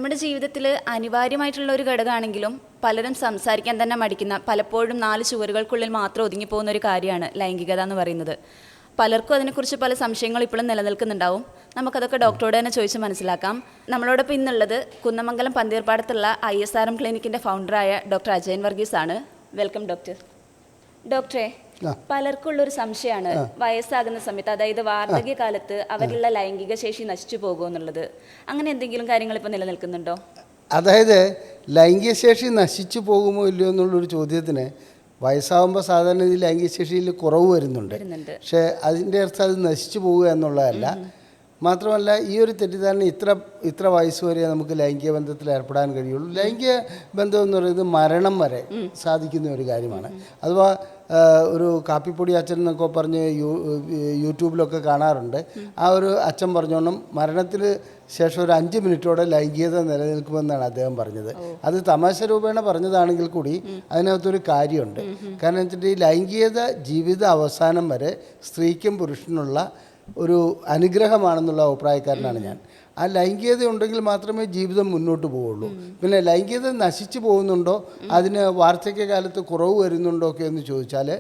നമ്മുടെ ജീവിതത്തിൽ അനിവാര്യമായിട്ടുള്ള ഒരു ഘടകമാണെങ്കിലും പലരും സംസാരിക്കാൻ തന്നെ മടിക്കുന്ന, പലപ്പോഴും 4 ചുവരുകൾക്കുള്ളിൽ മാത്രം ഒതുങ്ങിപ്പോകുന്ന ഒരു കാര്യമാണ് ലൈംഗികത എന്ന് പറയുന്നത്. പലർക്കും അതിനെക്കുറിച്ച് പല സംശയങ്ങൾ ഇപ്പോഴും നിലനിൽക്കുന്നുണ്ടാവും. നമുക്കതൊക്കെ ഡോക്ടറോട് തന്നെ ചോദിച്ച് മനസ്സിലാക്കാം. നമ്മളോടൊപ്പം ഇന്നുള്ളത് കുന്നമംഗലം പന്തീർപ്പാടത്തുള്ള ISRM ക്ലിനിക്കിൻ്റെ ഫൗണ്ടറായ ഡോക്ടർ അജയൻ വർഗീസ് ആണ്. Welcome doctor. ഡോക്ടറെ, പലർക്കുള്ളൊരു സംശയമാണ് വയസ്സാകുന്ന സമയത്ത്, അതായത് വാർദ്ധക്യകാലത്ത് അവരിലുള്ള ലൈംഗിക ശേഷി നശിച്ചു പോകുമെന്നുള്ളത്. അങ്ങനെ എന്തെങ്കിലും കാര്യങ്ങൾ ഇപ്പോൾ നിലനിൽക്കുന്നുണ്ടോ? അതായത് ലൈംഗിക ശേഷി നശിച്ചു പോകുമോ ഇല്ലയോ എന്നുള്ളൊരു ചോദ്യത്തിന് വയസ്സാകുമ്പോൾ സാധാരണ ഈ ലൈംഗിക ശേഷിയിൽ കുറവ് വരുന്നുണ്ട്. പക്ഷേ അതിൻ്റെ അർത്ഥം അത് നശിച്ചു പോവുക എന്നുള്ളതല്ല. മാത്രമല്ല, ഈ ഒരു തെറ്റിദ്ധാരണ ഇത്ര വയസ്സ് വരെ നമുക്ക് ലൈംഗിക ബന്ധത്തിൽ ഏർപ്പെടാൻ കഴിയുള്ളൂ. ലൈംഗിക ബന്ധം എന്ന് പറയുന്നത് മരണം വരെ സാധിക്കുന്ന ഒരു കാര്യമാണ്. അഥവാ ഒരു കാപ്പിപ്പൊടി അച്ഛൻ എന്നൊക്കെ പറഞ്ഞ് യൂട്യൂബിലൊക്കെ കാണാറുണ്ട്. ആ ഒരു അച്ഛൻ പറഞ്ഞോണം മരണത്തിന് ശേഷം ഒരു 5 മിനിറ്റോടെ ലൈംഗികത നിലനിൽക്കുമെന്നാണ് അദ്ദേഹം പറഞ്ഞത്. അത് തമാശ രൂപേണ പറഞ്ഞതാണെങ്കിൽ കൂടി അതിനകത്തൊരു കാര്യമുണ്ട്. കാരണം വെച്ചിട്ട് ഈ ലൈംഗികത ജീവിത അവസാനം വരെ സ്ത്രീക്കും പുരുഷനുള്ള ഒരു അനുഗ്രഹമാണെന്നുള്ള അഭിപ്രായക്കാരനാണ് ഞാൻ. ആ ലൈംഗികത ഉണ്ടെങ്കിൽ മാത്രമേ ജീവിതം മുന്നോട്ട് പോവുള്ളൂ. പിന്നെ ലൈംഗികത നശിച്ചു പോകുന്നുണ്ടോ, അതിന് വാർദ്ധക്യകാലത്ത് കുറവ് വരുന്നുണ്ടോ ഒക്കെ എന്ന് ചോദിച്ചാൽ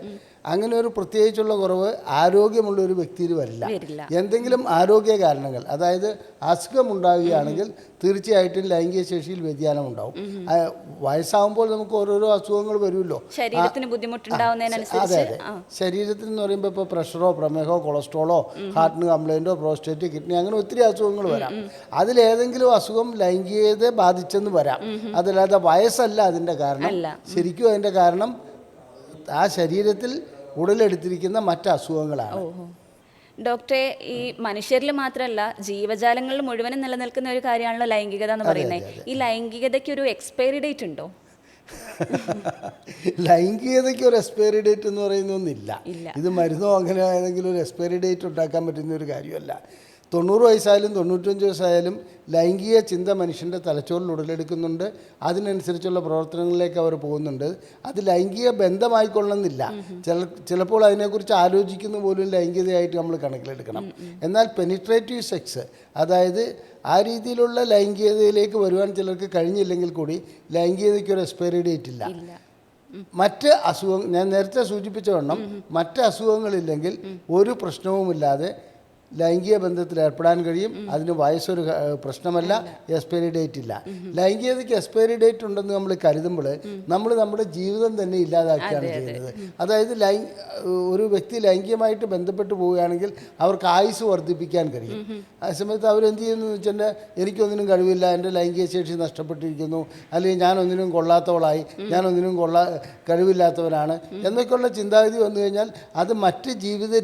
അങ്ങനെ ഒരു പ്രത്യേകിച്ചുള്ള കുറവ് ആരോഗ്യമുള്ള ഒരു വ്യക്തിയിൽ വരില്ല. എന്തെങ്കിലും ആരോഗ്യ കാരണങ്ങൾ, അതായത് അസുഖമുണ്ടാവുകയാണെങ്കിൽ തീർച്ചയായിട്ടും ലൈംഗിക ശേഷിയിൽ വ്യതിയാനം ഉണ്ടാവും. വയസ്സാകുമ്പോൾ നമുക്ക് ഓരോരോ അസുഖങ്ങൾ വരുമല്ലോ, ശരീരത്തിന് ബുദ്ധിമുട്ടുണ്ടാവുന്നതിനനുസരിച്ച്. അതെ അതെ. ശരീരത്തിന് എന്ന് പറയുമ്പോൾ ഇപ്പോൾ പ്രഷറോ പ്രമേഹമോ കൊളസ്ട്രോളോ ഹാർട്ടിന് കംപ്ലൈൻറ്റോ പ്രോസ്റ്റേറ്റ് കിഡ്നി അങ്ങനെ ഒത്തിരി അസുഖങ്ങൾ വരാം. അതിലേതെങ്കിലും അസുഖം ലൈംഗികതയെ ബാധിച്ചെന്ന് വരാം. അതല്ലാതെ വയസ്സല്ല അതിൻ്റെ കാരണം. ശരിക്കും അതിൻ്റെ കാരണം ആ ശരീരത്തിൽ ഉടലെടുത്തിരിക്കുന്ന മറ്റ് അസുഖങ്ങളാണ്. ഡോക്ടറെ, ഈ മനുഷ്യരിൽ മാത്രമല്ല ജീവജാലങ്ങളിൽ മുഴുവനും നിലനിൽക്കുന്ന ഒരു കാര്യമാണല്ലോ ലൈംഗികത എന്ന് പറയുന്നത്. ഈ ലൈംഗികതയ്ക്ക് ഒരു എക്സ്പയറി ഡേറ്റ് ഉണ്ടോ? ലൈംഗികതയ്ക്ക് ഒരു എക്സ്പയറി ഡേറ്റ് എന്ന് പറയുന്നൊന്നുമില്ല. ഇത് മരുന്നോ അങ്ങനെ ഏതെങ്കിലും ഒരു എക്സ്പയറി ഡേറ്റ് ഉണ്ടാക്കാൻ പറ്റുന്ന ഒരു കാര്യമല്ല. 90 വയസ്സായാലും 95 വയസ്സായാലും ലൈംഗിക ചിന്ത മനുഷ്യൻ്റെ തലച്ചോറിൽ ഉടലെടുക്കുന്നുണ്ട്. അതിനനുസരിച്ചുള്ള പ്രവർത്തനങ്ങളിലേക്ക് അവർ പോകുന്നുണ്ട്. അത് ലൈംഗിക ബന്ധമായിക്കൊള്ളുന്നില്ല. ചിലപ്പോൾ അതിനെക്കുറിച്ച് ആലോചിക്കുന്ന പോലും ലൈംഗികതയായിട്ട് നമ്മൾ കണക്കിലെടുക്കണം. എന്നാൽ പെനിട്രേറ്റീവ് സെക്സ്, അതായത് ആ രീതിയിലുള്ള ലൈംഗികതയിലേക്ക് വരുവാൻ ചിലർക്ക് കഴിഞ്ഞില്ലെങ്കിൽ കൂടി ലൈംഗികതയ്ക്ക് ഒരു എക്സ്പയറി ഡേറ്റ് ഇല്ല. മറ്റ് അസുഖം ഞാൻ നേരത്തെ സൂചിപ്പിച്ച വണ്ണം മറ്റ് അസുഖങ്ങളില്ലെങ്കിൽ ഒരു പ്രശ്നവുമില്ലാതെ ലൈംഗിക ബന്ധത്തിൽ ഏർപ്പെടാൻ കഴിയും. അതിന് വയസ്സൊരു പ്രശ്നമല്ല, എക്സ്പയറി ഡേറ്റ് ഇല്ല. ലൈംഗികതയ്ക്ക് എക്സ്പയറി ഡേറ്റ് ഉണ്ടെന്ന് നമ്മൾ കരുതുമ്പോൾ നമ്മൾ നമ്മുടെ ജീവിതം തന്നെ ഇല്ലാതാക്കുകയാണ് ചെയ്യുന്നത്. അതായത് ഒരു വ്യക്തി ലൈംഗികമായിട്ട് ബന്ധപ്പെട്ട് പോവുകയാണെങ്കിൽ അവർക്ക് ആയുസ് വർദ്ധിപ്പിക്കാൻ കഴിയും. ആ സമയത്ത് അവരെന്ത് ചെയ്യുന്നു വെച്ചാൽ എനിക്കൊന്നിനും കഴിവില്ല, എൻ്റെ ലൈംഗിക ശേഷി നഷ്ടപ്പെട്ടിരിക്കുന്നു, അല്ലെങ്കിൽ ഞാനൊന്നിനും കൊള്ളാത്തവളായി, ഞാനൊന്നിനും കഴിവില്ലാത്തവനാണ് എന്നൊക്കെയുള്ള ചിന്താഗതി വന്നു കഴിഞ്ഞാൽ അത് മറ്റ് ജീവിത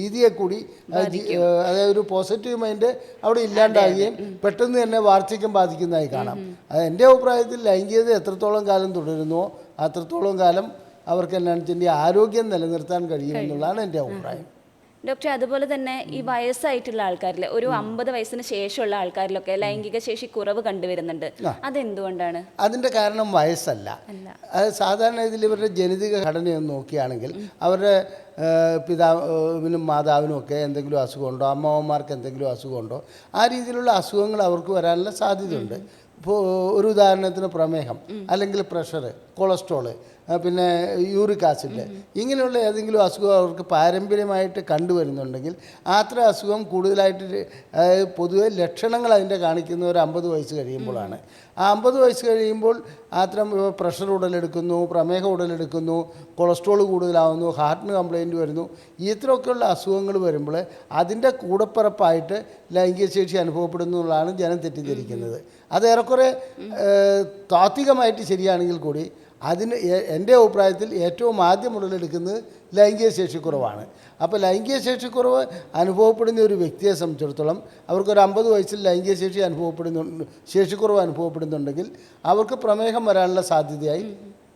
രീതിയെ കൂടി, അതായത് ഒരു പോസിറ്റീവ് മൈൻഡ് അവിടെ ഇല്ലാണ്ടാകുകയും പെട്ടെന്ന് തന്നെ വാർദ്ധക്യം ബാധിക്കുന്നതായി കാണാം. അത് എൻ്റെ അഭിപ്രായത്തിൽ ലൈംഗികത എത്രത്തോളം കാലം തുടരുന്നുവോ അത്രത്തോളം കാലം അവർക്ക് എന്നാണ് ആരോഗ്യം നിലനിർത്താൻ കഴിയുമെന്നുള്ളതാണ് എൻ്റെ അഭിപ്രായം. ഡോക്ടർ, അതുപോലെ തന്നെ ഈ വയസ്സായിട്ടുള്ള ആൾക്കാരിൽ ഒരു 50 വയസ്സിന് ശേഷമുള്ള ആൾക്കാരിലൊക്കെ ലൈംഗിക ശേഷി കുറവ് കണ്ടുവരുന്നുണ്ട്. അതെന്തുകൊണ്ടാണ്? അതിൻ്റെ കാരണം വയസ്സല്ല. അത് സാധാരണ ഇതിൽ ഇവരുടെ ജനിതക ഘടനയൊന്ന് നോക്കുകയാണെങ്കിൽ അവരുടെ പിതാവിനും മാതാവിനും ഒക്കെ എന്തെങ്കിലും അസുഖമുണ്ടോ, അമ്മമാർക്ക് എന്തെങ്കിലും അസുഖമുണ്ടോ, ആ രീതിയിലുള്ള അസുഖങ്ങൾ അവർക്ക് വരാനുള്ള സാധ്യതയുണ്ട്. ഇപ്പോൾ ഒരു ഉദാഹരണത്തിന് പ്രമേഹം, അല്ലെങ്കിൽ പ്രഷർ, കൊളസ്ട്രോള്, പിന്നെ യൂറിക് ആസിഡ്, ഇങ്ങനെയുള്ള ഏതെങ്കിലും അസുഖം അവർക്ക് പാരമ്പര്യമായിട്ട് കണ്ടുവരുന്നുണ്ടെങ്കിൽ അത്ര അസുഖം കൂടുതലായിട്ട്, അതായത് പൊതുവെ ലക്ഷണങ്ങൾ അതിൻ്റെ കാണിക്കുന്ന ഒരു 50 വയസ്സ് കഴിയുമ്പോഴാണ്. ആ 50 വയസ്സ് കഴിയുമ്പോൾ അത്തരം പ്രഷർ ഉടലെടുക്കുന്നു, പ്രമേഹം ഉടലെടുക്കുന്നു, കൊളസ്ട്രോൾ കൂടുതലാവുന്നു, ഹാർട്ടിന് കംപ്ലൈൻറ്റ് വരുന്നു, ഇത്രയൊക്കെയുള്ള അസുഖങ്ങൾ വരുമ്പോൾ അതിൻ്റെ കൂടപ്പിറപ്പായിട്ട് ലൈംഗിക ശേഷി അനുഭവപ്പെടുന്നു എന്നുള്ളതാണ് ജനം തെറ്റിദ്ധരിക്കുന്നത്. അത് ഏറെക്കുറെ താത്വികമായിട്ട് ശരിയാണെങ്കിൽ കൂടി അതിന് എൻ്റെ അഭിപ്രായത്തിൽ ഏറ്റവും ആദ്യം ഉടലെടുക്കുന്നത് ലൈംഗിക ശേഷിക്കുറവാണ്. അപ്പോൾ ലൈംഗിക ശേഷിക്കുറവ് അനുഭവപ്പെടുന്ന ഒരു വ്യക്തിയെ സംബന്ധിച്ചിടത്തോളം അവർക്കൊരു 50 വയസ്സിൽ ലൈംഗിക ശേഷിക്കുറവ് അനുഭവപ്പെടുന്നുണ്ടെങ്കിൽ അവർക്ക് പ്രമേഹം വരാനുള്ള സാധ്യതയായി,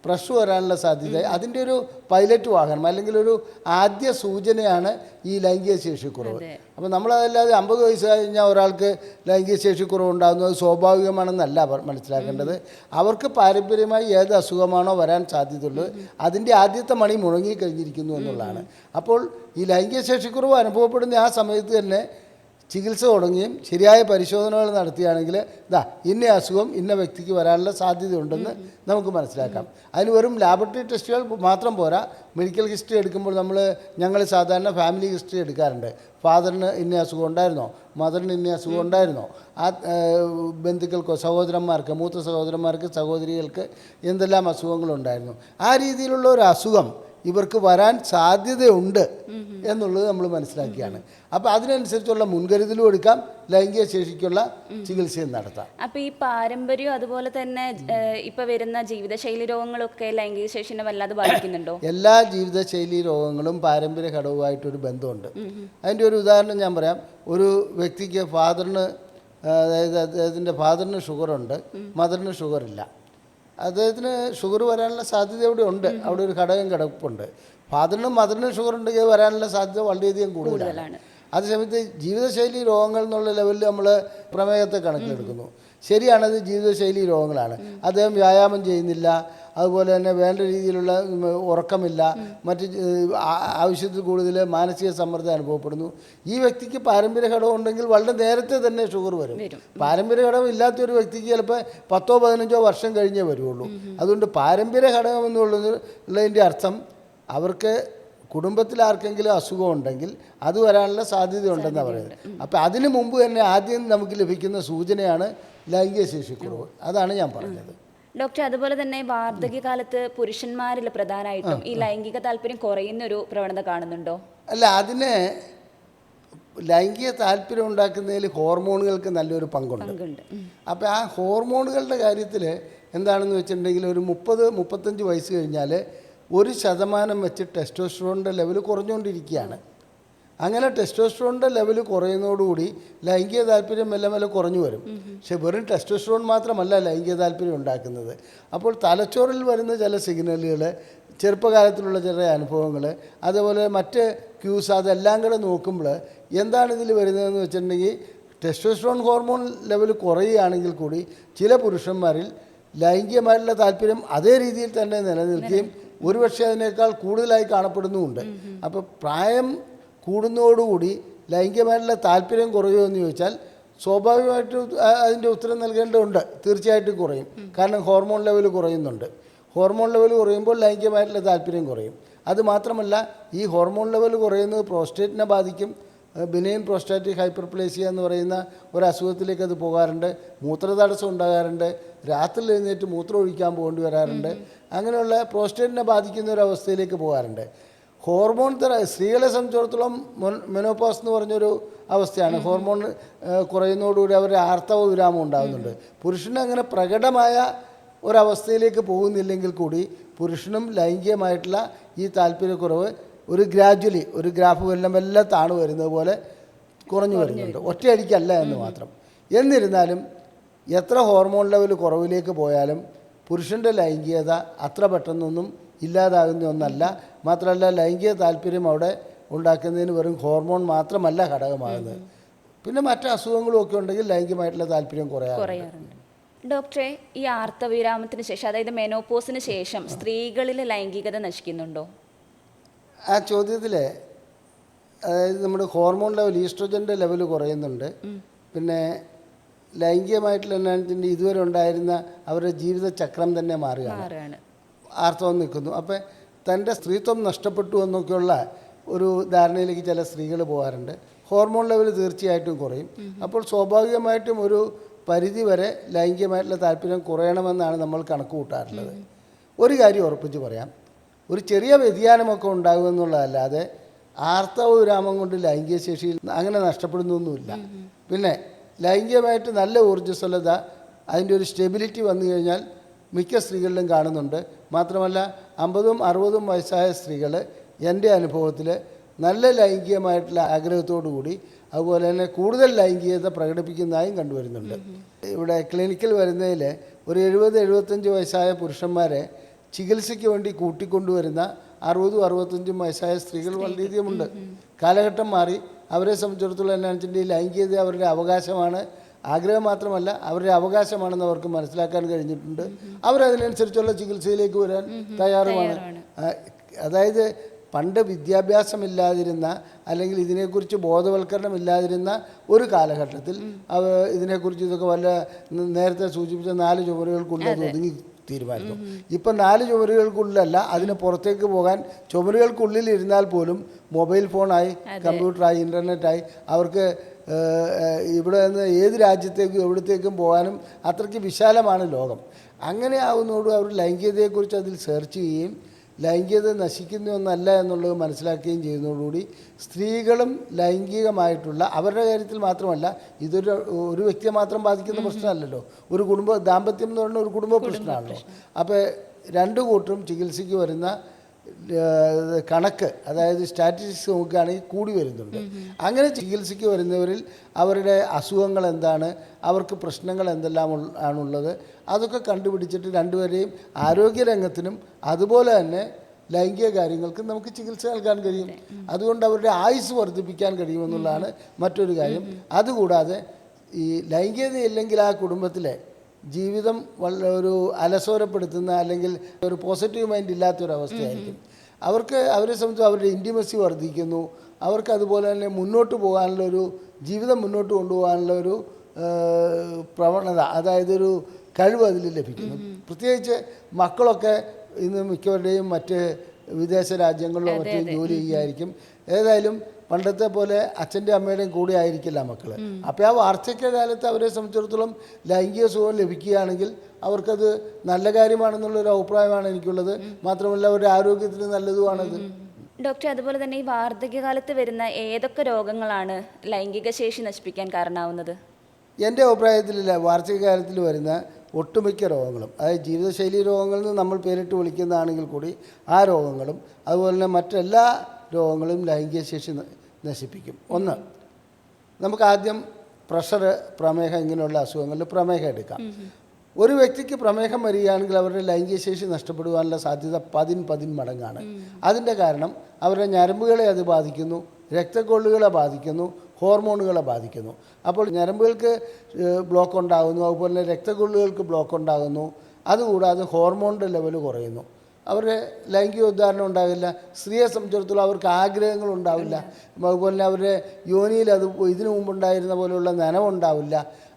പ്രഷർ വരാനുള്ള സാധ്യത, അതിൻ്റെ ഒരു പൈലറ്റ് വാഹനം അല്ലെങ്കിൽ ഒരു ആദ്യ സൂചനയാണ് ഈ ലൈംഗിക ശേഷിക്കുറവ്. അപ്പോൾ നമ്മളതല്ലാതെ 50 വയസ്സ് കഴിഞ്ഞാൽ ഒരാൾക്ക് ലൈംഗിക ശേഷിക്കുറവ് ഉണ്ടാകുന്നത് സ്വാഭാവികമാണെന്നല്ല മനസ്സിലാക്കേണ്ടത്. അവർക്ക് പാരമ്പര്യമായി ഏത് അസുഖമാണോ വരാൻ സാധ്യതയുള്ളത് അതിൻ്റെ ആദ്യത്തെ മണി മുഴങ്ങിക്കഴിഞ്ഞിരിക്കുന്നു എന്നുള്ളതാണ്. അപ്പോൾ ഈ ലൈംഗിക ശേഷിക്കുറവ് അനുഭവപ്പെടുന്ന ആ സമയത്ത് തന്നെ ചികിത്സ തുടങ്ങുകയും ശരിയായ പരിശോധനകൾ നടത്തുകയാണെങ്കിൽ ഇന്ന അസുഖം ഇന്ന വ്യക്തിക്ക് വരാനുള്ള സാധ്യതയുണ്ടെന്ന് നമുക്ക് മനസ്സിലാക്കാം. അതിന് വെറും ലാബറട്ടറി ടെസ്റ്റുകൾ മാത്രം പോരാ. മെഡിക്കൽ ഹിസ്റ്ററി എടുക്കുമ്പോൾ ഞങ്ങൾ സാധാരണ ഫാമിലി ഹിസ്റ്ററി എടുക്കാറുണ്ട്. ഫാദറിന് ഇന്ന അസുഖം ഉണ്ടായിരുന്നോ, മദറിന് ഇന്ന അസുഖം ഉണ്ടായിരുന്നോ, ആ ബന്ധുക്കൾക്കോ സഹോദരന്മാർക്ക്, മൂത്ത സഹോദരന്മാർക്ക്, സഹോദരികൾക്ക് എന്തെല്ലാം അസുഖങ്ങളുണ്ടായിരുന്നു, ആ രീതിയിലുള്ള ഒരു അസുഖം ഇവർക്ക് വരാൻ സാധ്യതയുണ്ട് എന്നുള്ളത് നമ്മൾ മനസ്സിലാക്കിയാണ്. അപ്പോൾ അതിനനുസരിച്ചുള്ള മുൻകരുതലും എടുക്കാം, ലൈംഗിക ശേഷിക്കുള്ള ചികിത്സയും നടത്താം. അപ്പോൾ ഈ പാരമ്പര്യം അതുപോലെ തന്നെ ഇപ്പോൾ വരുന്ന ജീവിതശൈലി രോഗങ്ങളൊക്കെ ലൈംഗിക ശേഷിനെ വല്ലാതെ ബാധിക്കുന്നുണ്ടോ? എല്ലാ ജീവിതശൈലി രോഗങ്ങളും പാരമ്പര്യ ഘടകവുമായിട്ടൊരു ബന്ധമുണ്ട്. അതിൻ്റെ ഒരു ഉദാഹരണം ഞാൻ പറയാം. ഒരു വ്യക്തിക്ക് അതായത് അദ്ദേഹത്തിൻ്റെ ഫാദറിന് ഷുഗറുണ്ട്, മദറിന് ഷുഗറില്ല. അദ്ദേഹത്തിന് ഷുഗർ വരാനുള്ള സാധ്യത അവിടെ ഉണ്ട്. അവിടെ ഒരു ഘടകം കിടപ്പുണ്ട്. ഫാദറിനും മദറിനും ഷുഗർ ഉണ്ടെങ്കിൽ വരാനുള്ള സാധ്യത വളരെയധികം കൂടുതലാണ്. അതേസമയത്ത് ജീവിതശൈലി രോഗങ്ങൾ എന്നുള്ള ലെവലിൽ നമ്മൾ പ്രമേഹത്തെ കണക്കിലെടുക്കുന്നു. ശരിയാണത് ജീവിതശൈലി രോഗങ്ങളാണ്. അദ്ദേഹം വ്യായാമം ചെയ്യുന്നില്ല, അതുപോലെ തന്നെ വേണ്ട രീതിയിലുള്ള ഉറക്കമില്ല, മറ്റ് ആവശ്യത്തിൽ കൂടുതൽ മാനസിക സമ്മർദ്ദം അനുഭവപ്പെടുന്നു. ഈ വ്യക്തിക്ക് പാരമ്പര്യ ഘടകം ഉണ്ടെങ്കിൽ വളരെ നേരത്തെ തന്നെ ഷുഗർ വരും. പാരമ്പര്യ ഘടകം ഇല്ലാത്തൊരു വ്യക്തിക്ക് ചിലപ്പോൾ 10-15 വർഷം കഴിഞ്ഞേ വരുള്ളൂ. അതുകൊണ്ട് പാരമ്പര്യ ഘടകം എന്നുള്ളതിൻ്റെ അർത്ഥം അവർക്ക് കുടുംബത്തിൽ ആർക്കെങ്കിലും അസുഖം ഉണ്ടെങ്കിൽ അത് വരാനുള്ള സാധ്യതയുണ്ടെന്നാണ് പറയുന്നത്. അപ്പോൾ അതിന് മുമ്പ് തന്നെ ആദ്യം നമുക്ക് ലഭിക്കുന്ന സൂചനയാണ് ലൈംഗിക ശേഷിക്കുറവ്. അതാണ് ഞാൻ പറഞ്ഞത്. ഡോക്ടർ, അതുപോലെ തന്നെ വാർദ്ധക്യകാലത്ത് പുരുഷന്മാരിൽ പ്രധാനമായിട്ടും ഈ ലൈംഗിക താല്പര്യം കുറയുന്ന ഒരു പ്രവണത കാണുന്നുണ്ടോ? അല്ല, അതിന് ലൈംഗിക താല്പര്യം ഉണ്ടാക്കുന്നതിൽ ഹോർമോണുകൾക്ക് നല്ലൊരു പങ്കുണ്ട്. അപ്പോൾ ആ ഹോർമോണുകളുടെ കാര്യത്തിൽ എന്താണെന്ന് വെച്ചിട്ടുണ്ടെങ്കിൽ ഒരു 30-35 വയസ്സ് കഴിഞ്ഞാൽ 1% വെച്ച് ടെസ്റ്റോസ്റ്ററോണിൻ്റെ ലെവൽ കുറഞ്ഞുകൊണ്ടിരിക്കുകയാണ്. അങ്ങനെ ടെസ്റ്റോസ്റ്ററോണിൻ്റെ ലെവൽ കുറയുന്നതോടുകൂടി ലൈംഗിക താല്പര്യം മെല്ലെ മെല്ലെ കുറഞ്ഞു വരും. പക്ഷെ വെറും ടെസ്റ്റോസ്റ്ററോൺ മാത്രമല്ല ലൈംഗിക താല്പര്യം ഉണ്ടാക്കുന്നത്. അപ്പോൾ തലച്ചോറിൽ വരുന്ന ചില സിഗ്നലുകൾ, ചെറുപ്പകാലത്തിലുള്ള ചില അനുഭവങ്ങൾ, അതേപോലെ മറ്റ് ക്യൂസ്, അതെല്ലാം കൂടെ നോക്കുമ്പോൾ എന്താണ് ഇതിൽ വരുന്നതെന്ന് വെച്ചിട്ടുണ്ടെങ്കിൽ ടെസ്റ്റോസ്റ്ററോൺ ഹോർമോൺ ലെവൽ കുറയുകയാണെങ്കിൽ കൂടി ചില പുരുഷന്മാരിൽ ലൈംഗികമായിട്ടുള്ള താല്പര്യം അതേ രീതിയിൽ തന്നെ നിലനിൽക്കുകയും ഒരുപക്ഷെ അതിനേക്കാൾ കൂടുതലായി കാണപ്പെടുന്നുമുണ്ട്. അപ്പോൾ പ്രായം കൂടുന്നതോടുകൂടി ലൈംഗികമായിട്ടുള്ള താല്പര്യം കുറയുമോ എന്ന് ചോദിച്ചാൽ സ്വാഭാവികമായിട്ടും അതിൻ്റെ ഉത്തരം നൽകേണ്ടതുണ്ട്. തീർച്ചയായിട്ടും കുറയും. കാരണം ഹോർമോൺ ലെവൽ കുറയുന്നുണ്ട്. ഹോർമോൺ ലെവൽ കുറയുമ്പോൾ ലൈംഗികമായിട്ടുള്ള താല്പര്യം കുറയും. അതുമാത്രമല്ല, ഈ ഹോർമോൺ ലെവൽ കുറയുന്നത് പ്രോസ്റ്റേറ്റിനെ ബാധിക്കും. ബിനൈൻ പ്രോസ്റ്റാറ്റിക് ഹൈപ്പർപ്ലേസിയ എന്ന് പറയുന്ന ഒരു അസുഖത്തിലേക്ക് അത് പോകാറുണ്ട്. മൂത്രതടസ്സം ഉണ്ടാകാറുണ്ട്. രാത്രിയിൽ എഴുന്നേറ്റ് മൂത്രം ഒഴിക്കാൻ പോകേണ്ടി വരാറുണ്ട്. അങ്ങനെയുള്ള പ്രോസ്റ്റേറ്റിനെ ബാധിക്കുന്ന ഒരു അവസ്ഥയിലേക്ക് പോകാറുണ്ട്. ഹോർമോൺ സ്ത്രീകളെ സംബന്ധിച്ചിടത്തോളം മെനോപോസ് എന്ന് പറഞ്ഞൊരു അവസ്ഥയാണ്. ഹോർമോൺ കുറയുന്നതോടുകൂടി അവരുടെ ആർത്തവ വിരാമം ഉണ്ടാകുന്നുണ്ട്. പുരുഷന് അങ്ങനെ പ്രകടമായ ഒരവസ്ഥയിലേക്ക് പോകുന്നില്ലെങ്കിൽ കൂടി പുരുഷനും ലൈംഗികമായിട്ടുള്ള ഈ താല്പര്യക്കുറവ് ഒരു ഗ്രാജ്വലി, ഒരു ഗ്രാഫ് മെല്ലെ താണു വരുന്നത് പോലെ കുറഞ്ഞു വരുന്നുണ്ട്. ഒറ്റയടിക്കല്ല എന്ന് മാത്രം. എന്നിരുന്നാലും എത്ര ഹോർമോൺ ലെവൽ കുറവിലേക്ക് പോയാലും പുരുഷൻ്റെ ലൈംഗികത അത്ര പെട്ടെന്നൊന്നും ഇല്ലാതാകുന്ന ഒന്നല്ല. മാത്രമല്ല, ലൈംഗിക താല്പര്യം അവിടെ ഉണ്ടാക്കുന്നതിന് വെറും ഹോർമോൺ മാത്രമല്ല ഘടകമാകുന്നത്. പിന്നെ മറ്റ് അസുഖങ്ങളും ഒക്കെ ഉണ്ടെങ്കിൽ ലൈംഗികമായിട്ടുള്ള താല്പര്യം കുറയാറുണ്ട്. ഡോക്ടറെ, ഈ ആർത്തവിരാമത്തിന് ശേഷം, അതായത് മെനോപോസിന് ശേഷം സ്ത്രീകളിലെ ലൈംഗികത നശിക്കുന്നുണ്ടോ? ആ ചോദ്യത്തിൽ അതായത് നമ്മുടെ ഹോർമോൺ ലെവൽ, ഈസ്ട്രോജൻ്റെ ലെവൽ കുറയുന്നുണ്ട്. പിന്നെ ലൈംഗികമായിട്ടുള്ള എനർജിൻ്റെ ഇതുവരെ ഉണ്ടായിരുന്ന അവരുടെ ജീവിതചക്രം തന്നെ മാറുകയാണ്. ആർത്തവം നിൽക്കുന്നു. അപ്പോൾ തൻ്റെ സ്ത്രീത്വം നഷ്ടപ്പെട്ടു എന്നൊക്കെയുള്ള ഒരു ധാരണയിലേക്ക് ചില സ്ത്രീകൾ പോകാറുണ്ട്. ഹോർമോൺ ലെവൽ തീർച്ചയായിട്ടും കുറയും. അപ്പോൾ സ്വാഭാവികമായിട്ടും ഒരു പരിധി വരെ ലൈംഗികമായിട്ടുള്ള താല്പര്യം കുറയണമെന്നാണ് നമ്മൾ കണക്ക് കൂട്ടാറുള്ളത്. ഒരു കാര്യം ഉറപ്പിച്ച് പറയാം, ഒരു ചെറിയ വ്യതിയാനമൊക്കെ ഉണ്ടാകുമെന്നുള്ളതല്ലാതെ ആർത്തവ വിരാമം കൊണ്ട് ലൈംഗിക ശേഷിയിൽ അങ്ങനെ നഷ്ടപ്പെടുന്നൊന്നുമില്ല. പിന്നെ ലൈംഗികമായിട്ട് നല്ല ഊർജ്ജസ്വലത, അതിൻ്റെ ഒരു സ്റ്റെബിലിറ്റി വന്നു കഴിഞ്ഞാൽ മിക്ക സ്ത്രീകളിലും കാണുന്നുണ്ട്. മാത്രമല്ല 50-60 വയസ്സായ സ്ത്രീകൾ എൻ്റെ അനുഭവത്തിൽ നല്ല ലൈംഗികമായിട്ടുള്ള ആഗ്രഹത്തോടു കൂടി അതുപോലെ തന്നെ കൂടുതൽ ലൈംഗികത പ്രകടിപ്പിക്കുന്നതായും കണ്ടുവരുന്നുണ്ട്. ഇവിടെ ക്ലിനിക്കിൽ വരുന്നതിൽ ഒരു 70-75 വയസ്സായ പുരുഷന്മാരെ ചികിത്സയ്ക്ക് വേണ്ടി കൂട്ടിക്കൊണ്ടുവരുന്ന 60-65 വയസ്സായ സ്ത്രീകൾ വളരെയധികമുണ്ട്. കാലഘട്ടം മാറി. അവരെ സംബന്ധിച്ചിടത്തോളം എന്നാണെന്ന് വെച്ചിട്ടുണ്ടെങ്കിൽ ലൈംഗികത അവരുടെ അവകാശമാണ്, ആഗ്രഹം മാത്രമല്ല അവരുടെ അവകാശമാണെന്ന് അവർക്ക് മനസ്സിലാക്കാൻ കഴിഞ്ഞിട്ടുണ്ട്. അവരതിനനുസരിച്ചുള്ള ചികിത്സയിലേക്ക് വരാൻ തയ്യാറുമാണ്. അതായത് പണ്ട് വിദ്യാഭ്യാസമില്ലാതിരുന്ന അല്ലെങ്കിൽ ഇതിനെക്കുറിച്ച് ബോധവൽക്കരണമില്ലാതിരുന്ന ഒരു കാലഘട്ടത്തിൽ ഇതിനെക്കുറിച്ച് ഇതൊക്കെ വല്ല നേരത്തെ സൂചിപ്പിച്ച 4 ചുമരുകൾക്കുള്ളിൽ അത് ഒതുങ്ങി തീരുമാനിച്ചു. ഇപ്പം 4 ചുമരുകൾക്കുള്ളിലല്ല, അതിന് പുറത്തേക്ക് പോകാൻ ചുമരുകൾക്കുള്ളിൽ ഇരുന്നാൽ പോലും മൊബൈൽ ഫോണായി, കമ്പ്യൂട്ടറായി, ഇൻ്റർനെറ്റായി, അവർക്ക് ഇവിടെ നിന്ന് ഏത് രാജ്യത്തേക്കും എവിടത്തേക്കും പോകാനും അത്രയ്ക്ക് വിശാലമാണ് ലോകം. അങ്ങനെ ആവുന്നതോട് അവർ ലൈംഗികതയെക്കുറിച്ച് അതിൽ സെർച്ച് ചെയ്യുകയും ലൈംഗികത നശിക്കുന്ന ഒന്നല്ല എന്നുള്ളത് മനസ്സിലാക്കുകയും ചെയ്യുന്നതോടുകൂടി സ്ത്രീകളും ലൈംഗികമായിട്ടുള്ള അവരുടെ കാര്യത്തിൽ മാത്രമല്ല, ഒരു വ്യക്തിയെ മാത്രം ബാധിക്കുന്ന പ്രശ്നമല്ലല്ലോ, ഒരു ദാമ്പത്യം എന്ന് പറയുന്ന ഒരു കുടുംബ പ്രശ്നമാണല്ലോ. അപ്പോൾ 2 കൂട്ടരും ചികിത്സയ്ക്ക് വരുന്ന കണക്ക്, അതായത് സ്റ്റാറ്റിസ്റ്റിക്സ് നോക്കുകയാണെങ്കിൽ കൂടി വരുന്നുണ്ട്. അങ്ങനെ ചികിത്സയ്ക്ക് വരുന്നവരിൽ അവരുടെ അസുഖങ്ങൾ എന്താണ്, അവർക്ക് പ്രശ്നങ്ങൾ എന്തെല്ലാം ആണുള്ളത്, അതൊക്കെ കണ്ടുപിടിച്ചിട്ട് രണ്ടുപേരെയും ആരോഗ്യരംഗത്തിനും അതുപോലെ തന്നെ ലൈംഗിക കാര്യങ്ങൾക്ക് നമുക്ക് ചികിത്സ നൽകാൻ കഴിയും. അതുകൊണ്ട് അവരുടെ ആയുസ് വർദ്ധിപ്പിക്കാൻ കഴിയുമെന്നുള്ളതാണ് മറ്റൊരു കാര്യം. അതുകൂടാതെ ഈ ലൈംഗികതയില്ലെങ്കിൽ ആ കുടുംബത്തിലെ ജീവിതം ഒരു അലസോരപ്പെടുത്തുന്ന അല്ലെങ്കിൽ ഒരു പോസിറ്റീവ് മൈൻഡ് ഇല്ലാത്തൊരവസ്ഥയായിരിക്കും. അവരെ സംബന്ധിച്ച് അവരുടെ ഇൻറ്റിമസി വർദ്ധിക്കുന്നു. അവർക്ക് അതുപോലെ തന്നെ മുന്നോട്ട് പോകാനുള്ളൊരു ജീവിതം മുന്നോട്ട് കൊണ്ടുപോകാനുള്ള ഒരു പ്രവണത, അതായത് ഒരു കഴിവ് അതിൽ ലഭിക്കുന്നു. പ്രത്യേകിച്ച് മക്കളൊക്കെ ഇന്ന് മിക്കവരുടെയും മറ്റ് വിദേശ രാജ്യങ്ങളിലോ മറ്റും ജോലി ചെയ്യുകയായിരിക്കും. ഏതായാലും പണ്ടത്തെ പോലെ അച്ഛൻ്റെ അമ്മയുടെയും കൂടെ ആയിരിക്കില്ല മക്കൾ. അപ്പോൾ ആ വാർദ്ധക്യകാലത്ത് അവരെ സംബന്ധിച്ചിടത്തോളം ലൈംഗിക സുഖം ലഭിക്കുകയാണെങ്കിൽ അവർക്കത് നല്ല കാര്യമാണെന്നുള്ളൊരു അഭിപ്രായമാണ് എനിക്കുള്ളത്. മാത്രമല്ല അവരുടെ ആരോഗ്യത്തിന് നല്ലതുമാണത്. ഡോക്ടർ, അതുപോലെ തന്നെ ഈ വാർദ്ധക്യകാലത്ത് വരുന്ന ഏതൊക്കെ രോഗങ്ങളാണ് ലൈംഗിക ശേഷി നശിപ്പിക്കാൻ കാരണമാവുന്നത്? എൻ്റെ അഭിപ്രായത്തിലില്ല, വാർദ്ധക്യകാലത്തിൽ വരുന്ന ഒട്ടുമിക്ക രോഗങ്ങളും, അതായത് ജീവിതശൈലി രോഗങ്ങളിൽ നിന്ന് നമ്മൾ പേരിട്ട് വിളിക്കുന്നതാണെങ്കിൽ കൂടി ആ രോഗങ്ങളും അതുപോലെ തന്നെ മറ്റെല്ലാ രോഗങ്ങളും ലൈംഗിക ശേഷി നശിപ്പിക്കും. ഒന്ന്, നമുക്ക് ആദ്യം പ്രഷർ, പ്രമേഹം, ഇങ്ങനെയുള്ള അസുഖങ്ങളിൽ പ്രമേഹം എടുക്കാം. ഒരു വ്യക്തിക്ക് പ്രമേഹം വരികയാണെങ്കിൽ അവരുടെ ലൈംഗിക ശേഷി നഷ്ടപ്പെടുവാനുള്ള സാധ്യത 10 മടങ്ങാണ്. അതിൻ്റെ കാരണം അവരുടെ ഞരമ്പുകളെ അത് ബാധിക്കുന്നു, രക്തക്കൊള്ളുകളെ ബാധിക്കുന്നു, ഹോർമോണുകളെ ബാധിക്കുന്നു. അപ്പോൾ ഞരമ്പുകൾക്ക് ബ്ലോക്ക് ഉണ്ടാകുന്നു, അതുപോലെ തന്നെ രക്തക്കൊള്ളുകൾക്ക് ബ്ലോക്ക് ഉണ്ടാകുന്നു. അതുകൂടാതെ ഹോർമോണിൻ്റെ ലെവൽ കുറയുന്നു, അവരുടെ ലൈംഗിക ഉദ്ധാരണം ഉണ്ടാവില്ല. സ്ത്രീയെ സംബന്ധിച്ചിടത്തോളം അവർക്ക് ആഗ്രഹങ്ങൾ ഉണ്ടാവില്ല. അതുപോലെ തന്നെ അവരുടെ യോനിയിൽ ഇതിനു മുമ്പുണ്ടായിരുന്ന പോലെയുള്ള നനവുണ്ടാവില്ല.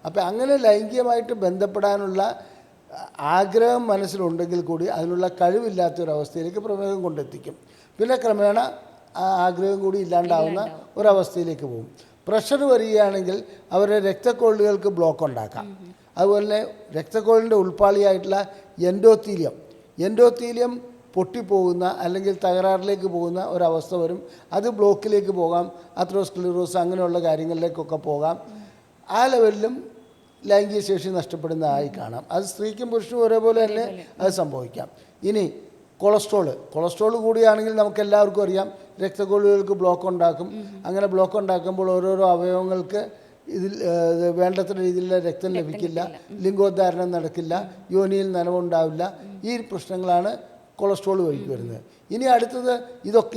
അപ്പോൾ അങ്ങനെ ലൈംഗികമായിട്ട് ബന്ധപ്പെടാനുള്ള ആഗ്രഹം മനസ്സിലുണ്ടെങ്കിൽ കൂടി അതിനുള്ള കഴിവില്ലാത്തൊരവസ്ഥയിലേക്ക് പ്രമേഹം കൊണ്ടെത്തിക്കും. പിന്നെ ക്രമേണ ആ ആഗ്രഹം കൂടി ഇല്ലാണ്ടാവുന്ന ഒരവസ്ഥയിലേക്ക് പോകും. പ്രഷർ വരികയാണെങ്കിൽ അവരുടെ രക്തക്കൊള്ളുകൾക്ക് ബ്ലോക്ക് ഉണ്ടാക്കാം. അതുപോലെ തന്നെ രക്തക്കൊള്ളിൻ്റെ ഉൾപ്പാളിയായിട്ടുള്ള എൻഡോത്തീലിയം പൊട്ടിപ്പോകുന്ന അല്ലെങ്കിൽ തകരാറിലേക്ക് പോകുന്ന ഒരവസ്ഥ വരും. അത് ബ്ലോക്കിലേക്ക് പോകാം, അത്രോസ്ക്ലിറോസ് അങ്ങനെയുള്ള കാര്യങ്ങളിലേക്കൊക്കെ പോകാം. ആ ലെവലിലും ലൈംഗിക ശേഷി നഷ്ടപ്പെടുന്നതായി കാണാം. അത് സ്ത്രീക്കും പുരുഷനും ഒരേപോലെ തന്നെ അത് സംഭവിക്കാം. ഇനി കൊളസ്ട്രോൾ കൂടിയാണെങ്കിൽ നമുക്ക് എല്ലാവർക്കും അറിയാം രക്തക്കൊള്ളുകൾക്ക് ബ്ലോക്ക് ഉണ്ടാക്കും. അങ്ങനെ ബ്ലോക്ക് ഉണ്ടാക്കുമ്പോൾ ഓരോരോ അവയവങ്ങൾക്ക് ഇതിൽ വേണ്ടത്ര രീതിയിലുള്ള രക്തം ലഭിക്കില്ല, ലിംഗോദ്ധാരണം നടക്കില്ല, യോനിയിൽ നനവുണ്ടാവില്ല. ഈ പ്രശ്നങ്ങളാണ് കൊളസ്ട്രോൾ വഴിക്ക് വരുന്നത്. ഇനി അടുത്തത്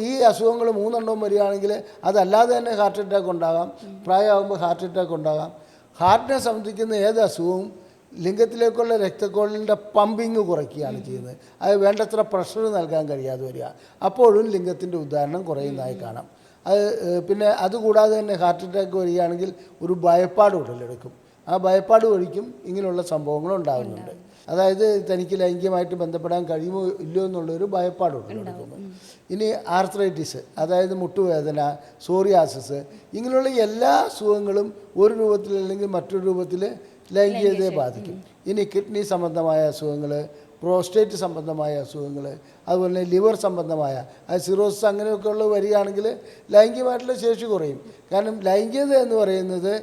ഈ അസുഖങ്ങൾ 3 വരികയാണെങ്കിൽ അതല്ലാതെ തന്നെ ഹാർട്ട് അറ്റാക്ക് ഉണ്ടാകാം, പ്രായമാകുമ്പോൾ ഹാർട്ട് അറ്റാക്ക് ഉണ്ടാകാം. ഹാർട്ടിനെ സംബന്ധിക്കുന്ന ഏത് അസുഖവും ലിംഗത്തിലേക്കുള്ള രക്തക്കൊള്ളിൻ്റെ പമ്പിങ് കുറയ്ക്കുകയാണ് ചെയ്യുന്നത്. അത് വേണ്ടത്ര പ്രഷർ നൽകാൻ കഴിയാതെ വരിക, അപ്പോഴും ലിംഗത്തിൻ്റെ ഉദ്ധാരണം കുറയുന്നതായി കാണാം. പിന്നെ അതുകൂടാതെ തന്നെ ഹാർട്ട് അറ്റാക്ക് വരികയാണെങ്കിൽ ഒരു ഭയപ്പാട് ഉടലെടുക്കും. ആ ഭയപ്പാട് വഴിക്കും ഇങ്ങനെയുള്ള സംഭവങ്ങൾ ഉണ്ടാകുന്നുണ്ട്. അതായത് തനിക്ക് ലൈംഗികമായിട്ട് ബന്ധപ്പെടാൻ കഴിയുമോ ഇല്ലയോ എന്നുള്ളൊരു ഭയപ്പാട് ഉടലെടുക്കുന്നു. ഇനി ആർത്രൈറ്റിസ്, അതായത് മുട്ടുവേദന, സോറിയാസിസ്, ഇങ്ങനെയുള്ള എല്ലാ അസുഖങ്ങളും ഒരു രൂപത്തിൽ അല്ലെങ്കിൽ മറ്റൊരു രൂപത്തിൽ ലൈംഗികതയെ ബാധിക്കും. ഇനി കിഡ്നി സംബന്ധമായ അസുഖങ്ങൾ, പ്രോസ്റ്റേറ്റ് സംബന്ധമായ അസുഖങ്ങൾ, അതുപോലെ ലിവർ സംബന്ധമായ സിറോസിസ് അങ്ങനെയൊക്കെയുള്ള വരികയാണെങ്കിൽ ലൈംഗികമായിട്ടുള്ള ശേഷി കുറയും. കാരണം ലൈംഗികത എന്ന് പറയുന്നത്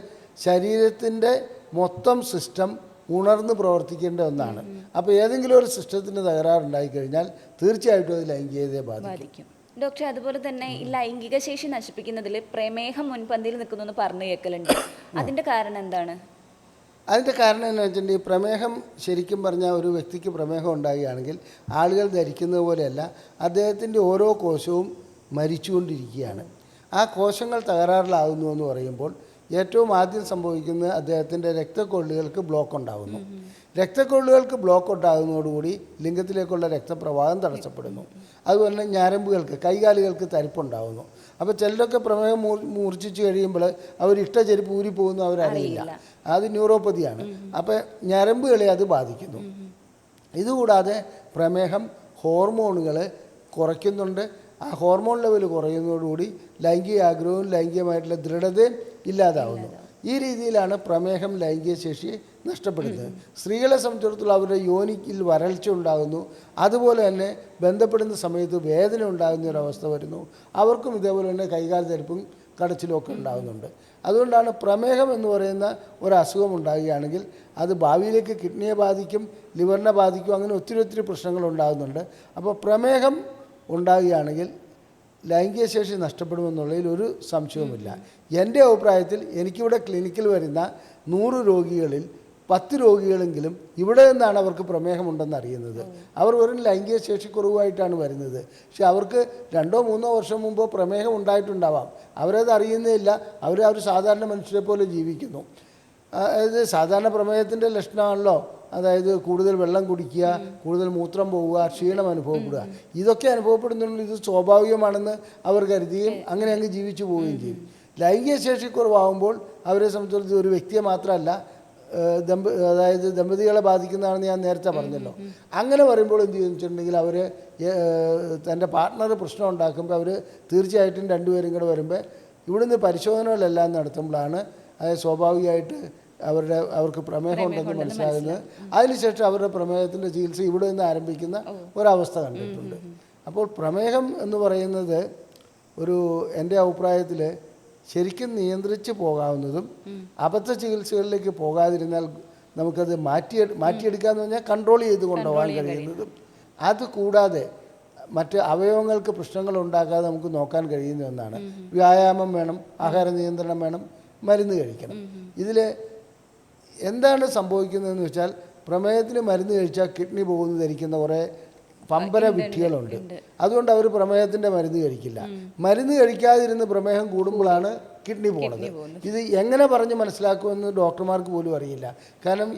ശരീരത്തിൻ്റെ മൊത്തം സിസ്റ്റം ഉണർന്ന് പ്രവർത്തിക്കേണ്ട ഒന്നാണ്. അപ്പോൾ ഏതെങ്കിലും ഒരു സിസ്റ്റത്തിന് തകരാറുണ്ടായിക്കഴിഞ്ഞാൽ തീർച്ചയായിട്ടും അത് ലൈംഗികതയെ ബാധിക്കും. ഡോക്ടർ, അതുപോലെ തന്നെ ഈ ലൈംഗിക ശേഷി നശിപ്പിക്കുന്നതിൽ പ്രമേഹം മുൻപന്തിയിൽ നിൽക്കുന്നു എന്ന് പറഞ്ഞു കേൾക്കലുണ്ട്. അതിൻ്റെ കാരണം എന്താണ്? അതിൻ്റെ കാരണം എന്ന് വെച്ചിട്ടുണ്ടെങ്കിൽ പ്രമേഹം ശരിക്കും പറഞ്ഞാൽ ഒരു വ്യക്തിക്ക് പ്രമേഹം ഉണ്ടാകുകയാണെങ്കിൽ ആളുകൾ ധരിക്കുന്നത് പോലെയല്ല, അദ്ദേഹത്തിൻ്റെ ഓരോ കോശവും മരിച്ചുകൊണ്ടിരിക്കുകയാണ്. ആ കോശങ്ങൾ തകരാറിലാകുന്നു എന്ന് പറയുമ്പോൾ ഏറ്റവും ആദ്യം സംഭവിക്കുന്നത് അദ്ദേഹത്തിൻ്റെ രക്തക്കൊള്ളികൾക്ക് ബ്ലോക്ക് ഉണ്ടാകുന്നു. രക്തക്കൊള്ളുകൾക്ക് ബ്ലോക്ക് ഉണ്ടാകുന്നതോടുകൂടി ലിംഗത്തിലേക്കുള്ള രക്തപ്രവാഹം തടസ്സപ്പെടുന്നു. അതുപോലെ തന്നെ ഞരമ്പുകൾക്ക് കൈകാലുകൾക്ക് തരിപ്പുണ്ടാകുന്നു. അപ്പോൾ ചിലരൊക്കെ പ്രമേഹം മൂർച്ഛിച്ച് കഴിയുമ്പോൾ അവർ ഇഷ്ട ചെരുപ്പ് ഊരിപ്പോകുന്നു അവരറിയില്ല. അത് ന്യൂറോപ്പതിയാണ്. അപ്പോൾ ഞരമ്പുകളെ അത് ബാധിക്കുന്നു. ഇതുകൂടാതെ പ്രമേഹം ഹോർമോണുകൾ കുറയ്ക്കുന്നുണ്ട്. ആ ഹോർമോൺ ലെവൽ കുറയുന്നതോടുകൂടി ലൈംഗിക ആഗ്രഹവും ലൈംഗികമായിട്ടുള്ള ദൃഢതയും ഇല്ലാതാവുന്നു. ഈ രീതിയിലാണ് പ്രമേഹം ലൈംഗിക ശേഷി നഷ്ടപ്പെടുന്നത്. സ്ത്രീകളെ സംബന്ധിച്ചിടത്തോളം അവരുടെ യോനിയിൽ വരൾച്ച ഉണ്ടാകുന്നു. അതുപോലെ തന്നെ ബന്ധപ്പെടുന്ന സമയത്ത് വേദന ഉണ്ടാകുന്ന ഒരവസ്ഥ വരുന്നു. അവർക്കും ഇതേപോലെ തന്നെ കൈകാൽ തരിപ്പും കടച്ചിലും ഒക്കെ ഉണ്ടാകുന്നുണ്ട്. അതുകൊണ്ടാണ് പ്രമേഹം എന്ന് പറയുന്ന ഒരു അസുഖം ഉണ്ടാകുകയാണെങ്കിൽ അത് ഭാവിയിലേക്ക് കിഡ്നിയെ ബാധിക്കും, ലിവറിനെ ബാധിക്കും, അങ്ങനെ ഒത്തിരി പ്രശ്നങ്ങൾ ഉണ്ടാകുന്നുണ്ട്. അപ്പോൾ പ്രമേഹം ഉണ്ടാകുകയാണെങ്കിൽ ലൈംഗിക ശേഷി നഷ്ടപ്പെടുമെന്നുള്ളതിൽ ഒരു സംശയവുമില്ല. എൻ്റെ അഭിപ്രായത്തിൽ എനിക്കിവിടെ ക്ലിനിക്കിൽ വരുന്ന 100 രോഗികളിൽ 10 രോഗികളെങ്കിലും ഇവിടെ നിന്നാണ് അവർക്ക് പ്രമേഹമുണ്ടെന്ന് അറിയുന്നത്. അവർ വെറും ലൈംഗിക ശേഷിക്കുറവായിട്ടാണ് വരുന്നത്. പക്ഷെ അവർക്ക് 2-3 വർഷം മുമ്പോ പ്രമേഹം ഉണ്ടായിട്ടുണ്ടാവാം. അവരത് അറിയുന്നില്ല. അവർ സാധാരണ മനുഷ്യരെ പോലെ ജീവിക്കുന്നു. അതായത് സാധാരണ പ്രമേഹത്തിൻ്റെ ലക്ഷണമാണല്ലോ, അതായത് കൂടുതൽ വെള്ളം കുടിക്കുക, കൂടുതൽ മൂത്രം പോവുക, ക്ഷീണം അനുഭവപ്പെടുക. ഇതൊക്കെ അനുഭവപ്പെടുന്നുണ്ടെങ്കിൽ ഇത് സ്വാഭാവികമാണെന്ന് അവർ കരുതുകയും അങ്ങനെ അങ്ങ് ജീവിച്ചു പോവുകയും ചെയ്യും. ലൈംഗിക ശേഷിക്കുറവാകുമ്പോൾ അവരെ സംബന്ധിച്ചിടത്തോളം ഒരു വ്യക്തിയെ മാത്രമല്ല അതായത് ദമ്പതികളെ ബാധിക്കുന്നതാണെന്ന് ഞാൻ നേരത്തെ പറഞ്ഞല്ലോ. അങ്ങനെ പറയുമ്പോൾ എന്ത് ചെയ്യുന്നുണ്ടെങ്കിൽ അവർ തൻ്റെ പാർട്ട്ണർ പ്രശ്നം ഉണ്ടാക്കുമ്പോൾ അവർ തീർച്ചയായിട്ടും രണ്ടുപേരും കൂടെ വരുമ്പോൾ ഇവിടുന്ന് പരിശോധനകളെല്ലാം നടത്തുമ്പോഴാണ് അതായത് സ്വാഭാവികമായിട്ട് അവർക്ക് പ്രമേഹം ഉണ്ടെന്ന് മനസ്സിലാകുന്നത്. അതിനുശേഷം അവരുടെ പ്രമേഹത്തിൻ്റെ ചികിത്സ ഇവിടെ നിന്ന് ആരംഭിക്കുന്ന ഒരവസ്ഥ കണ്ടിട്ടുണ്ട്. അപ്പോൾ പ്രമേഹം എന്ന് പറയുന്നത് എൻ്റെ അഭിപ്രായത്തിൽ ശരിക്കും നിയന്ത്രിച്ച് പോകാവുന്നതും അബദ്ധ ചികിത്സകളിലേക്ക് പോകാതിരുന്നാൽ നമുക്കത് മാറ്റിയെടുക്കാമെന്ന് പറഞ്ഞാൽ കൺട്രോൾ ചെയ്ത് കൊണ്ടുപോകാൻ കഴിയുന്നതും, അതുകൂടാതെ മറ്റ് അവയവങ്ങൾക്ക് പ്രശ്നങ്ങൾ ഉണ്ടാക്കാതെ നമുക്ക് നോക്കാൻ കഴിയുന്ന ഒന്നാണ്. വ്യായാമം വേണം, ആഹാര നിയന്ത്രണം വേണം, മരുന്ന് കഴിക്കണം. ഇതിൽ എന്താണ് സംഭവിക്കുന്നതെന്ന് വെച്ചാൽ പ്രമേഹത്തിന് മരുന്ന് കഴിച്ചാൽ കിഡ്നി പോകുന്നു ധരിക്കുന്ന കുറേ പമ്പര വിഡ്ഢികളുണ്ട്. അതുകൊണ്ട് അവർ പ്രമേഹത്തിൻ്റെ മരുന്ന് കഴിക്കില്ല. മരുന്ന് കഴിക്കാതിരുന്ന് പ്രമേഹം കൂടുമ്പോഴാണ് കിഡ്നി പോകുന്നത്. ഇത് എങ്ങനെ പറഞ്ഞ് മനസ്സിലാക്കുമെന്ന് ഡോക്ടർമാർക്ക് പോലും അറിയില്ല. കാരണം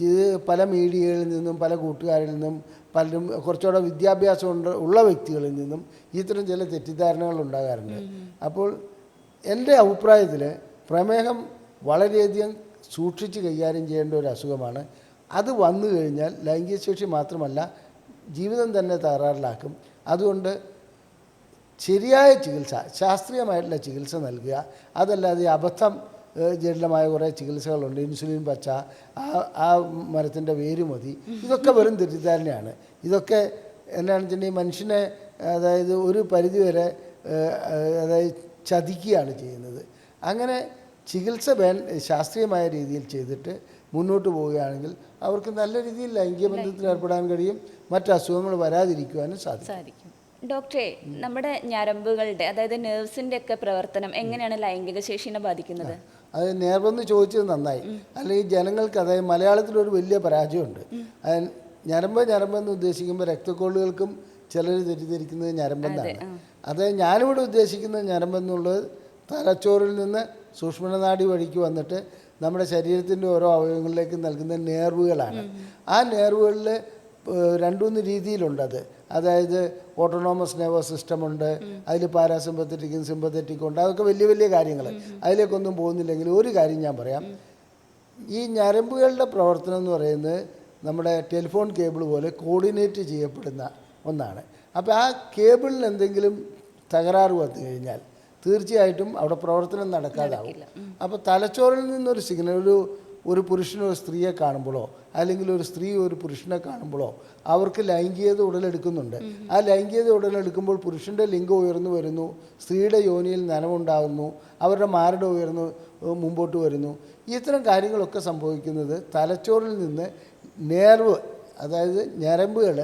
ഇത് പല മീഡിയകളിൽ നിന്നും പല കൂട്ടുകാരിൽ നിന്നും പലരും കുറച്ചുകൂടെ വിദ്യാഭ്യാസം ഉള്ള വ്യക്തികളിൽ നിന്നും ഇത്തരം ചില തെറ്റിദ്ധാരണകൾ ഉണ്ടാകാറുണ്ട്. അപ്പോൾ എൻ്റെ അഭിപ്രായത്തിൽ പ്രമേഹം വളരെയധികം സൂക്ഷിച്ച് കൈകാര്യം ചെയ്യേണ്ട ഒരു അസുഖമാണ്. അത് വന്നു കഴിഞ്ഞാൽ ലൈംഗിക ശേഷി മാത്രമല്ല ജീവിതം തന്നെ തകരാറിലാക്കും. അതുകൊണ്ട് ശരിയായ ചികിത്സ, ശാസ്ത്രീയമായിട്ടുള്ള ചികിത്സ നൽകുക. അതല്ലാതെ അബദ്ധം ജടിലമായ കുറേ ചികിത്സകളുണ്ട്. ഇൻസുലിൻ പച്ച, ആ മരത്തിൻ്റെ വേര് മതി, ഇതൊക്കെ വെറും തെറ്റിദ്ധാരണയാണ്. ഇതൊക്കെ എന്നാണെന്ന് വെച്ചിട്ടുണ്ടെങ്കിൽ മനുഷ്യനെ അതായത് ഒരു പരിധിവരെ അതായത് ചതിക്കുകയാണ് ചെയ്യുന്നത്. അങ്ങനെ ചികിത്സ ശാസ്ത്രീയമായ രീതിയിൽ ചെയ്തിട്ട് മുന്നോട്ട് പോവുകയാണെങ്കിൽ അവർക്ക് നല്ല രീതിയിൽ ലൈംഗിക ബന്ധത്തിൽ ഏർപ്പെടാൻ കഴിയും, മറ്റ് അസുഖങ്ങൾ വരാതിരിക്കുവാനും സാധിക്കും. ഡോക്ടറെ, നമ്മുടെ ഞരമ്പുകളുടെ അതായത് നെർവ്സിൻ്റെ ഒക്കെ പ്രവർത്തനം എങ്ങനെയാണ് ലൈംഗിക ശേഷിനെ ബാധിക്കുന്നത്? അത് നേർവെന്ന് ചോദിച്ചത് നന്നായി. അല്ലെങ്കിൽ ജനങ്ങൾക്ക് അതായത് മലയാളത്തിലൊരു വലിയ പരാജയമുണ്ട്. ഞരമ്പെന്ന് ഉദ്ദേശിക്കുമ്പോൾ രക്തക്കൊള്ളുകൾക്കും ചിലർ തെറ്റിദ്ധരിക്കുന്നത് ഞരമ്പെന്നാണ്. അതായത് ഞാനിവിടെ ഉദ്ദേശിക്കുന്ന ഞരമ്പെന്നുള്ളത് തലച്ചോറിൽ നിന്ന് സൂക്ഷ്മനാഡി വഴിക്ക് വന്നിട്ട് നമ്മുടെ ശരീരത്തിൻ്റെ ഓരോ അവയവങ്ങളിലേക്ക് നൽകുന്ന നേർവുകളാണ്. ആ നേർവുകളിൽ 2-3 രീതിയിലുണ്ടത്. അതായത് ഓട്ടോണോമസ് നെർവസ് സിസ്റ്റം ഉണ്ട്, അതിൽ പാരാസിമ്പത്തറ്റിക്കും സിമ്പത്തറ്റിക്കും ഉണ്ട്. അതൊക്കെ വലിയ കാര്യങ്ങൾ. അതിലേക്കൊന്നും പോകുന്നില്ലെങ്കിൽ ഒരു കാര്യം ഞാൻ പറയാം. ഈ ഞരമ്പുകളുടെ പ്രവർത്തനം എന്ന് പറയുന്നത് നമ്മുടെ ടെലിഫോൺ കേബിൾ പോലെ കോർഡിനേറ്റ് ചെയ്യപ്പെടുന്ന ഒന്നാണ്. അപ്പോൾ ആ കേബിളിന് എന്തെങ്കിലും തകരാറ് വന്നു കഴിഞ്ഞാൽ തീർച്ചയായിട്ടും അവിടെ പ്രവർത്തനം നടക്കാതാവും. അപ്പോൾ തലച്ചോറിൽ നിന്നൊരു സിഗ്നൽ ഒരു പുരുഷനോ ഒരു സ്ത്രീയെ കാണുമ്പോഴോ അല്ലെങ്കിൽ ഒരു സ്ത്രീ ഒരു പുരുഷനെ കാണുമ്പോഴോ അവർക്ക് ലൈംഗികത ഉടലെടുക്കുന്നുണ്ട്. ആ ലൈംഗികത ഉടലെടുക്കുമ്പോൾ പുരുഷൻ്റെ ലിംഗം ഉയർന്നു വരുന്നു, സ്ത്രീയുടെ യോനിയിൽ നനവുണ്ടാകുന്നു, അവരുടെ മാരട ഉയർന്നു മുമ്പോട്ട് വരുന്നു. ഇത്തരം കാര്യങ്ങളൊക്കെ സംഭവിക്കുന്നത് തലച്ചോറിൽ നിന്ന് നേർവ്, അതായത് ഞരമ്പുകൾ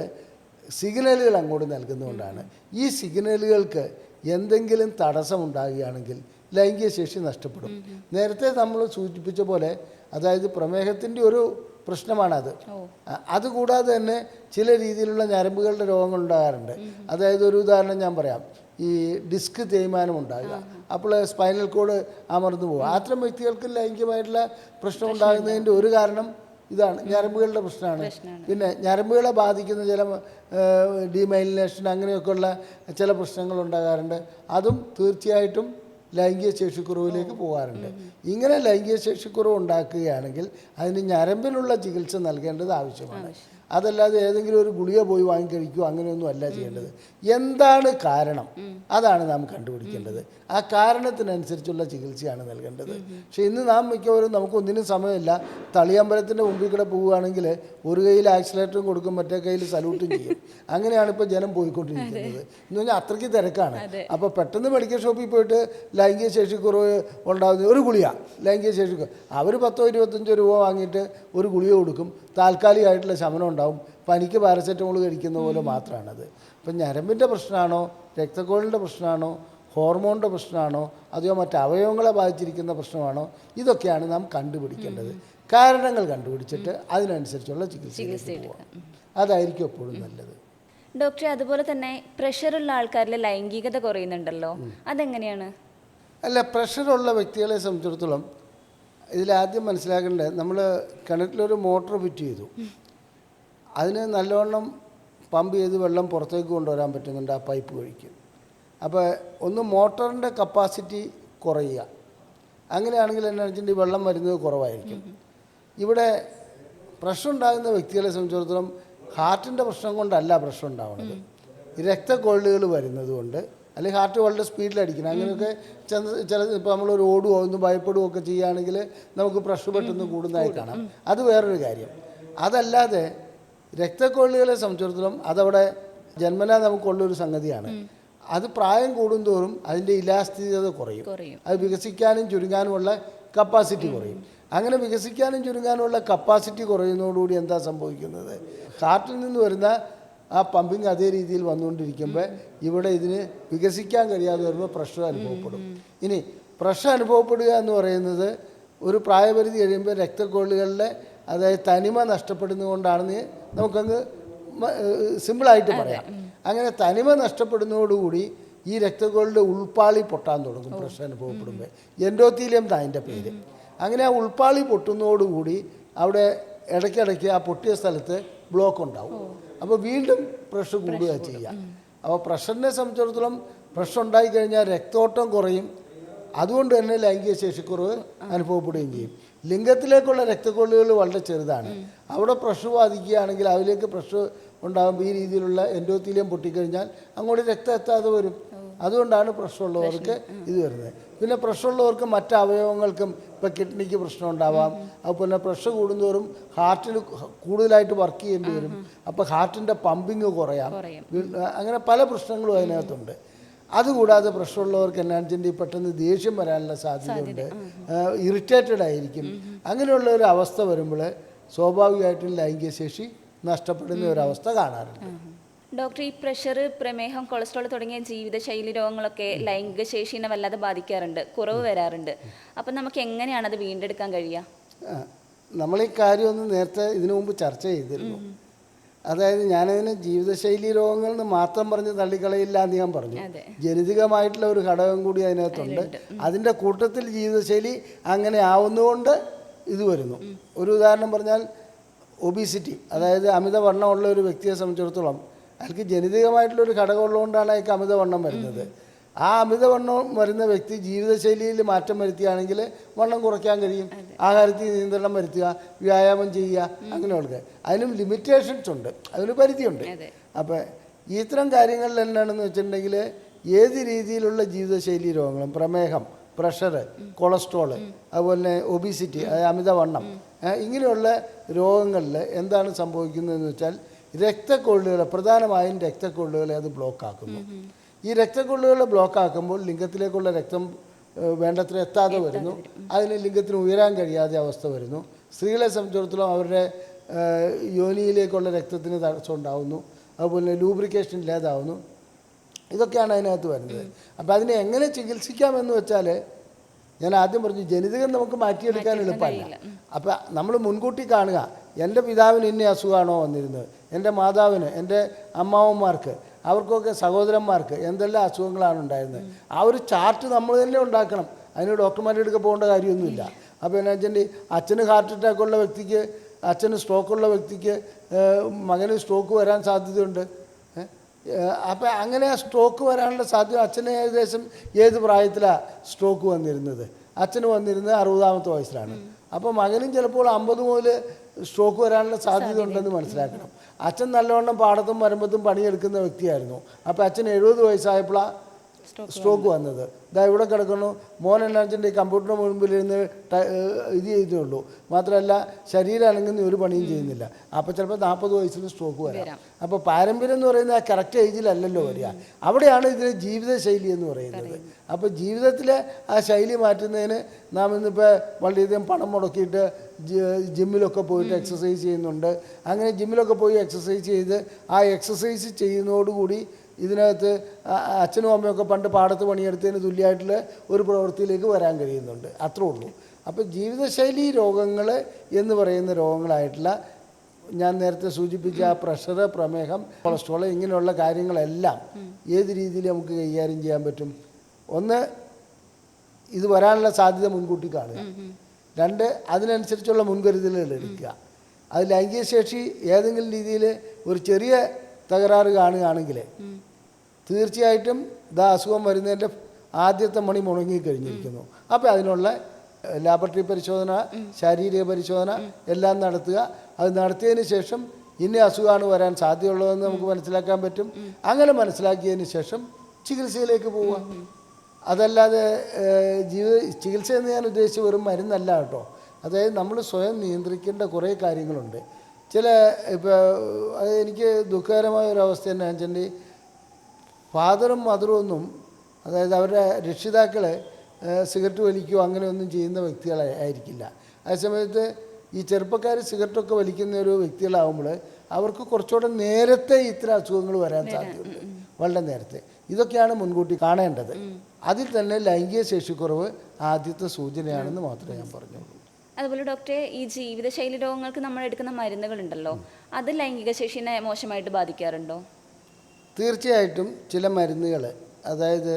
സിഗ്നലുകൾ അങ്ങോട്ട് നൽകുന്നതുകൊണ്ടാണ്. ഈ സിഗ്നലുകൾക്ക് എന്തെങ്കിലും തടസ്സമുണ്ടാകുകയാണെങ്കിൽ ലൈംഗിക ശേഷി നഷ്ടപ്പെടും. നേരത്തെ നമ്മൾ സൂചിപ്പിച്ച പോലെ അതായത് പ്രമേഹത്തിൻ്റെ ഒരു പ്രശ്നമാണത്. അതുകൂടാതെ തന്നെ ചില രീതിയിലുള്ള ഞരമ്പുകളുടെ രോഗങ്ങൾ ഉണ്ടാകാറുണ്ട്. അതായത് ഒരു ഉദാഹരണം ഞാൻ പറയാം. ഈ ഡിസ്ക് തേയ്മാനം ഉണ്ടാകുക, അപ്പോൾ സ്പൈനൽ കോഡ് അമർന്നു പോകുക. അത്തരം വ്യക്തികൾക്ക് ലൈംഗികമായിട്ടുള്ള പ്രശ്നം ഉണ്ടാകുന്നതിൻ്റെ ഒരു കാരണം ഇതാണ് ഞരമ്പുകളുടെ പ്രശ്നമാണ്. പിന്നെ ഞരമ്പുകളെ ബാധിക്കുന്ന ചില ഡീമൈലിനേഷൻ അങ്ങനെയൊക്കെയുള്ള ചില പ്രശ്നങ്ങൾ ഉണ്ടാകാറുണ്ട്. അതും തീർച്ചയായിട്ടും ലൈംഗിക ശേഷിക്കുറവിലേക്ക് പോകാറുണ്ട്. ഇങ്ങനെ ലൈംഗിക ശേഷിക്കുറവ് ഉണ്ടാക്കുകയാണെങ്കിൽ അതിന് ഞരമ്പിനുള്ള ചികിത്സ നൽകേണ്ടത് ആവശ്യമാണ്. അതല്ലാതെ ഏതെങ്കിലും ഒരു ഗുളിക പോയി വാങ്ങിക്കഴിക്കുകയോ അങ്ങനെയൊന്നും അല്ല ചെയ്യേണ്ടത്. എന്താണ് കാരണം, അതാണ് നാം കണ്ടുപിടിക്കേണ്ടത്. ആ കാരണത്തിനനുസരിച്ചുള്ള ചികിത്സയാണ് നൽകേണ്ടത്. പക്ഷേ ഇന്ന് നാം മിക്കവരും നമുക്കൊന്നിനും സമയമില്ല. തളിയമ്പലത്തിൻ്റെ മുമ്പിൽ കൂടെ പോവുകയാണെങ്കിൽ ഒരു കയ്യിൽ ആക്സിലേറ്ററും കൊടുക്കും, മറ്റേ കയ്യിൽ സല്യൂട്ടും ചെയ്യും. അങ്ങനെയാണ് ഇപ്പോൾ ജനം പോയിക്കൊണ്ടിരിക്കുന്നത്. എന്ന് പറഞ്ഞാൽ അത്രയ്ക്ക് തിരക്കാണ്. അപ്പോൾ പെട്ടെന്ന് മെഡിക്കൽ ഷോപ്പിൽ പോയിട്ട് ലൈംഗിക ശേഷിക്കുറവ് ഉണ്ടാകുന്ന ഒരു ഗുളിക, ലൈംഗിക ശേഷിക്കുറവ്, അവർ 10-25 രൂപ വാങ്ങിയിട്ട് ഒരു ഗുളിക കൊടുക്കും. താൽക്കാലികമായിട്ടുള്ള ശമനം ഉണ്ടാവും. പനിക്ക് പാരസെറ്റമോൾ കഴിക്കുന്ന പോലെ മാത്രമാണത്. ഇപ്പം ഞരമ്പിൻ്റെ പ്രശ്നമാണോ, രക്തക്കുഴലിൻ്റെ പ്രശ്നമാണോ, ഹോർമോണിൻ്റെ പ്രശ്നമാണോ, അതോ മറ്റ് അവയവങ്ങളെ ബാധിച്ചിരിക്കുന്ന പ്രശ്നമാണോ, ഇതൊക്കെയാണ് നാം കണ്ടുപിടിക്കേണ്ടത്. കാരണങ്ങൾ കണ്ടുപിടിച്ചിട്ട് അതിനനുസരിച്ചുള്ള ചികിത്സ പോകാം. അതായിരിക്കും എപ്പോഴും നല്ലത്. ഡോക്ടറെ, അതുപോലെ തന്നെ പ്രഷറുള്ള ആൾക്കാരിൽ ലൈംഗികത കുറയുന്നുണ്ടല്ലോ, അതെങ്ങനെയാണ്? അല്ല, പ്രഷറുള്ള വ്യക്തികളെ സംബന്ധിച്ചിടത്തോളം ഇതിലാദ്യം മനസ്സിലാക്കേണ്ടത്, നമ്മൾ കിണറ്റിലൊരു മോട്ടോർ ഫിറ്റ് ചെയ്തു, അതിന് നല്ലവണ്ണം പമ്പ് ചെയ്ത് വെള്ളം പുറത്തേക്ക് കൊണ്ടുവരാൻ പറ്റുന്നുണ്ട് ആ പൈപ്പ് വഴിക്ക്. അപ്പോൾ ഒന്ന് മോട്ടറിൻ്റെ കപ്പാസിറ്റി കുറയുക. അങ്ങനെയാണെങ്കിൽ എന്നാ വെച്ചിട്ടുണ്ടെങ്കിൽ വെള്ളം വരുന്നത് കുറവായിരിക്കും. ഇവിടെ പ്രശ്നം ഉണ്ടാകുന്ന വ്യക്തികളെ സംബന്ധിച്ചിടത്തോളം ഹാർട്ടിൻ്റെ പ്രശ്നം കൊണ്ടല്ല പ്രശ്നം ഉണ്ടാവുന്നത്, രക്തക്കൊഴലുകൾ വരുന്നത് കൊണ്ട്, അല്ലെങ്കിൽ ഹാർട്ട് വളരെ സ്പീഡിലടിക്കണം. അങ്ങനെയൊക്കെ ചില ഇപ്പോൾ നമ്മളൊരു ഓടുകയോ ഒന്ന് ഭയപ്പെടുകയോ ഒക്കെ ചെയ്യുകയാണെങ്കിൽ നമുക്ക് പ്രഷർ പെട്ടെന്ന് കൂടുന്നതായി കാണാം. അത് വേറൊരു കാര്യം. അതല്ലാതെ രക്തക്കൊഴലുകളെ സംബന്ധിച്ചിടത്തോളം അതവിടെ ജന്മനാ നമുക്കുള്ളൊരു സംഗതിയാണ്. അത് പ്രായം കൂടുന്തോറും അതിൻ്റെ ഇലാസ്തികത കുറയും. അത് വികസിക്കാനും ചുരുങ്ങാനുമുള്ള കപ്പാസിറ്റി കുറയും. അങ്ങനെ വികസിക്കാനും ചുരുങ്ങാനുമുള്ള കപ്പാസിറ്റി കുറയുന്നതോടുകൂടി എന്താ സംഭവിക്കുന്നത്, ഹാർട്ടിൽ നിന്ന് വരുന്ന ആ പമ്പിങ് അതേ രീതിയിൽ വന്നുകൊണ്ടിരിക്കുമ്പോൾ ഇവിടെ ഇതിന് വികസിക്കാൻ കഴിയാതെ വരുമ്പോൾ പ്രഷർ അനുഭവപ്പെടും. ഇനി പ്രഷർ അനുഭവപ്പെടുക എന്ന് പറയുന്നത് ഒരു പ്രായപരിധി കഴിയുമ്പോൾ രക്തക്കൊഴലുകളിലെ അതായത് തനിമ നഷ്ടപ്പെടുന്നതുകൊണ്ടാണെന്ന് നമുക്കങ്ങ് സിമ്പിളായിട്ട് പറയാം. അങ്ങനെ തനിമ നഷ്ടപ്പെടുന്നതോടുകൂടി ഈ രക്തക്കൊഴലിൻ്റെ ഉൾപ്പാളി പൊട്ടാൻ തുടങ്ങും പ്രഷർ അനുഭവപ്പെടുമ്പോൾ. എൻഡോത്തീലിയം അതിൻ്റെ പേര്. അങ്ങനെ ആ ഉൾപ്പാളി പൊട്ടുന്നതോടുകൂടി അവിടെ ഇടയ്ക്കിടയ്ക്ക് ആ പൊട്ടിയ സ്ഥലത്ത് ബ്ലോക്ക് ഉണ്ടാവും. അപ്പോൾ വീണ്ടും പ്രഷർ കൂടുക ചെയ്യുക. അപ്പോൾ പ്രഷറിനെ സംബന്ധിച്ചിടത്തോളം പ്രഷർ ഉണ്ടായിക്കഴിഞ്ഞാൽ രക്തോട്ടം കുറയും. അതുകൊണ്ട് തന്നെ ലൈംഗിക ശേഷിക്കുറവ് അനുഭവപ്പെടുകയും ചെയ്യും. ലിംഗത്തിലേക്കുള്ള രക്തക്കൊഴലുകൾ വളരെ ചെറുതാണ്. അവിടെ പ്രഷർ ബാധിക്കുകയാണെങ്കിൽ അതിലേക്ക് പ്രഷർ ഉണ്ടാകുമ്പോൾ ഈ രീതിയിലുള്ള എൻഡോത്തീലിയം പൊട്ടിക്കഴിഞ്ഞാൽ അങ്ങോട്ട് രക്തം എത്താതെ വരും. അതുകൊണ്ടാണ് പ്രഷറുള്ളവർക്ക് ഇത് വരുന്നത്. പിന്നെ പ്രഷറുള്ളവർക്ക് മറ്റ് അവയവങ്ങൾക്കും ഇപ്പോൾ കിഡ്നിക്ക് പ്രശ്നം ഉണ്ടാവാം. അതുപോലെ പ്രഷർ കൂടുന്നതോറും ഹാർട്ടിൽ കൂടുതലായിട്ട് വർക്ക് ചെയ്യേണ്ടി വരും. അപ്പോൾ ഹാർട്ടിൻ്റെ പമ്പിങ് കുറയാം. അങ്ങനെ പല പ്രശ്നങ്ങളും അതിനകത്തുണ്ട്. അതുകൂടാതെ പ്രഷറുള്ളവർക്ക് എന്നാ പെട്ടെന്ന് ദേഷ്യം വരാനുള്ള സാധ്യതയുണ്ട്. ഇറിറ്റേറ്റഡ് ആയിരിക്കും. അങ്ങനെയുള്ള ഒരു അവസ്ഥ വരുമ്പോൾ സ്വാഭാവികമായിട്ടും ലൈംഗിക ശേഷി നഷ്ടപ്പെടുന്ന ഒരവസ്ഥ കാണാറുണ്ട്. ഡോക്ടർ, ഈ പ്രഷർ, പ്രമേഹം, കൊളസ്ട്രോൾ തുടങ്ങിയ ജീവിതശൈലി രോഗങ്ങളൊക്കെ ലൈംഗിക ശേഷിനെ വല്ലാതെ ബാധിക്കാറുണ്ട്, കുറവ് വരാറുണ്ട്. അപ്പം നമുക്ക് എങ്ങനെയാണ് അത് വീണ്ടെടുക്കാൻ കഴിയുക? നമ്മൾ ഈ കാര്യമൊന്നും നേരത്തെ ഇതിനു മുമ്പ് ചർച്ച ചെയ്തിരുന്നു. അതായത് ഞാനതിന് ജീവിതശൈലി രോഗങ്ങൾ എന്ന് മാത്രം പറഞ്ഞ് തള്ളിക്കളയില്ല എന്ന് ഞാൻ പറഞ്ഞു. ജനിതകമായിട്ടുള്ള ഒരു ഘടകം കൂടി അതിനകത്തുണ്ട്. അതിൻ്റെ കൂട്ടത്തിൽ ജീവിതശൈലി അങ്ങനെ ആവുന്നതുകൊണ്ട് ഇത് വരുന്നു. ഒരു ഉദാഹരണം പറഞ്ഞാൽ ഒബീസിറ്റി, അതായത് അമിതവണ്ണമുള്ള ഒരു വ്യക്തിയെ സംബന്ധിച്ചിടത്തോളം അയാൾക്ക് ജനിതകമായിട്ടുള്ളൊരു ഘടകം ഉള്ളതുകൊണ്ടാണ് അയാൾക്ക് അമിതവണ്ണം വരുന്നത്. ആ അമിതവണ്ണം വരുന്ന വ്യക്തി ജീവിതശൈലിയിൽ മാറ്റം വരുത്തുകയാണെങ്കിൽ വണ്ണം കുറയ്ക്കാൻ കഴിയും. ആഹാരത്തിൽ നിയന്ത്രണം വരുത്തുക, വ്യായാമം ചെയ്യുക, അങ്ങനെയുള്ള അതിനും ലിമിറ്റേഷൻസ് ഉണ്ട്, അതിന് പരിധിയുണ്ട്. അപ്പോൾ ഇത്തരം കാര്യങ്ങളിൽ എന്താണെന്ന് വെച്ചിട്ടുണ്ടെങ്കിൽ ഏത് രീതിയിലുള്ള ജീവിതശൈലി രോഗങ്ങളും, പ്രമേഹം, പ്രഷർ, കൊളസ്ട്രോൾ, അതുപോലെ ഒബീസിറ്റി, അതായത് അമിതവണ്ണം, ഇങ്ങനെയുള്ള രോഗങ്ങളിൽ എന്താണ് സംഭവിക്കുന്നതെന്ന് വെച്ചാൽ രക്തക്കൊഴലുകളെ, പ്രധാനമായും രക്തക്കൊഴലുകളെ അത് ബ്ലോക്കാക്കുന്നു. ഈ രക്തക്കൊഴലുകളെ ബ്ലോക്കാക്കുമ്പോൾ ലിംഗത്തിലേക്കുള്ള രക്തം വേണ്ടത്ര എത്താതെ വരുന്നു. അതിന് ലിംഗത്തിന് ഉയരാൻ കഴിയാതെ അവസ്ഥ വരുന്നു. സ്ത്രീകളെ സംബന്ധിച്ചിടത്തോളം അവരുടെ യോനിയിലേക്കുള്ള രക്തത്തിന് തടസ്സം ഉണ്ടാകുന്നു. അതുപോലെ ലൂബ്രിക്കേഷൻ ഇല്ലാതാവുന്നു. ഇതൊക്കെയാണ് അതിനകത്ത് വരുന്നത്. അപ്പോൾ അതിനെ എങ്ങനെ ചികിത്സിക്കാമെന്ന് വെച്ചാൽ ഞാൻ ആദ്യം പറഞ്ഞു, ജനിതകം നമുക്ക് മാറ്റിയെടുക്കാൻ എളുപ്പമല്ല. അപ്പം നമ്മൾ മുൻകൂട്ടി കാണുക, എൻ്റെ പിതാവിന് ഇന്ന അസുഖമാണോ വന്നിരുന്നത്, എൻ്റെ മാതാവിന്, എൻ്റെ അമ്മാവന്മാർക്ക്, അവർക്കൊക്കെ സഹോദരന്മാർക്ക് എന്തെല്ലാം അസുഖങ്ങളാണ് ഉണ്ടായിരുന്നത്, ആ ഒരു ചാർട്ട് നമ്മൾ തന്നെ ഉണ്ടാക്കണം. അതിന് ഡോക്ടർമാരുടെ അടുക്ക പോകേണ്ട കാര്യമൊന്നുമില്ല. അപ്പോൾ എന്നാ വെച്ചിട്ടുണ്ടെങ്കിൽ അച്ഛന് ഹാർട്ട് അറ്റാക്കുള്ള വ്യക്തിക്ക് അച്ഛന് സ്ട്രോക്കുള്ള വ്യക്തിക്ക് മകന് സ്ട്രോക്ക് വരാൻ സാധ്യതയുണ്ട്. അപ്പം അങ്ങനെ ആ സ്ട്രോക്ക് വരാനുള്ള സാധ്യത അച്ഛന് ഏകദേശം ഏത് പ്രായത്തിലാണ് സ്ട്രോക്ക് വന്നിരുന്നത്? അച്ഛന് വന്നിരുന്നത് 60-ാമത്തെ വയസ്സിലാണ്. അപ്പോൾ മകനും ചിലപ്പോൾ 50 മുതൽ സ്ട്രോക്ക് വരാനുള്ള സാധ്യത ഉണ്ടെന്ന് മനസ്സിലാക്കണം. അച്ഛൻ നല്ലവണ്ണം പാടത്തും വരമ്പത്തും പണിയെടുക്കുന്ന വ്യക്തിയായിരുന്നു. അപ്പോൾ അച്ഛൻ 70 വയസ്സായപ്പോഴാണ് സ്ട്രോക്ക് വന്നത്. ഇതാ ഇവിടെ കിടക്കുന്നു. മോൻ എന്നാച്ചൻ്റെ കമ്പ്യൂട്ടറിന് മുൻപിലിരുന്ന് ഇത് ചെയ്യുന്നുള്ളൂ, മാത്രമല്ല ശരീരം അനങ്ങുന്ന ഒരു പണിയും ചെയ്യുന്നില്ല. അപ്പോൾ ചിലപ്പോൾ 40 വയസ്സിൽ സ്ട്രോക്ക് വരാം. അപ്പോൾ പാരമ്പര്യം എന്ന് പറയുന്നത് ആ കറക്റ്റ് ഏജിലല്ലല്ലോ വരിക. അവിടെയാണ് ഇതിന് ജീവിതശൈലി എന്ന് പറയുന്നത്. അപ്പോൾ ജീവിതത്തിലെ ആ ശൈലി മാറ്റുന്നതിന് നാം ഇന്നിപ്പോൾ വളരെയധികം പണം മുടക്കിയിട്ട് ജിമ്മിലൊക്കെ പോയിട്ട് എക്സസൈസ് ചെയ്യുന്നുണ്ട്. അങ്ങനെ ജിമ്മിലൊക്കെ പോയി എക്സസൈസ് ചെയ്ത് ആ എക്സസൈസ് ചെയ്യുന്നതോടുകൂടി ഇതിനകത്ത് അച്ഛനും അമ്മയൊക്കെ പണ്ട് പാടത്ത് പണിയെടുത്തതിന് തുല്യമായിട്ടുള്ള ഒരു പ്രവൃത്തിയിലേക്ക് വരാൻ കഴിയുന്നുണ്ട്. അത്രേ ഉള്ളൂ. അപ്പോൾ ജീവിതശൈലി രോഗങ്ങൾ എന്ന് പറയുന്ന രോഗങ്ങളായിട്ടുള്ള ഞാൻ നേരത്തെ സൂചിപ്പിച്ച പ്രഷർ, പ്രമേഹം, കൊളസ്ട്രോൾ ഇങ്ങനെയുള്ള കാര്യങ്ങളെല്ലാം ഏത് രീതിയിൽ നമുക്ക് കൈകാര്യം ചെയ്യാൻ പറ്റും? ഒന്ന്, ഇത് വരാനുള്ള സാധ്യത മുൻകൂട്ടി കാണുക. 2, അതിനനുസരിച്ചുള്ള മുൻകരുതലുകൾ എടുക്കുക. അത് ലൈംഗിക ശേഷി ഏതെങ്കിലും രീതിയിൽ ഒരു ചെറിയ തകരാറ് കാണുകയാണെങ്കിൽ തീർച്ചയായിട്ടും അസുഖം വരുന്നതിൻ്റെ ആദ്യത്തെ മണി മുടങ്ങിക്കഴിഞ്ഞിരിക്കുന്നു. അപ്പോൾ അതിനുള്ള ലാബറട്ടറി പരിശോധന, ശാരീരിക പരിശോധന എല്ലാം നടത്തുക. അത് നടത്തിയതിന് ശേഷം ഇന്ന അസുഖമാണ് വരാൻ സാധ്യതയുള്ളതെന്ന് നമുക്ക് മനസ്സിലാക്കാൻ പറ്റും. അങ്ങനെ മനസ്സിലാക്കിയതിന് ശേഷം ചികിത്സയിലേക്ക് പോവുക. അതല്ലാതെ ചികിത്സ എന്ന് ഞാൻ ഉദ്ദേശിച്ച വെറും മരുന്നല്ല കേട്ടോ. അതായത് നമ്മൾ സ്വയം നിയന്ത്രിക്കേണ്ട കുറേ കാര്യങ്ങളുണ്ട്. ഇപ്പോൾ അത് എനിക്ക് ദുഃഖകരമായ ഒരവസ്ഥ തന്നെ വെച്ചിട്ടുണ്ടെങ്കിൽ ഫാദറും മദറും ഒന്നും, അതായത് അവരുടെ രക്ഷിതാക്കൾ സിഗരറ്റ് വലിക്കുകയോ അങ്ങനെയൊന്നും ചെയ്യുന്ന വ്യക്തികളായിരിക്കില്ല. അതേസമയത്ത് ഈ ചെറുപ്പക്കാർ സിഗരറ്റൊക്കെ വലിക്കുന്ന ഒരു വ്യക്തികളാകുമ്പോൾ അവർക്ക് കുറച്ചുകൂടെ നേരത്തെ ഇത്തരം അസുഖങ്ങൾ വരാൻ സാധ്യതയുണ്ട്, വളരെ നേരത്തെ. ഇതൊക്കെയാണ് മുൻകൂട്ടി കാണേണ്ടത്. അതിൽ തന്നെ ലൈംഗിക ശേഷിക്കുറവ് ആദ്യത്തെ സൂചനയാണെന്ന് മാത്രമേ ഞാൻ പറഞ്ഞുള്ളൂ. അതുപോലെ ഡോക്ടറെ, ഈ ജീവിതശൈലി രോഗങ്ങൾക്ക് നമ്മൾ എടുക്കുന്ന മരുന്നുകളുണ്ടല്ലോ, അത് ലൈംഗിക ശേഷിനെ മോശമായിട്ട് ബാധിക്കാറുണ്ടോ? തീർച്ചയായിട്ടും ചില മരുന്നുകൾ, അതായത്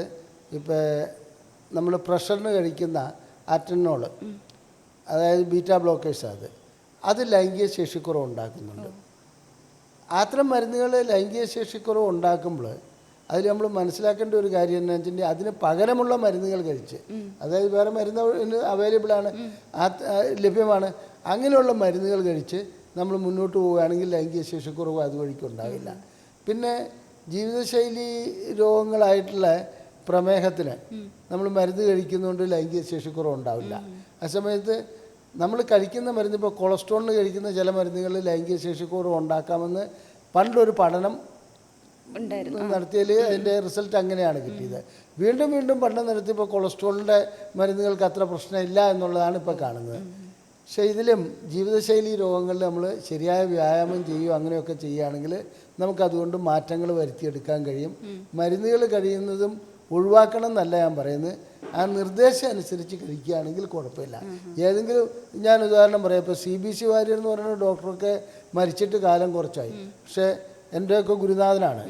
ഇപ്പോൾ നമ്മൾ പ്രഷറിന് കഴിക്കുന്ന അറ്റനോൾ, അതായത് ബീറ്റാ ബ്ലോക്കേഴ്സ്, അത് ലൈംഗിക ശേഷിക്കുറവ് ഉണ്ടാക്കുന്നുണ്ട്. അത്തരം മരുന്നുകൾ ലൈംഗിക ശേഷിക്കുറവ് ഉണ്ടാക്കുമ്പോൾ അതിൽ നമ്മൾ മനസ്സിലാക്കേണ്ട ഒരു കാര്യം എന്താണെന്ന് വെച്ചിട്ടുണ്ടെങ്കിൽ അതിന് പകരമുള്ള മരുന്നുകൾ കഴിച്ച്, അതായത് വേറെ മരുന്ന് അവൈലബിളാണ്, ലഭ്യമാണ്, അങ്ങനെയുള്ള മരുന്നുകൾ കഴിച്ച് നമ്മൾ മുന്നോട്ട് പോവുകയാണെങ്കിൽ ലൈംഗിക ശേഷിക്കുറവ് അതുവഴിക്ക് ഉണ്ടാവില്ല. പിന്നെ ജീവിതശൈലി രോഗങ്ങളായിട്ടുള്ള പ്രമേഹത്തിന് നമ്മൾ മരുന്ന് കഴിക്കുന്നതുകൊണ്ട് ലൈംഗിക ശേഷിക്കുറവ് ഉണ്ടാവില്ല. ആ സമയത്ത് നമ്മൾ കഴിക്കുന്ന മരുന്ന്, ഇപ്പോൾ കൊളസ്ട്രോളിന് കഴിക്കുന്ന ചില മരുന്നുകളിൽ ലൈംഗിക ശേഷിക്കുറവ് ഉണ്ടാക്കാമെന്ന് പണ്ടൊരു പഠനം നടത്തിയതിൽ അതിൻ്റെ റിസൾട്ട് അങ്ങനെയാണ് കിട്ടിയത്. വീണ്ടും വീണ്ടും പഠനം നടത്തിയപ്പോൾ കൊളസ്ട്രോളിൻ്റെ മരുന്നുകൾക്ക് അത്ര പ്രശ്നമില്ല എന്നുള്ളതാണ് ഇപ്പോൾ കാണുന്നത്. പക്ഷേ ഇതിലും ജീവിതശൈലി രോഗങ്ങളിൽ നമ്മൾ ശരിയായ വ്യായാമം ചെയ്യുകയോ അങ്ങനെയൊക്കെ ചെയ്യുകയാണെങ്കിൽ നമുക്കതുകൊണ്ട് മാറ്റങ്ങൾ വരുത്തിയെടുക്കാൻ കഴിയും. മരുന്നുകൾ കഴിയുന്നതും ഒഴിവാക്കണം എന്നല്ല ഞാൻ പറയുന്നത്, ആ നിർദ്ദേശം അനുസരിച്ച് കഴിക്കുകയാണെങ്കിൽ കുഴപ്പമില്ല. ഏതെങ്കിലും, ഞാൻ ഉദാഹരണം പറയാം, ഇപ്പോൾ CBC വാര്യർ എന്ന് പറയുന്ന ഡോക്ടറൊക്കെ മരിച്ചിട്ട് കാലം കുറച്ചായി. പക്ഷേ എൻ്റെയൊക്കെ ഗുരുനാഥനാണ്.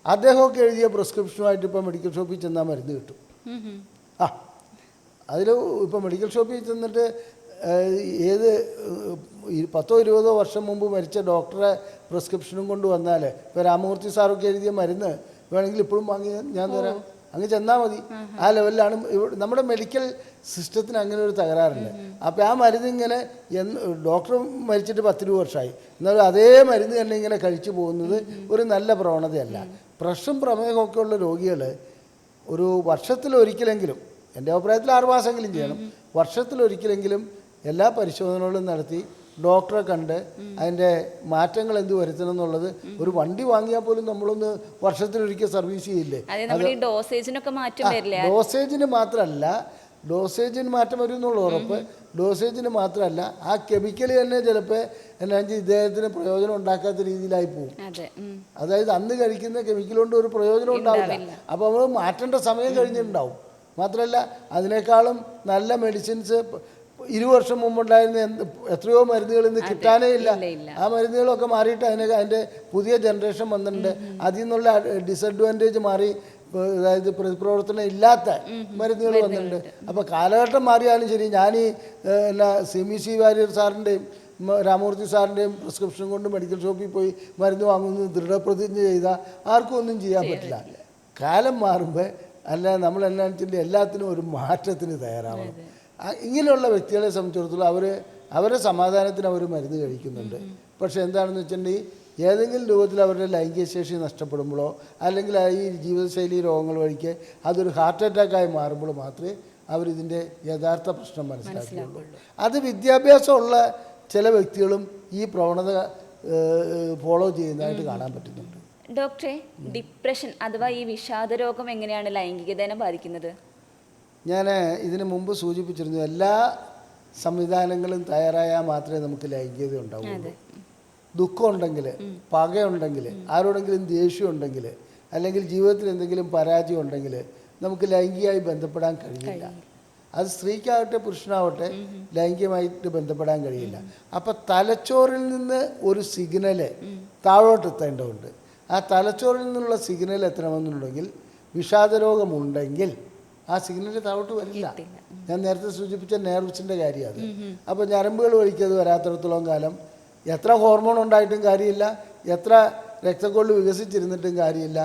അദ്ദേഹമൊക്കെ എഴുതിയ പ്രിസ്ക്രിപ്ഷനുമായിട്ട് ഇപ്പോൾ മെഡിക്കൽ ഷോപ്പിൽ ചെന്നാൽ മരുന്ന് കിട്ടും. അതിൽ ഇപ്പോൾ മെഡിക്കൽ ഷോപ്പിൽ ചെന്നിട്ട് ഏത് 10-20 വർഷം മുമ്പ് മരിച്ച ഡോക്ടറെ പ്രിസ്ക്രിപ്ഷനും കൊണ്ട് വന്നാൽ, ഇപ്പോൾ രാമമൂർത്തി സാറൊക്കെ എഴുതിയ മരുന്ന് വേണമെങ്കിൽ ഇപ്പോഴും വാങ്ങി ഞാൻ തരാം, അങ്ങ് ചെന്നാൽ മതി. ആ ലെവലിലാണ് നമ്മുടെ മെഡിക്കൽ സിസ്റ്റത്തിന് അങ്ങനെ ഒരു തകരാറുണ്ട്. അപ്പോൾ ആ മരുന്ന് ഇങ്ങനെ ഡോക്ടർ മരിച്ചിട്ട് 10-20 വർഷമായി, എന്നാലും അതേ മരുന്ന് തന്നെ ഇങ്ങനെ കഴിച്ചു പോകുന്നത് ഒരു നല്ല പ്രവണതയല്ല. പ്രഷറും പ്രമേഹമൊക്കെ ഉള്ള രോഗികൾ ഒരു വർഷത്തിലൊരിക്കലെങ്കിലും, എൻ്റെ അഭിപ്രായത്തിൽ 6 മാസമെങ്കിലും ചെയ്യണം, വർഷത്തിലൊരിക്കലെങ്കിലും എല്ലാ പരിശോധനകളും നടത്തി ഡോക്ടറെ കണ്ട് അതിൻ്റെ മാറ്റങ്ങൾ എന്ത് വരുത്തണം എന്നുള്ളത്. ഒരു വണ്ടി വാങ്ങിയാൽ പോലും നമ്മളൊന്ന് വർഷത്തിലൊരിക്കൽ സർവീസ് ചെയ്യില്ലേ? ഡോസേജിന് മാത്രമല്ല, ഡോസേജിന് മാറ്റം വരും എന്നുള്ള ഉറപ്പ്, ഡോസേജിന് മാത്രമല്ല ആ കെമിക്കൽ തന്നെ ചിലപ്പോൾ എന്നാ വെച്ചാൽ ഇദ്ദേഹത്തിന് പ്രയോജനം ഉണ്ടാക്കാത്ത രീതിയിലായി പോകും. അതായത് അന്ന് കഴിക്കുന്ന കെമിക്കൽ കൊണ്ട് ഒരു പ്രയോജനം ഉണ്ടാവില്ല. അപ്പോൾ നമ്മൾ മാറ്റേണ്ട സമയം കഴിഞ്ഞിട്ടുണ്ടാവും. മാത്രമല്ല അതിനേക്കാളും നല്ല മെഡിസിൻസ് 20 വർഷം മുമ്പുണ്ടായിരുന്ന എത്രയോ മരുന്നുകൾ ഇന്ന് കിട്ടാനേ ഇല്ല. ആ മരുന്നുകളൊക്കെ മാറിയിട്ട് അതിൻ്റെ പുതിയ ജനറേഷൻ വന്നിട്ടുണ്ട്. അതിൽ നിന്നുള്ള ഡിസഡ്വാൻറ്റേജ് മാറി, അതായത് പ്രതിപ്രവർത്തനം ഇല്ലാത്ത മരുന്നുകൾ വന്നിട്ടുണ്ട്. അപ്പോൾ കാലഘട്ടം മാറിയാലും ശരി, ഞാൻ ഈ CBC വാര്യർ സാറിൻ്റെയും രാമമൂർത്തി സാറിൻ്റെയും പ്രിസ്ക്രിപ്ഷൻ കൊണ്ട് മെഡിക്കൽ ഷോപ്പിൽ പോയി മരുന്ന് വാങ്ങുന്നു ദൃഢപ്രതിജ്ഞ ചെയ്താൽ ആർക്കും ഒന്നും ചെയ്യാൻ പറ്റില്ല. കാലം മാറുമ്പോൾ അല്ല നമ്മളെല്ലാം വെച്ചിട്ട് എല്ലാത്തിനും ഒരു മാറ്റത്തിന് തയ്യാറാവണം. ഇങ്ങനെയുള്ള വ്യക്തികളെ സംബന്ധിച്ചിടത്തോളം അവരെ സമാധാനത്തിന് അവർ മരുന്ന് കഴിക്കുന്നുണ്ട്. പക്ഷേ എന്താണെന്ന് വെച്ചിട്ടുണ്ടെങ്കിൽ ഏതെങ്കിലും രൂപത്തിൽ അവരുടെ ലൈംഗിക ശേഷി നഷ്ടപ്പെടുമ്പോഴോ അല്ലെങ്കിൽ ഈ ജീവിതശൈലി രോഗങ്ങൾ വഴിക്ക് അതൊരു ഹാർട്ട് അറ്റാക്കായി മാറുമ്പോൾ മാത്രമേ അവരിതിൻ്റെ യഥാർത്ഥ പ്രശ്നം മനസ്സിലാക്കുകയുള്ളൂ. അത് വിദ്യാഭ്യാസമുള്ള ചില വ്യക്തികളും ഈ പ്രവണത ഫോളോ ചെയ്യുന്നതായിട്ട് കാണാൻ പറ്റുന്നുണ്ട്. ഡോക്ടറെ, ഡിപ്രഷൻ അഥവാ ഈ വിഷാദരോഗം എങ്ങനെയാണ് ലൈംഗികതയെ ബാധിക്കുന്നത്? ഞാൻ ഇതിനു മുമ്പ് സൂചിപ്പിച്ചിരുന്നു, എല്ലാ സംവിധാനങ്ങളും തയ്യാറായാൽ മാത്രമേ നമുക്ക് ലൈംഗികത ഉണ്ടാവുള്ളൂ. ദുഃഖമുണ്ടെങ്കിൽ, പകയുണ്ടെങ്കിൽ, ആരോടെങ്കിലും ദേഷ്യം ഉണ്ടെങ്കിൽ, അല്ലെങ്കിൽ ജീവിതത്തിൽ എന്തെങ്കിലും പരാജയം ഉണ്ടെങ്കിൽ നമുക്ക് ലൈംഗികമായി ബന്ധപ്പെടാൻ കഴിയില്ല. അത് സ്ത്രീക്കാവട്ടെ പുരുഷനാവട്ടെ ലൈംഗികമായിട്ട് ബന്ധപ്പെടാൻ കഴിയില്ല. അപ്പം തലച്ചോറിൽ നിന്ന് ഒരു സിഗ്നല് താഴോട്ട് എത്തേണ്ടതുണ്ട്. ആ തലച്ചോറിൽ നിന്നുള്ള സിഗ്നൽ എത്തണമെന്നുണ്ടെങ്കിൽ വിഷാദരോഗമുണ്ടെങ്കിൽ ആ സിഗ്നൽ താഴോട്ട് വരില്ല. ഞാൻ നേരത്തെ സൂചിപ്പിച്ച നെർവ്സിൻ്റെ കാര്യം അത്. അപ്പോൾ ഞരമ്പുകൾ വഴിക്കത് വരാത്തിടത്തോളം കാലം എത്ര ഹോർമോൺ ഉണ്ടായിട്ടും കാര്യമില്ല, എത്ര രക്തക്കൊള്ളു വികസിച്ചിരുന്നിട്ടും കാര്യമില്ല.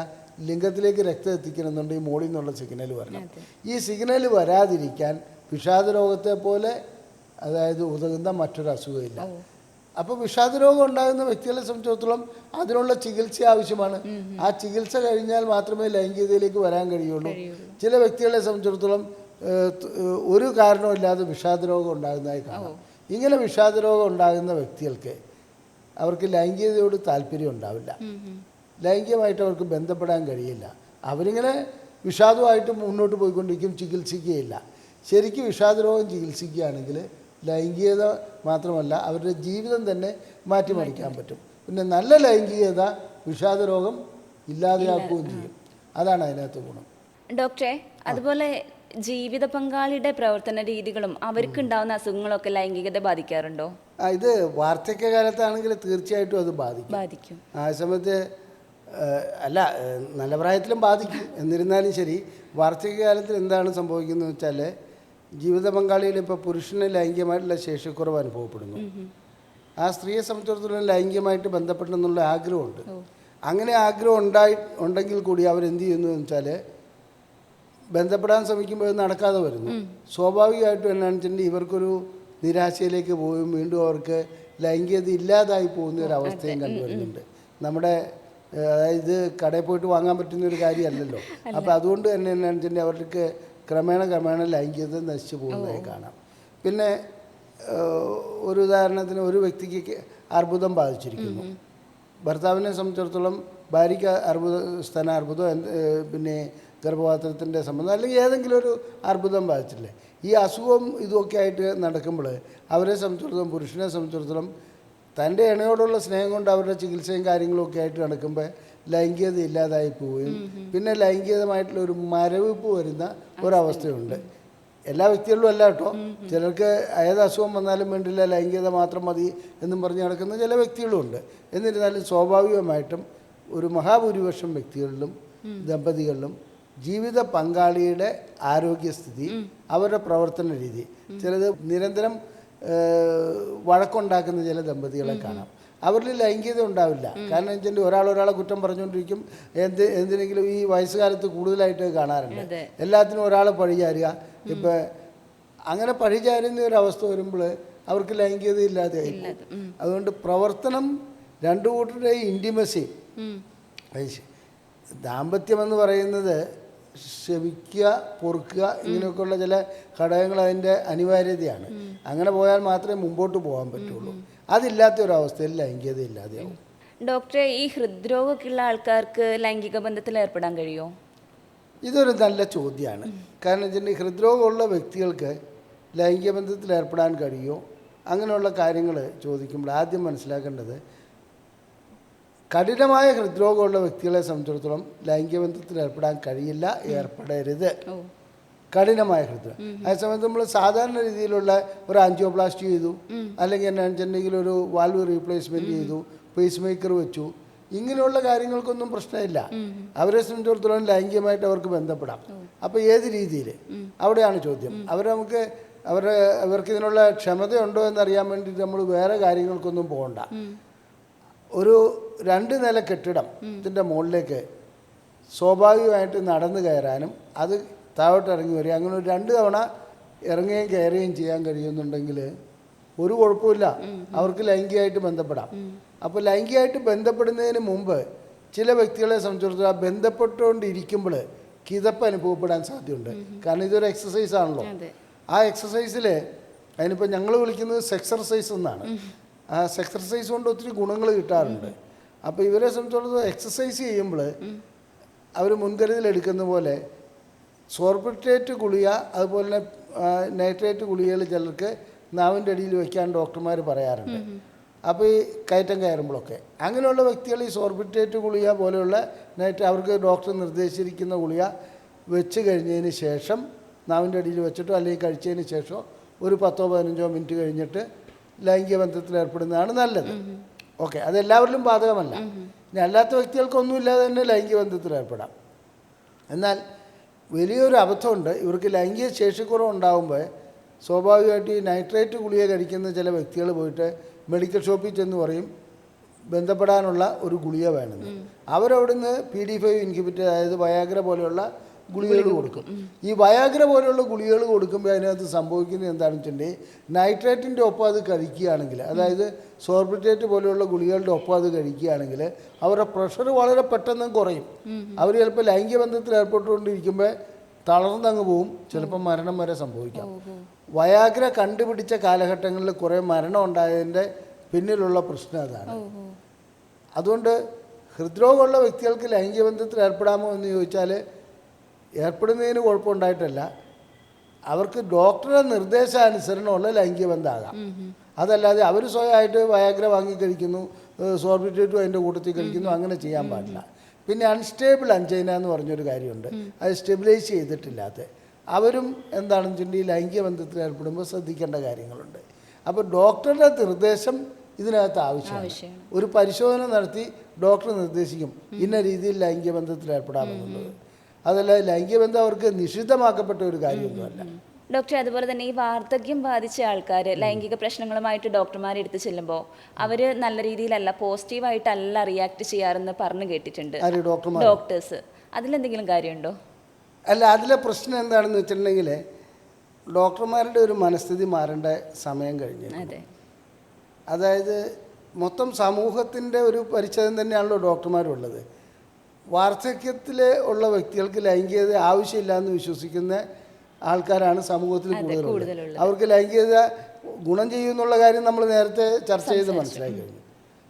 ലിംഗത്തിലേക്ക് രക്തം എത്തിക്കണമെന്നുണ്ട് ഈ മോളിൽ നിന്നുള്ള സിഗ്നൽ വരണം. ഈ സിഗ്നൽ വരാതിരിക്കാൻ വിഷാദരോഗത്തെ പോലെ അതായത് ഉതകുന്ന മറ്റൊരു അസുഖമില്ല. അപ്പോൾ വിഷാദരോഗം ഉണ്ടാകുന്ന വ്യക്തികളെ സംബന്ധിച്ചിടത്തോളം അതിനുള്ള ചികിത്സ ആവശ്യമാണ്. ആ ചികിത്സ കഴിഞ്ഞാൽ മാത്രമേ ലൈംഗികതയിലേക്ക് വരാൻ കഴിയുള്ളൂ. ചില വ്യക്തികളെ സംബന്ധിച്ചിടത്തോളം ഒരു കാരണമില്ലാതെ വിഷാദരോഗം ഉണ്ടാകുന്നതായി കാണാം. ഇങ്ങനെ വിഷാദരോഗം ഉണ്ടാകുന്ന വ്യക്തികൾക്ക് അവർക്ക് ലൈംഗികതയോട് താല്പര്യം ഉണ്ടാവില്ല, ലൈംഗികമായിട്ട് അവർക്ക് ബന്ധപ്പെടാൻ കഴിയില്ല. അവരിങ്ങനെ വിഷാദമായിട്ട് മുന്നോട്ട് പോയിക്കൊണ്ടിരിക്കും, ചികിത്സിക്കുകയില്ല. ശരിക്കും വിഷാദരോഗം ചികിത്സിക്കുകയാണെങ്കിൽ ലൈംഗികത മാത്രമല്ല അവരുടെ ജീവിതം തന്നെ മാറ്റിമറിക്കാൻ പറ്റും. പിന്നെ നല്ല ലൈംഗികത വിഷാദരോഗം ഇല്ലാതെയാക്കുകയും ചെയ്യും. അതാണ് അതിനകത്ത് ഗുണം. ഡോക്ടറെ, അതുപോലെ ജീവിത പങ്കാളിയുടെ പ്രവർത്തന രീതികളും അവർക്കുണ്ടാവുന്ന അസുഖങ്ങളൊക്കെ ലൈംഗികത ബാധിക്കാറുണ്ടോ? ഇത് വാർദ്ധക്യകാലത്താണെങ്കിൽ തീർച്ചയായിട്ടും അത് ബാധിക്കും. ആ സമയത്ത് അല്ല, നല്ല പ്രായത്തിലും ബാധിക്കും. എന്നിരുന്നാലും ശരി, വാർദ്ധക്യകാലത്തിൽ എന്താണ് സംഭവിക്കുന്നത് വെച്ചാൽ ജീവിത പങ്കാളിയിൽ ഇപ്പോൾ പുരുഷന് ലൈംഗികമായിട്ടുള്ള ശേഷിക്കുറവ് അനുഭവപ്പെടുന്നു. ആ സ്ത്രീയെ സംബന്ധിച്ചിടത്തോളം ലൈംഗികമായിട്ട് ബന്ധപ്പെടണമെന്നുള്ള ആഗ്രഹമുണ്ട്. അങ്ങനെ ആഗ്രഹം ഉണ്ടെങ്കിൽ കൂടി അവരെന്ത് ചെയ്യുന്നു എന്ന് വെച്ചാൽ ബന്ധപ്പെടാൻ ശ്രമിക്കുമ്പോൾ നടക്കാതെ വരുന്നു. സ്വാഭാവികമായിട്ടും എന്നാണെന്ന് വെച്ചിട്ടുണ്ടെങ്കിൽ ഇവർക്കൊരു നിരാശയിലേക്ക് പോയും വീണ്ടും അവർക്ക് ലൈംഗികത ഇല്ലാതായി പോകുന്ന ഒരു അവസ്ഥയും കണ്ടുവരുന്നുണ്ട്. നമ്മുടെ അതായത് കടയിൽ പോയിട്ട് വാങ്ങാൻ പറ്റുന്ന ഒരു കാര്യമല്ലല്ലോ. അപ്പോൾ അതുകൊണ്ട് തന്നെ എന്നാണെന്ന് വെച്ചിട്ടുണ്ടെങ്കിൽ അവർക്ക് ക്രമേണ ലൈംഗികത നശിച്ചു പോകുന്നതായി കാണാം. പിന്നെ ഒരു ഉദാഹരണത്തിന് ഒരു വ്യക്തിക്ക് അർബുദം ബാധിച്ചിരിക്കുന്നു. ഭർത്താവിനെ സംബന്ധിച്ചിടത്തോളം ഭാര്യയ്ക്ക് സ്തനാർബുദം, പിന്നെ ഗർഭപാത്രത്തിൻ്റെ സംബന്ധം അല്ലെങ്കിൽ ഏതെങ്കിലും ഒരു അർബുദം ബാധിച്ചില്ലേ. ഈ അസുഖം ഇതൊക്കെ ആയിട്ട് നടക്കുമ്പോൾ അവരെ സംബന്ധിച്ചിടത്തോളം, പുരുഷനെ സംബന്ധിച്ചിടത്തോളം തൻ്റെ ഇണയോടുള്ള സ്നേഹം കൊണ്ട് അവരുടെ ചികിത്സയും കാര്യങ്ങളും ഒക്കെ ആയിട്ട് നടക്കുമ്പോൾ ലൈംഗികത ഇല്ലാതായി പോവുകയും പിന്നെ ലൈംഗികമായിട്ടുള്ള ഒരു മരവിപ്പ് വരുന്ന ഒരവസ്ഥയുണ്ട്. എല്ലാ വ്യക്തികളിലും അല്ല കേട്ടോ. ചിലർക്ക് ഏത് അസുഖം വന്നാലും വേണ്ടില്ല, ലൈംഗികത മാത്രം മതി എന്നും പറഞ്ഞ് നടക്കുന്ന ചില വ്യക്തികളുമുണ്ട്. എന്നിരുന്നാലും സ്വാഭാവികമായിട്ടും ഒരു മഹാഭൂരിപക്ഷം വ്യക്തികളിലും ദമ്പതികളിലും ജീവിത പങ്കാളിയുടെ ആരോഗ്യസ്ഥിതി, അവരുടെ പ്രവർത്തന രീതി, ചിലത് നിരന്തരം വഴക്കുണ്ടാക്കുന്ന ചില ദമ്പതികളെ കാണാം. അവരിൽ ലൈംഗികത ഉണ്ടാവില്ല. കാരണം വെച്ചാൽ ഒരാളെ കുറ്റം പറഞ്ഞുകൊണ്ടിരിക്കും. എന്തിനെങ്കിലും ഈ വയസ്സുകാലത്ത് കൂടുതലായിട്ട് കാണാറുണ്ട്. എല്ലാത്തിനും ഒരാളെ പഴിചാരുക. ഇപ്പം അങ്ങനെ പഴിചാരുന്ന ഒരവസ്ഥ വരുമ്പോൾ അവർക്ക് ലൈംഗികത ഇല്ലാതെയായി. അതുകൊണ്ട് പ്രവർത്തനം, രണ്ടു കൂട്ടരുടെയും ഇൻറ്റിമസി, ദാമ്പത്യമെന്ന് പറയുന്നത് ക്ഷമിക്കുക, പൊറുക്കുക, ഇങ്ങനെയൊക്കെയുള്ള ചില ഘടകങ്ങൾ അതിൻ്റെ അനിവാര്യതയാണ്. അങ്ങനെ പോയാൽ മാത്രമേ മുമ്പോട്ട് പോകാൻ പറ്റുള്ളൂ. അതില്ലാത്ത ഒരവസ്ഥയിൽ ലൈംഗികത ഇല്ലാതെയാവും. ഡോക്ടറെ, ഈ ഹൃദ്രോഗമൊക്കെ ഉള്ള ആൾക്കാർക്ക് ലൈംഗിക ബന്ധത്തിൽ ഏർപ്പെടാൻ കഴിയുമോ? ഇതൊരു നല്ല ചോദ്യമാണ്. കാരണം വെച്ചിട്ടുണ്ടെങ്കിൽ ഹൃദ്രോഗമുള്ള വ്യക്തികൾക്ക് ലൈംഗിക ബന്ധത്തിൽ ഏർപ്പെടാൻ കഴിയുമോ, അങ്ങനെയുള്ള കാര്യങ്ങൾ ചോദിക്കുമ്പോൾ ആദ്യം മനസ്സിലാക്കേണ്ടത് കഠിനമായ ഹൃദ്രോഗമുള്ള വ്യക്തികളെ സംബന്ധിച്ചിടത്തോളം ലൈംഗിക ബന്ധത്തിൽ ഏർപ്പെടാൻ കഴിയില്ല, ഏർപ്പെടരുത്. കഠിനമായ ഹൃദ്രോഗം. അതേസമയത്ത് നമ്മൾ സാധാരണ രീതിയിലുള്ള ഒരു ആൻജിയോപ്ലാസ്റ്റി ചെയ്തു, അല്ലെങ്കിൽ എന്നാണെന്ന് വെച്ചിട്ടുണ്ടെങ്കിൽ ഒരു വാൽവ് റീപ്ലേസ്മെൻറ്റ് ചെയ്തു, പേസ് മേക്കർ വെച്ചു, ഇങ്ങനെയുള്ള കാര്യങ്ങൾക്കൊന്നും പ്രശ്നമില്ല. അവരെ സംബന്ധിച്ചിടത്തോളം ലൈംഗികമായിട്ട് അവർക്ക് ബന്ധപ്പെടാം. അപ്പോൾ ഏത് രീതിയിൽ, അവിടെയാണ് ചോദ്യം. അവർ നമുക്ക് ഇവർക്ക് ഇതിനുള്ള ക്ഷമതയുണ്ടോ എന്നറിയാൻ വേണ്ടിയിട്ട് നമ്മൾ വേറെ കാര്യങ്ങൾക്കൊന്നും പോകണ്ട. ഒരു 2 നില കെട്ടിടത്തിൻ്റെ മുകളിലേക്ക് സ്വാഭാവികമായിട്ട് നടന്നു കയറാനും അത് താഴോട്ട് ഇറങ്ങി വരിക, അങ്ങനെ ഒരു 2 തവണ ഇറങ്ങുകയും കയറുകയും ചെയ്യാൻ കഴിയുന്നുണ്ടെങ്കിൽ ഒരു കുഴപ്പമില്ല, അവർക്ക് ലൈംഗികമായിട്ട് ബന്ധപ്പെടാം. അപ്പോൾ ലൈംഗികമായിട്ട് ബന്ധപ്പെടുന്നതിന് മുമ്പ് ചില വ്യക്തികളെ സംബന്ധിച്ചിടത്തോളം ബന്ധപ്പെട്ടുകൊണ്ടിരിക്കുമ്പോൾ കിതപ്പ് അനുഭവപ്പെടാൻ സാധ്യതയുണ്ട്. കാരണം ഇതൊരു എക്സസൈസ് ആണല്ലോ. ആ എക്സസൈസിൽ അതിനിപ്പോൾ ഞങ്ങൾ വിളിക്കുന്നത് സെക്സർസൈസ് എന്നാണ്. ആ സെക്സർസൈസ് കൊണ്ട് ഒത്തിരി ഗുണങ്ങൾ കിട്ടാറുണ്ട്. അപ്പോൾ ഇവരെ സംബന്ധിച്ചിടത്തോളം എക്സസൈസ് ചെയ്യുമ്പോൾ അവർ മുൻകരുതലെടുക്കുന്ന പോലെ സോർബിട്രേറ്റ് ഗുളിക അതുപോലെ തന്നെ നൈട്രേറ്റ് ഗുളികകൾ ചിലർക്ക് നാവിൻ്റെ അടിയിൽ വയ്ക്കാൻ ഡോക്ടർമാർ പറയാറുണ്ട്. അപ്പോൾ ഈ കയറ്റം കയറുമ്പോഴൊക്കെ അങ്ങനെയുള്ള വ്യക്തികൾ ഈ സോർബിട്രേറ്റ് ഗുളിക പോലെയുള്ള അവർക്ക് ഡോക്ടർ നിർദ്ദേശിച്ചിരിക്കുന്ന ഗുളിക വെച്ച് കഴിഞ്ഞതിന് ശേഷം നാവിൻ്റെ അടിയിൽ വെച്ചിട്ടോ അല്ലെങ്കിൽ കഴിച്ചതിന് ശേഷം ഒരു 10-15 മിനിറ്റ് കഴിഞ്ഞിട്ട് ലൈംഗിക ബന്ധത്തിൽ ഏർപ്പെടുന്നതാണ് നല്ലത്. ഓക്കെ, അതെല്ലാവരിലും ബാധകമല്ല. ഇനി അല്ലാത്ത വ്യക്തികൾക്കൊന്നുമില്ലാതെ തന്നെ ലൈംഗിക ബന്ധത്തിൽ ഏർപ്പെടാം. എന്നാൽ വലിയൊരു അബദ്ധമുണ്ട്. ഇവർക്ക് ലൈംഗിക ശേഷിക്കുറവ് ഉണ്ടാകുമ്പോൾ സ്വാഭാവികമായിട്ട് ഈ നൈട്രേറ്റ് ഗുളിക കഴിക്കുന്ന ചില വ്യക്തികൾ പോയിട്ട് മെഡിക്കൽ ഷോപ്പിൽ ചെന്ന് പറയും ബന്ധപ്പെടാനുള്ള ഒരു ഗുളിക വേണമെന്ന്. അവരവിടുന്ന് PD5 ഇൻഹിബിറ്റർ, അതായത് വയാഗ്ര പോലെയുള്ള ഗുളികകൾ കൊടുക്കും. ഈ വയാഗ്ര പോലെയുള്ള ഗുളികകൾ കൊടുക്കുമ്പോൾ അതിനകത്ത് സംഭവിക്കുന്നത് എന്താണെന്ന് വെച്ചിട്ടുണ്ടെങ്കിൽ നൈട്രേറ്റിൻ്റെ ഒപ്പം അത് കഴിക്കുകയാണെങ്കിൽ, അതായത് സോർബിട്രേറ്റ് പോലെയുള്ള ഗുളികളുടെ ഒപ്പം അത് കഴിക്കുകയാണെങ്കിൽ അവരുടെ പ്രഷർ വളരെ പെട്ടെന്ന് കുറയും. അവർ ചിലപ്പോൾ ലൈംഗിക ബന്ധത്തിൽ ഏർപ്പെട്ടുകൊണ്ടിരിക്കുമ്പോൾ തളർന്നങ്ങ് പോവും, ചിലപ്പോൾ മരണം വരെ സംഭവിക്കാം. വയാഗ്ര കണ്ടുപിടിച്ച കാലഘട്ടങ്ങളിൽ കുറേ മരണം ഉണ്ടായതിൻ്റെ പിന്നിലുള്ള പ്രശ്നം അതാണ്. അതുകൊണ്ട് ഹൃദ്രോഗമുള്ള വ്യക്തികൾക്ക് ലൈംഗിക ബന്ധത്തിൽ ഏർപ്പെടാമോ എന്ന് ചോദിച്ചാൽ ഏർപ്പെടുന്നതിന് കുഴപ്പമുണ്ടായിട്ടല്ല, അവർക്ക് ഡോക്ടറുടെ നിർദ്ദേശാനുസരണമുള്ള ലൈംഗിക ബന്ധമാകാം. അതല്ലാതെ അവർ സ്വയമായിട്ട് വയാഗ്ര വാങ്ങി കഴിക്കുന്നു, സോർബിട്രേറ്റും അതിൻ്റെ കൂട്ടത്തിൽ കഴിക്കുന്നു, അങ്ങനെ ചെയ്യാൻ പാടില്ല. പിന്നെ അൺസ്റ്റേബിൾ അഞ്ചൈന എന്ന് പറഞ്ഞൊരു കാര്യമുണ്ട്, അത് സ്റ്റെബിലൈസ് ചെയ്തിട്ടില്ലാത്ത അവരും എന്താണെന്ന് വെച്ചിട്ടുണ്ടെങ്കിൽ ലൈംഗിക ബന്ധത്തിൽ ഏർപ്പെടുമ്പോൾ ശ്രദ്ധിക്കേണ്ട കാര്യങ്ങളുണ്ട്. അപ്പോൾ ഡോക്ടറുടെ നിർദ്ദേശം ഇതിനകത്ത് ആവശ്യമാണ്. ഒരു പരിശോധന നടത്തി ഡോക്ടർ നിർദ്ദേശിക്കും ഇന്ന രീതിയിൽ ലൈംഗിക ബന്ധത്തിൽ ഏർപ്പെടാമെന്നുള്ളത്. അതല്ല ലൈംഗിക ബന്ധം അവർക്ക് നിഷിദ്ധമാക്കപ്പെട്ട ഒരു കാര്യമൊന്നുമല്ല. ഡോക്ടർ, അതുപോലെ തന്നെ ഈ വാർദ്ധക്യം ബാധിച്ച ആൾക്കാർ ലൈംഗിക പ്രശ്നങ്ങളുമായിട്ട് ഡോക്ടർമാരെ എടുത്ത് ചെല്ലുമ്പോൾ അവർ നല്ല രീതിയിലല്ല, പോസിറ്റീവായിട്ടല്ല റിയാക്ട് ചെയ്യാറെന്ന് പറഞ്ഞു കേട്ടിട്ടുണ്ട് ഡോക്ടേഴ്സ്. അതിലെന്തെങ്കിലും കാര്യമുണ്ടോ? അല്ല, അതിലെ പ്രശ്നം എന്താണെന്ന് വെച്ചിട്ടുണ്ടെങ്കിൽ ഡോക്ടർമാരുടെ ഒരു മനസ്ഥിതി മാറേണ്ട സമയം കഴിഞ്ഞു. അതായത് മൊത്തം സമൂഹത്തിൻ്റെ ഒരു പരിച്ഛേദം തന്നെയാണല്ലോ ഡോക്ടർമാരുള്ളത്. വാർദ്ധക്യത്തിൽ ഉള്ള വ്യക്തികൾക്ക് ലൈംഗികത ആവശ്യമില്ല എന്ന് വിശ്വസിക്കുന്ന ആൾക്കാരാണ് സമൂഹത്തിൽ കൂടുതലുള്ളത്. അവർക്ക് ലൈംഗികത ഗുണം ചെയ്യുമെന്നുള്ള കാര്യം നമ്മൾ നേരത്തെ ചർച്ച ചെയ്ത് മനസ്സിലാക്കി കഴിഞ്ഞു.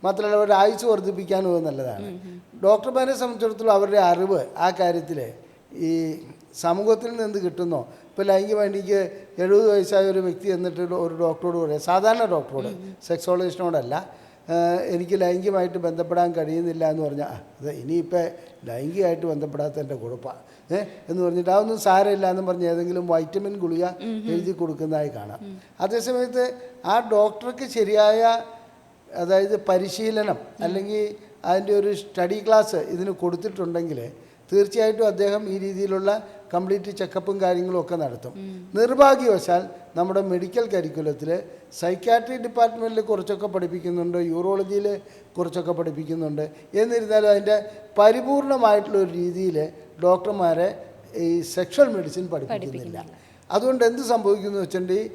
മാത്രമല്ല അവരുടെ ആയുസ് വർദ്ധിപ്പിക്കാനും നല്ലതാണ്. ഡോക്ടർമാരെ സംബന്ധിച്ചിടത്തോളം അവരുടെ അറിവ് ആ കാര്യത്തിൽ ഈ സമൂഹത്തിൽ നിന്ന് കിട്ടുന്നോ. ഇപ്പോൾ ലൈംഗികമായി എനിക്ക് 70 വയസ്സായ ഒരു വ്യക്തി എന്നിട്ട് ഒരു ഡോക്ടറോട് പറയാം, സാധാരണ ഡോക്ടറോട്, സെക്സോളജിസ്റ്റിനോടല്ല, എനിക്ക് ലൈംഗികമായിട്ട് ബന്ധപ്പെടാൻ കഴിയുന്നില്ല എന്ന് പറഞ്ഞാൽ അത് ഇനിയിപ്പോൾ ലൈംഗികമായിട്ട് ബന്ധപ്പെടാത്തതിൻ്റെ കുഴപ്പമാണ് എന്ന് പറഞ്ഞിട്ട് അതൊന്നും സാരമില്ല എന്ന് പറഞ്ഞ് ഏതെങ്കിലും വൈറ്റമിൻ ഗുളിക എഴുതി കൊടുക്കുന്നതായി കാണാം. അതേസമയത്ത് ആ ഡോക്ടർക്ക് ശരിയായ അതായത് പരിശീലനം അല്ലെങ്കിൽ അതിൻ്റെ ഒരു സ്റ്റഡി ക്ലാസ് ഇതിന് കൊടുത്തിട്ടുണ്ടെങ്കിൽ തീർച്ചയായിട്ടും അദ്ദേഹം ഈ രീതിയിലുള്ള കംപ്ലീറ്റ് ചെക്കപ്പും കാര്യങ്ങളും ഒക്കെ നടത്തും. നിർഭാഗ്യവശാൽ നമ്മുടെ മെഡിക്കൽ കരിക്കുലത്തിൽ സൈക്യാട്രി ഡിപ്പാർട്ട്മെൻറ്റിൽ കുറച്ചൊക്കെ പഠിപ്പിക്കുന്നുണ്ട്, യൂറോളജിയിൽ കുറച്ചൊക്കെ പഠിപ്പിക്കുന്നുണ്ട്. എന്നിരുന്നാലും അതിൻ്റെ പരിപൂർണമായിട്ടുള്ളൊരു രീതിയിൽ ഡോക്ടർമാരെ ഈ സെക്ഷൽ മെഡിസിൻ പഠിപ്പിക്കുന്നില്ല. അതുകൊണ്ട് എന്ത് സംഭവിക്കുന്നു വെച്ചിട്ടുണ്ടെങ്കിൽ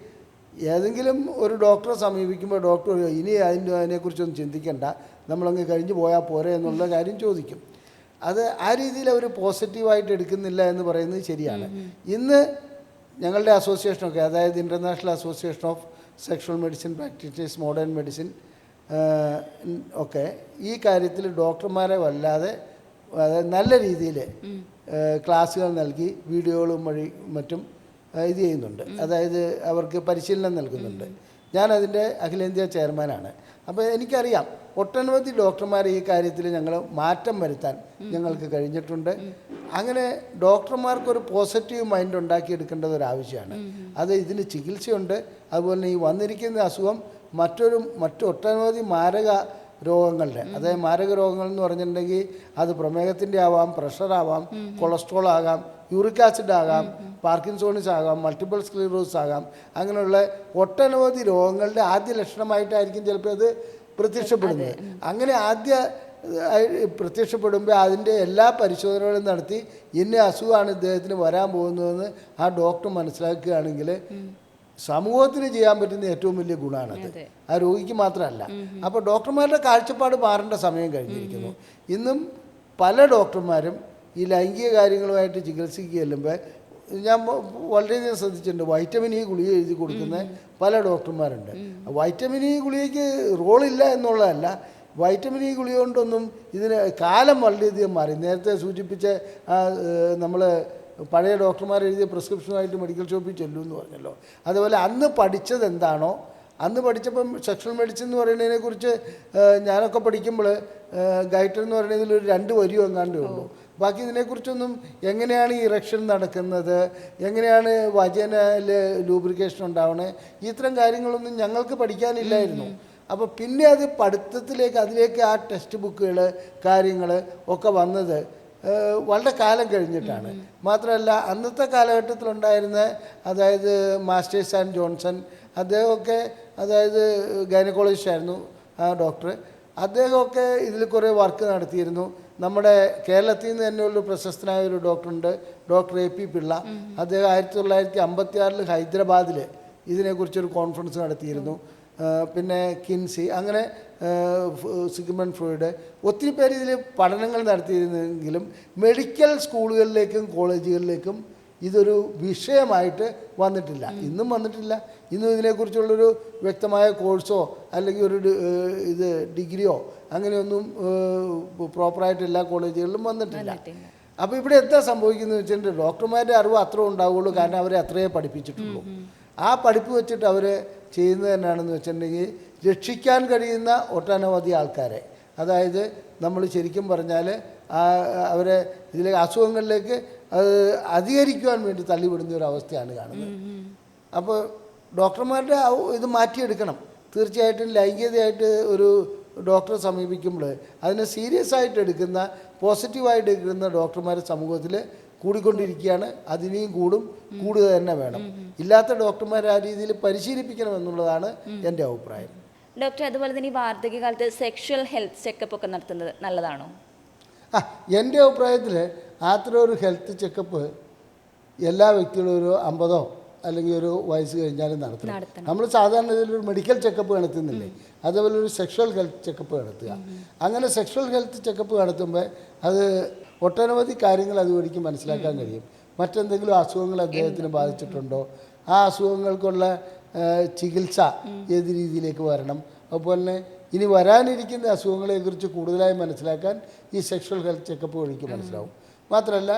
ഏതെങ്കിലും ഒരു ഡോക്ടറെ സമീപിക്കുമ്പോൾ ഡോക്ടർ ഇനി അതിനെക്കുറിച്ചൊന്നും ചിന്തിക്കേണ്ട, നമ്മളങ്ങ് കഴിഞ്ഞു പോയാൽ പോരെ എന്നുള്ള കാര്യം ചോദിക്കും. അത് ആ രീതിയിൽ അവർ പോസിറ്റീവായിട്ട് എടുക്കുന്നില്ല എന്ന് പറയുന്നത് ശരിയാണ്. ഇന്ന് ഞങ്ങളുടെ അസോസിയേഷനൊക്കെ, അതായത് international association of sexual medicine practitioners modern medicine ഒക്കെ ഈ കാര്യത്തിൽ ഡോക്ടർമാരെ വല്ലാതെ അതായത് നല്ല രീതിയിൽ ക്ലാസ്സുകൾ നൽകി വീഡിയോകളും വഴി മറ്റും ഇത് ചെയ്യുന്നുണ്ട്. അതായത് അവർക്ക് പരിശീലനം നൽകുന്നുണ്ട്. ഞാനതിൻ്റെ അഖിലേന്ത്യാ ചെയർമാനാണ്. അപ്പോൾ എനിക്കറിയാം ഒട്ടനവധി ഡോക്ടർമാരെ ഈ കാര്യത്തിൽ ഞങ്ങൾ മാറ്റം വരുത്താൻ ഞങ്ങൾക്ക് കഴിഞ്ഞിട്ടുണ്ട്. അങ്ങനെ ഡോക്ടർമാർക്കൊരു പോസിറ്റീവ് മൈൻഡ് ഉണ്ടാക്കിയെടുക്കേണ്ടത് ഒരാവശ്യമാണ്. അത് ഇതിന് ചികിത്സയുണ്ട്. അതുപോലെ ഈ വന്നിരിക്കുന്ന അസുഖം മറ്റൊട്ടനവധി മാരക രോഗങ്ങളുടെ, അതായത് മാരക രോഗങ്ങൾ എന്ന് പറഞ്ഞിട്ടുണ്ടെങ്കിൽ അത് പ്രമേഹത്തിൻ്റെ ആവാം, പ്രഷറാവാം, കൊളസ്ട്രോൾ ആകാം, യൂറിക് ആസിഡ് ആകാം, പാർക്കിൻസോണിസ് ആകാം, മൾട്ടിപ്പിൾ സ്ക്ലീറോസിസ് ആകാം. അങ്ങനെയുള്ള ഒട്ടനവധി രോഗങ്ങളുടെ ആദ്യ ലക്ഷണമായിട്ടായിരിക്കും ചിലപ്പോൾ അത് പ്രത്യക്ഷപ്പെടുന്നത്. അങ്ങനെ പ്രത്യക്ഷപ്പെടുമ്പോൾ അതിൻ്റെ എല്ലാ പരിശോധനകളും നടത്തി ഇന്ന അസുഖമാണ് ഇദ്ദേഹത്തിന് വരാൻ പോകുന്നതെന്ന് ആ ഡോക്ടർ മനസ്സിലാക്കുകയാണെങ്കിൽ സമൂഹത്തിന് ചെയ്യാൻ പറ്റുന്ന ഏറ്റവും വലിയ ഗുണമാണത്, ആ രോഗിക്ക് മാത്രമല്ല. അപ്പോൾ ഡോക്ടർമാരുടെ കാഴ്ചപ്പാട് മാറേണ്ട സമയം കഴിഞ്ഞിരിക്കുന്നു. ഇന്നും പല ഡോക്ടർമാരും ഈ ലൈംഗിക കാര്യങ്ങളുമായിട്ട് ചികിത്സയ്ക്ക് ചെല്ലുമ്പോൾ ഞാൻ വളരെയധികം ശ്രദ്ധിച്ചിട്ടുണ്ട്, വൈറ്റമിൻ ഇ ഗുളിക എഴുതി കൊടുക്കുന്ന പല ഡോക്ടർമാരുണ്ട്. വൈറ്റമിൻ ഇ ഗുളികയ്ക്ക് റോളില്ല എന്നുള്ളതല്ല, വൈറ്റമിൻ ഇ ഗുളിക കൊണ്ടൊന്നും ഇതിന് കാലം വളരെയധികം മാറി. നേരത്തെ സൂചിപ്പിച്ച നമ്മൾ പഴയ ഡോക്ടർമാർ എഴുതിയ പ്രിസ്ക്രിപ്ഷനുമായിട്ട് മെഡിക്കൽ ഷോപ്പിൽ ചെല്ലുമെന്ന് പറഞ്ഞല്ലോ, അതുപോലെ അന്ന് പഠിച്ചത് എന്താണോ, അന്ന് പഠിച്ചപ്പം സെക്ഷൽ മെഡിസിൻ എന്ന് പറയുന്നതിനെക്കുറിച്ച് ഞാനൊക്കെ പഠിക്കുമ്പോൾ ഗൈറ്റർ എന്ന് പറയുന്നതിൽ ഒരു 2 വരിയോ എങ്ങാണ്ടേ ഉള്ളൂ. ബാക്കി ഇതിനെക്കുറിച്ചൊന്നും എങ്ങനെയാണ് ഈ ഇറക്ഷൻ നടക്കുന്നത്, എങ്ങനെയാണ് വജനയിൽ ലൂബ്രിക്കേഷൻ ഉണ്ടാവണേ, ഇത്തരം കാര്യങ്ങളൊന്നും ഞങ്ങൾക്ക് പഠിക്കാനില്ലായിരുന്നു. അപ്പോൾ പിന്നെ അത് പഠിത്തത്തിലേക്ക് അതിലേക്ക് ആ ടെക്സ്റ്റ് ബുക്കുകൾ കാര്യങ്ങൾ ഒക്കെ വന്നത് വളരെ കാലം കഴിഞ്ഞിട്ടാണ്. മാത്രമല്ല അന്നത്തെ കാലഘട്ടത്തിലുണ്ടായിരുന്ന അതായത് മാസ്റ്റേഴ്സ് ആൻഡ് ജോൺസൺ അദ്ദേഹമൊക്കെ അതായത് ഗൈനക്കോളജിസ്റ്റ് ആയിരുന്നു ആ ഡോക്ടർ. അദ്ദേഹമൊക്കെ ഇതിൽ കുറേ വർക്ക് നടത്തിയിരുന്നു. നമ്മുടെ കേരളത്തിൽ നിന്ന് തന്നെ ഒരു പ്രശസ്തനായ ഒരു ഡോക്ടറുണ്ട്, ഡോക്ടർ എ.പി. പിള്ള. അദ്ദേഹം 1956 ഹൈദരാബാദിൽ ഇതിനെക്കുറിച്ചൊരു കോൺഫറൻസ് നടത്തിയിരുന്നു. പിന്നെ കിൻസി, അങ്ങനെ സിഗ്മണ്ട് ഫ്രോയിഡ്, ഒത്തിരി പേര് ഇതിൽ പഠനങ്ങൾ നടത്തിയിരുന്നെങ്കിലും മെഡിക്കൽ സ്കൂളുകളിലേക്കും കോളേജുകളിലേക്കും ഇതൊരു വിഷയമായിട്ട് വന്നിട്ടില്ല, ഇന്നും വന്നിട്ടില്ല. ഇന്നും ഇതിനെക്കുറിച്ചുള്ളൊരു വ്യക്തമായ കോഴ്സോ അല്ലെങ്കിൽ ഒരു ഡിഗ്രിയോ അങ്ങനെയൊന്നും പ്രോപ്പറായിട്ട് എല്ലാ കോളേജുകളിലും വന്നിട്ടില്ല. അപ്പോൾ ഇവിടെ എന്താ സംഭവിക്കുന്നത് വെച്ചിട്ടുണ്ടെങ്കിൽ ഡോക്ടർമാരുടെ അറിവ് അത്ര ഉണ്ടാവുകയുള്ളൂ, കാരണം അവരെ അത്രയേ പഠിപ്പിച്ചിട്ടുള്ളൂ. ആ പഠിപ്പ് വെച്ചിട്ട് അവർ ചെയ്യുന്നത് എന്നാണെന്ന് വെച്ചിട്ടുണ്ടെങ്കിൽ രക്ഷിക്കാൻ കഴിയുന്ന ഒട്ടനവധി ആൾക്കാരെ, അതായത് നമ്മൾ ശരിക്കും പറഞ്ഞാൽ അവരെ ഇതിലെ അസുഖങ്ങളിലേക്ക് അത് അധികരിക്കുവാൻ വേണ്ടി തള്ളിവിടുന്ന ഒരു അവസ്ഥയാണ് കാണുന്നത്. അപ്പോൾ ഡോക്ടർമാരുടെ ഇത് മാറ്റിയെടുക്കണം. തീർച്ചയായിട്ടും ലൈംഗികതയായിട്ട് ഒരു ഡോക്ടറെ സമീപിക്കുമ്പോൾ അതിനെ സീരിയസ് ആയിട്ട് എടുക്കുന്ന, പോസിറ്റീവായിട്ട് എടുക്കുന്ന ഡോക്ടർമാർ സമൂഹത്തിൽ കൂടിക്കൊണ്ടിരിക്കുകയാണ്. അതിനെയും കൂടുക തന്നെ വേണം. ഇല്ലാത്ത ഡോക്ടർമാരെ ആ രീതിയിൽ പരിശീലിപ്പിക്കണം എന്നുള്ളതാണ് എൻ്റെ അഭിപ്രായം. ഡോക്ടർ, അതുപോലെ തന്നെ ഈ വാർദ്ധക്യകാലത്ത് സെക്ഷൽ ഹെൽത്ത് ചെക്കപ്പ് ഒക്കെ നടത്തുന്നത് നല്ലതാണോ? എൻ്റെ അഭിപ്രായത്തിൽ അത്തരം ഒരു ഹെൽത്ത് ചെക്കപ്പ് എല്ലാ വ്യക്തികളും ഒരു 50 അല്ലെങ്കിൽ ഒരു വയസ്സ് കഴിഞ്ഞാലും നടത്തണം. നമ്മൾ സാധാരണ ഇതിലൊരു മെഡിക്കൽ ചെക്കപ്പ് നടത്തുന്നില്ലേ, അതേപോലെ ഒരു സെക്ഷൽ ഹെൽത്ത് ചെക്കപ്പ് നടത്തുക. അങ്ങനെ സെക്ഷൽ ഹെൽത്ത് ചെക്കപ്പ് നടത്തുമ്പോൾ അത് ഒട്ടനവധി കാര്യങ്ങൾ അതുവഴിക്ക് മനസ്സിലാക്കാൻ കഴിയും. മറ്റെന്തെങ്കിലും അസുഖങ്ങൾ അദ്ദേഹത്തിന് ബാധിച്ചിട്ടുണ്ടോ, ആ അസുഖങ്ങൾക്കുള്ള ചികിത്സ ഏത് രീതിയിലേക്ക് വരണം, അതുപോലെ തന്നെ ഇനി വരാനിരിക്കുന്ന അസുഖങ്ങളെക്കുറിച്ച് കൂടുതലായി മനസ്സിലാക്കാൻ ഈ സെക്ഷൽ ഹെൽത്ത് ചെക്കപ്പ് വഴിക്ക് മനസ്സിലാവും. മാത്രമല്ല